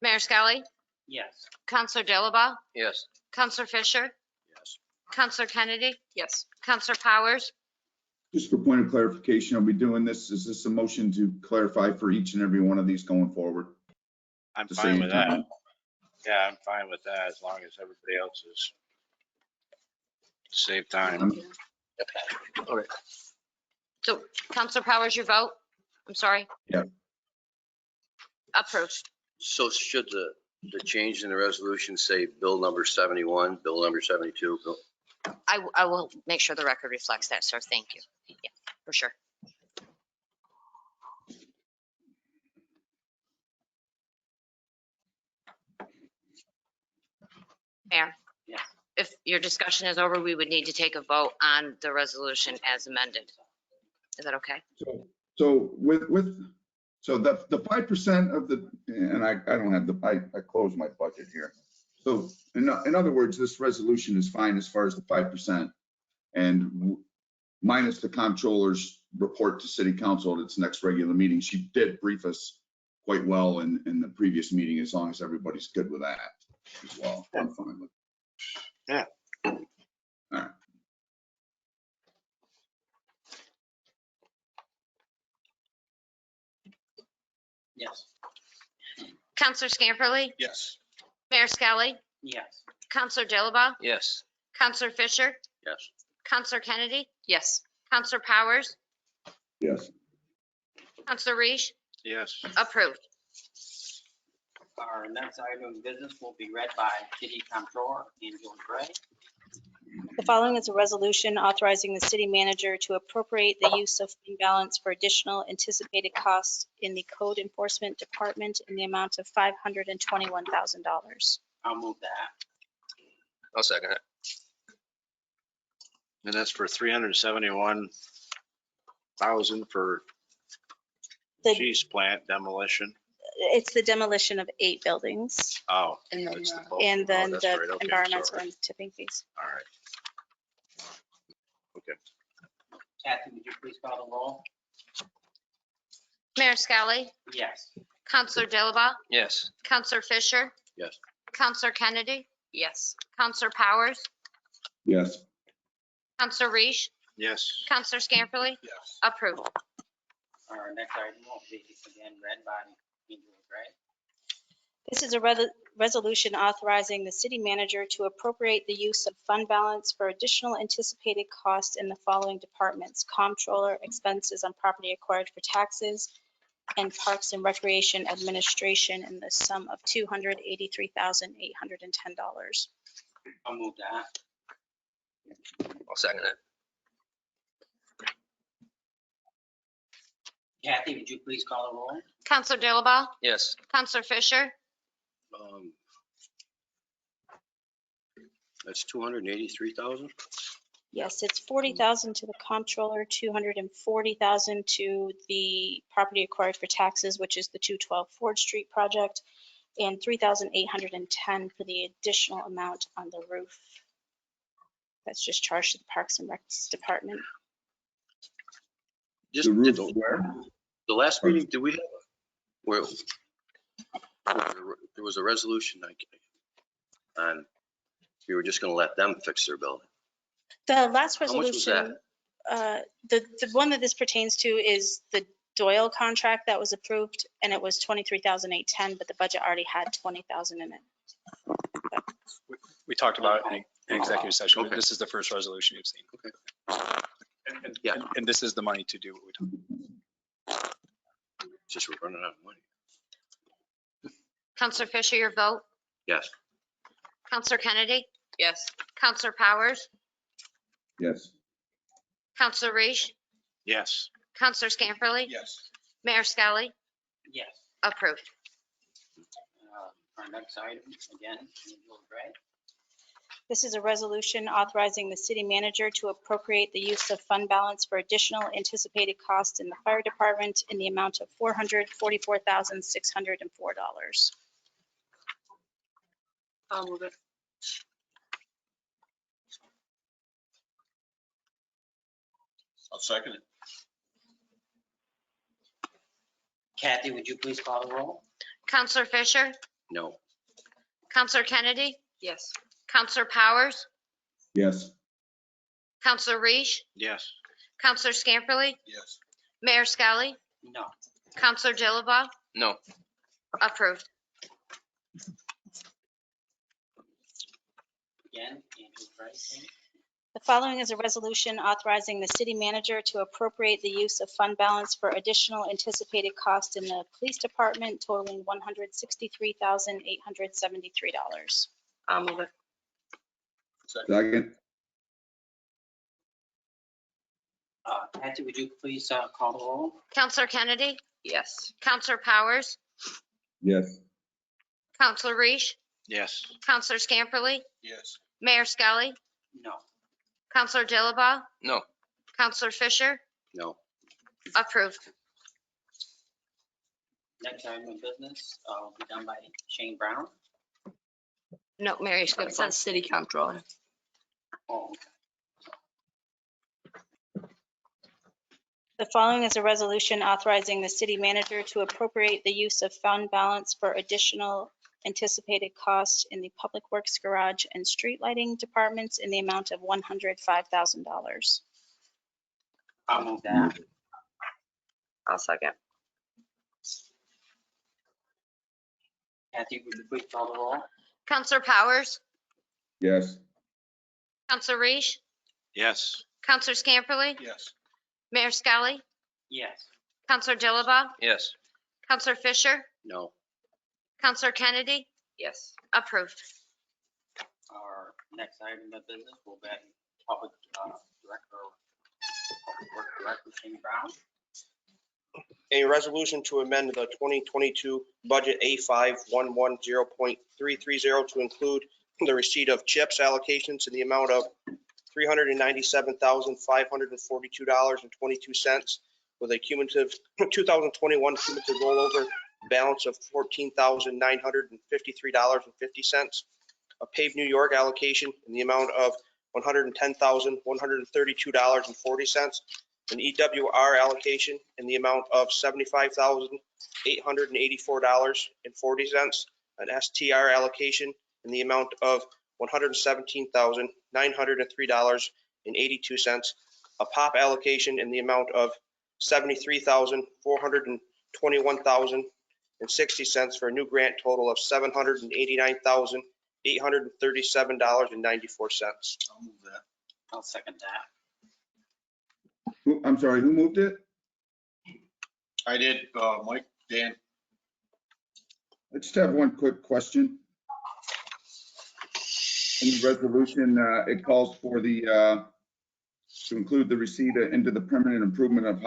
Mayor Skelly, Yes. Counselor Dilaba, Yes. Counselor Fisher, Yes. Counselor Kennedy, Yes. Counselor Powers. Just for point of clarification, are we doing this, is this a motion to clarify for each and every one of these going forward? I'm To fine save with that. time. Yeah, I'm fine with that as long as everybody else is. Save time. All right. So Counselor Powers, your vote? I'm sorry. Yeah. Approved. So should the change in the resolution say bill number 71, bill number 72? I will make sure the record reflects that, sir. Thank you. Yeah, for sure. Mayor? Yeah. If your discussion is over, we would need to take a vote on the resolution as amended. Is that okay? So so the 5% of the, and I don't have I closed my budget here. So in other words, this resolution is fine as far as the 5%. And minus the comptroller's report to city council at its next regular meeting. She did brief us quite well in the previous meeting, as long as everybody's good with that as well. I'm fine with it. Yeah. All right. Yes. Counselor Scamperly, Yes. Mayor Skelly, Yes. Counselor Dilaba, Yes. Counselor Fisher, Yes. Counselor Kennedy, Yes. Counselor Powers, Yes. Counselor Reese, Yes. approved. Our next item of business will be read by City Comptroller Angela Gray. The following is a resolution authorizing the city manager to appropriate the use of fund balance for additional anticipated costs in the code enforcement department in the amount of $521,000. I'll move that. I'll second it. And that's for 371,000 for The- cheese plant demolition. It's the demolition of 8 buildings Oh. And then that's the the- bulk. and then Oh, that's the right. Okay, environmental sorry. and tipping fees. All right. Okay. Kathy, would you please call the roll? Mayor Skelly, Yes. Counselor Dilaba, Yes. Counselor Fisher, Yes. Counselor Kennedy, Yes. Counselor Powers, Yes. Counselor Reese, Yes. Counselor Scamperly, Yes. approved. Our next item will be again read by Angela Gray. This is a resolution authorizing the city manager to appropriate the use of fund balance for additional anticipated costs in the following departments: comptroller, expenses on property acquired for taxes, and Parks and Recreation Administration in the sum of $283,810. I'll move that. I'll second it. Kathy, would you please call the roll? Counselor Dilaba, Yes. Counselor Fisher, That's 283,000? Yes, it's 40,000 to the comptroller, 240,000 to the property acquired for taxes, which is the 212 Ford Street project, and 3,810 for the additional amount on the roof. That's just charged to the Parks and Recs Department. Just The roof did where? the last meeting, did we have, where there was a resolution and we were just going to let them fix their building? The last How much was resolution, the one that this pertains to is the Doyle contract that was approved, and it was 23,810, but the budget already had 20,000 in it. We talked about it in executive session, but Okay. this is the first resolution you've seen. Okay. Yeah. And this is the money to do what we talked about. Just we're running out of money. Counselor Fisher, your vote? Yes. Counselor Kennedy, Yes. Counselor Powers, Yes. Counselor Reese, Yes. Counselor Scamperly, Yes. Mayor Skelly, Yes. approved. Our next item, again, Angela Gray. This is a resolution authorizing the city manager to appropriate the use of fund balance for additional anticipated costs in the fire department in the amount of $444,604. I'll move it. I'll second it. Kathy, would you please call the roll? Counselor Fisher, No. Counselor Kennedy, Yes. Counselor Powers, Yes. Counselor Reese, Yes. Counselor Scamperly, Yes. Mayor Skelly, No. Counselor Dilaba, No. approved. Again, Angela Gray. please. The following is a resolution authorizing the city manager to appropriate the use of fund balance for additional anticipated costs in the police department totaling $163,873. I'll move it. Second. Kathy, would you please call the roll? Counselor Kennedy, Yes. Counselor Powers, Yes. Counselor Reese, Yes. Counselor Scamperly, Yes. Mayor Skelly, No. Counselor Dilaba, No. Counselor Fisher, No. approved. Next item of business will be done by Shane Brown. No, Mary's good. It says city comptroller. Oh, The following is a resolution authorizing the city manager to appropriate the use of fund balance for additional anticipated costs in the public works garage and street lighting departments in the amount of $105,000. I'll move that. I'll second. Kathy, would you please call the roll? Counselor Powers, Yes. Counselor Reese, Yes. Counselor Scamperly, Yes. Mayor Skelly, Yes. Counselor Dilaba, Yes. Counselor Fisher, No. Counselor Kennedy, Yes. approved. Our next item of business will be Public Works Director Shane Brown. A resolution to amend the 2022 budget A5110.330 to include the receipt of CHIPS allocations in the amount of $397,542.22 with a cumulative 2021 cumulative rollover balance of $14,953.50. A paved New York allocation in the amount of $110,132.40. An EWR allocation in the amount of $75,884.40. An STR allocation in the amount of $117,903.82. A POP allocation in the amount of $73,421,060 for a new grant total of $789,837.94. I'll move that. I'll second that. I'm sorry, who moved it? I did, Mike, Dan. I just have one quick question. In the resolution, it calls for to include the receipt into the permanent improvement of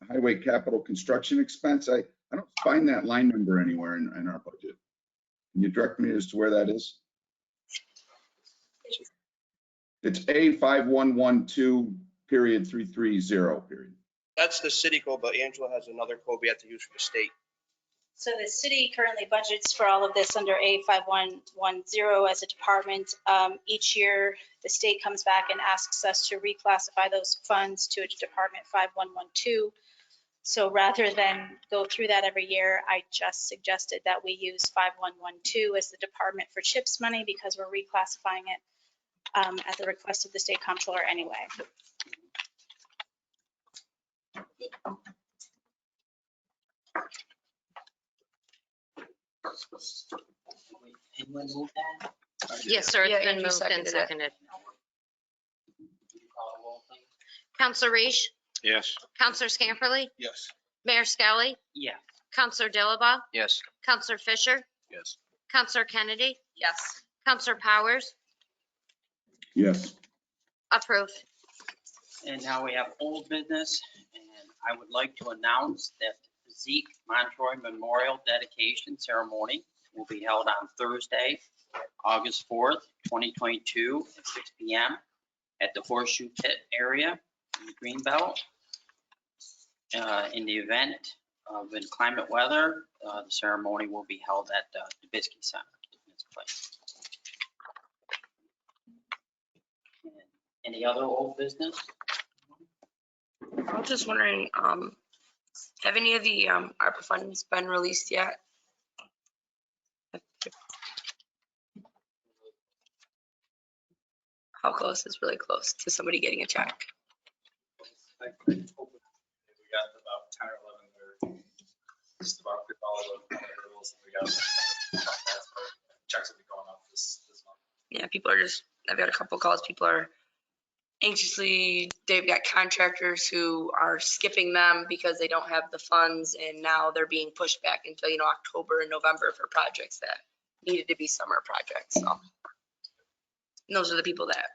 highway capital construction expense. I don't find that line number anywhere in our budget. Can you direct me as to where that is? It's A5112.330. That's the city code, but Angela has another code we have to use for the state. So the city currently budgets for all of this under A5110 as a department. Each year, the state comes back and asks us to reclassify those funds to Department 5112. So rather than go through that every year, I just suggested that we use 5112 as the department for CHIPS money because we're reclassifying it at the request of the state comptroller anyway. Anyone move that? Yes, sir. It's Yeah, been Andrew moved and seconded it. seconded. Will you call the roll, please? Counselor Reese, Yes. Counselor Scamperly, Yes. Mayor Skelly, Yes. Counselor Dilaba, Yes. Counselor Fisher, Yes. Counselor Kennedy, Yes. Counselor Powers, Yes. approved. And now we have old business, and I would like to announce that the Zeke Montroy Memorial Dedication Ceremony will be held on Thursday, August 4th, 2022 at 6 p.m. at the Horseshoe Pit area in the Greenbelt. In the event of inclement weather, the ceremony will be held at the Dubisky Center in this place. And any other old business? I was just wondering, have any of the ARPA funds been released yet? How close is really close to somebody getting a check? We got about 10 or 11, or just about all of the hurdles, and we got checks will be going off this month. Yeah, people are just, I've got a couple calls, people are anxiously, they've got contractors who are skipping them because they don't have the funds, and now they're being pushed back until, October and November for projects that needed to be summer projects, so. And those are the people that,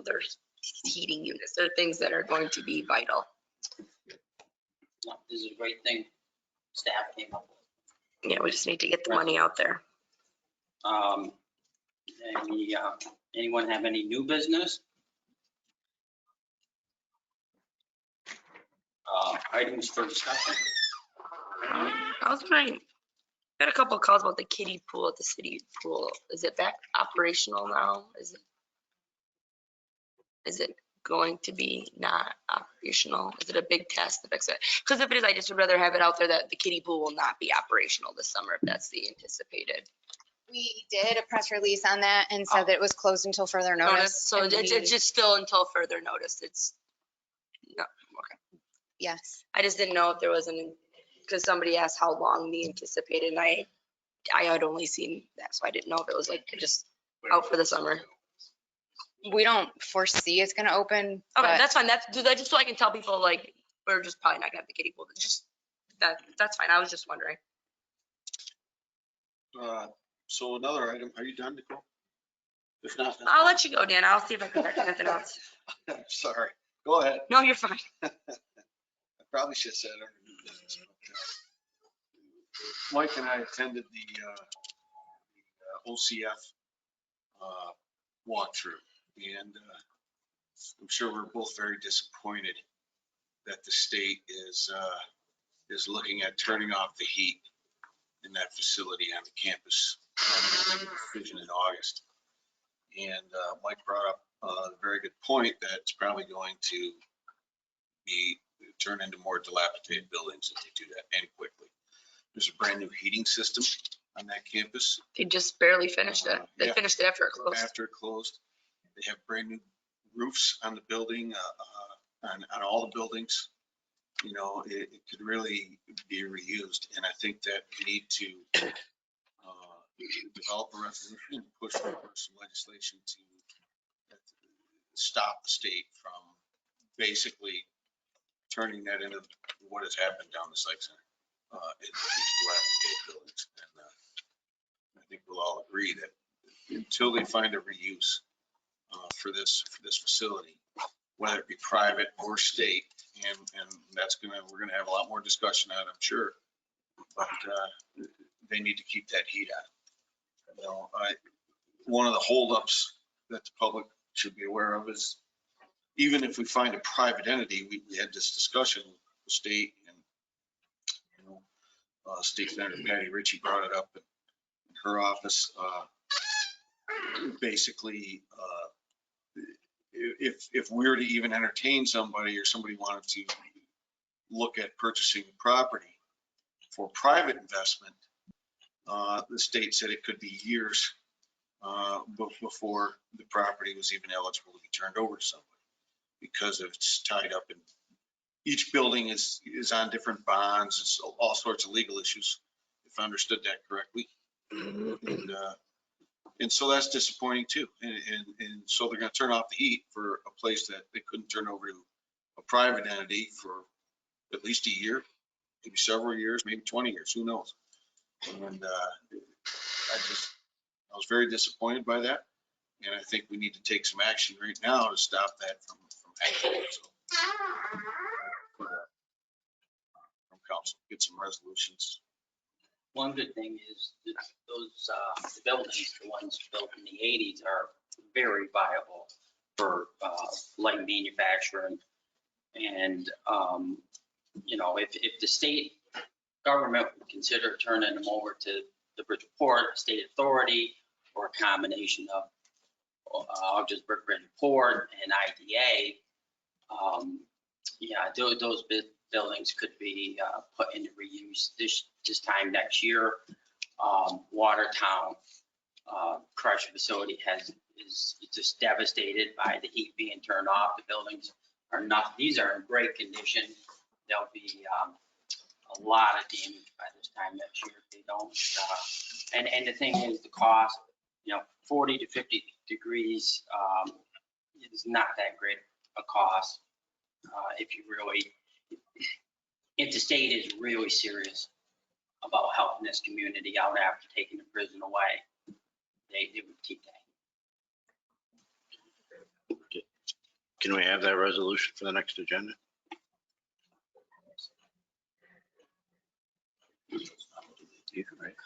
there's heating units, they're things that are going to be vital. This is a great thing staff came up with. Yeah, we just need to get the money out there. Anyone have any new business? Items for discussion. I was wondering, I got a couple of calls about the kiddie pool at the city pool. Is it back operational now? Is it going to be not operational? Is it a big test to fix it? Because if it is, I just would rather have it out there that the kiddie pool will not be operational this summer if that's the anticipated. We did a press release on that and said that it was closed until further notice. So it's just still until further notice. It's no, okay. Yes. I just didn't know if there was because somebody asked how long the anticipated, and I had only seen that, so I didn't know if it was like just out for the summer. We don't foresee it's going to open. Okay, that's fine. That's just so I can tell people like we're just probably not gonna have the kiddie pool. Just that's fine. I was just wondering. So another item, are you done, Nicole? If not, I'll let you go, Dan. I'll see if I can catch anything else. I'm sorry. Go ahead. No, you're fine. I probably should have said under new business. Mike and I attended the OCF walkthrough, and I'm sure we're both very disappointed that the state is looking at turning off the heat in that facility on the campus. Making a decision in August. And Mike brought up a very good point that it's probably going to be turn into more dilapidated buildings if they do that and quickly. There's a brand new heating system on that campus. They just barely finished it. They finished it after it closed. After it closed. They have brand new roofs on the building, on all the buildings. It could really be reused. And I think that we need to develop a resolution and push for some legislation to stop the state from basically turning that into what has happened down the Psych Center in these dilapidated buildings. And I think we'll all agree that until they find a reuse for this facility, whether it be private or state, and we're gonna have a lot more discussion on it, I'm sure, but they need to keep that heat on. One of the holdups that the public should be aware of is even if we find a private entity, we had this discussion with the state, and State Senator Patty Ritchie brought it up in her office. Basically, if we were to even entertain somebody or somebody wanted to look at purchasing property for private investment, the state said it could be years before the property was even eligible to be turned over to somebody because it's tied up in each building is on different bonds. It's all sorts of legal issues, if I understood that correctly. And so that's disappointing too. And so they're going to turn off the heat for a place that they couldn't turn over to a private entity for at least a year, maybe several years, maybe 20 years, who knows? And was very disappointed by that. And I think we need to take some action right now to stop that from happening. So, from council, get some resolutions. One good thing is that those the buildings, the ones built in the 80s, are very viable for light manufacturing. And, if the state government would consider turning them over to the Bridgeport State Authority, or a combination of Augsburg Bridgeport and IDA, those buildings could be put into reuse this time next year. Watertown crusher facility is just devastated by the heat being turned off. The buildings are not, these are in great condition. There'll be a lot of damage by this time next year if they don't. And the thing is, the cost, 40 to 50 degrees is not that great a cost if the state is really serious about helping this community out after taking the prison away. They would keep that. Can we have that resolution for the next agenda?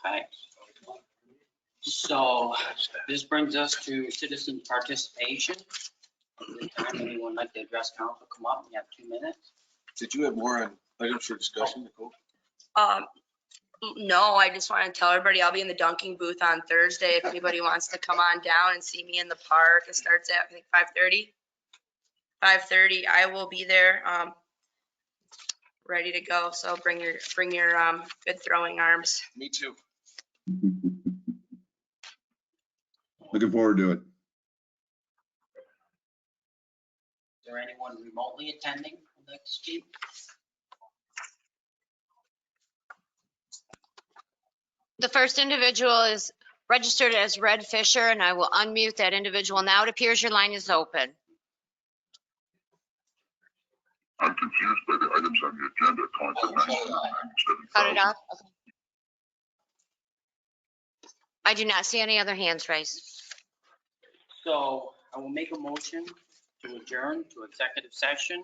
Okay. So this brings us to citizen participation. This time, anyone like to address council, come up. We have 2 minutes. Did you have more on items for discussion, Nicole? No, I just want to tell everybody I'll be in the dunking booth on Thursday. If anybody wants to come on down and see me in the park, it starts at, I think, 5:30. 5:30, I will be there, ready to go. So bring your good throwing arms. Me too. Looking forward to it. Is there anyone remotely attending who'd like to speak? The first individual is registered as Red Fisher, and I will unmute that individual now. It appears your line is open. I'm confused by the items on the agenda calling for 997,000. Cut it off. Okay. I do not see any other hands raised. So I will make a motion to adjourn to executive session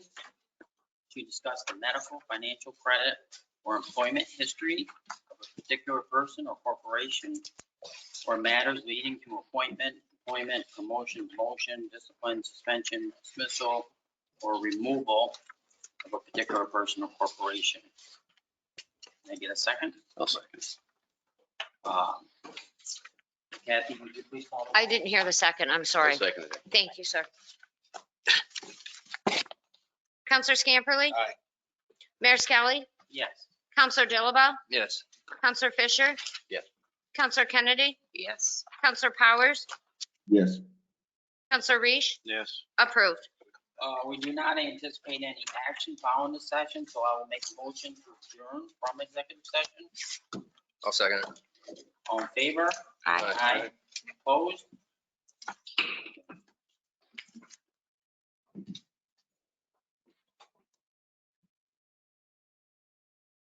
to discuss the medical, financial, credit, or employment history of a particular person or corporation, or matters leading to appointment, employment, promotion, demotion, discipline, suspension, dismissal, or removal of a particular person or corporation. Can I get a second? I'll second. Kathy, would you please call the roll? I didn't hear the second. I'm sorry. I'll second it. Thank you, sir. Counselor Scamperly? Aye. Mayor Skelly? Yes. Counselor Dilaba? Yes. Counselor Fisher? Yes. Counselor Kennedy? Yes. Counselor Powers? Yes. Counselor Reese? Yes. Approved. We do not anticipate any action following this session, so I will make a motion to adjourn from executive session. I'll second it. All in favor? Aye. Opposed?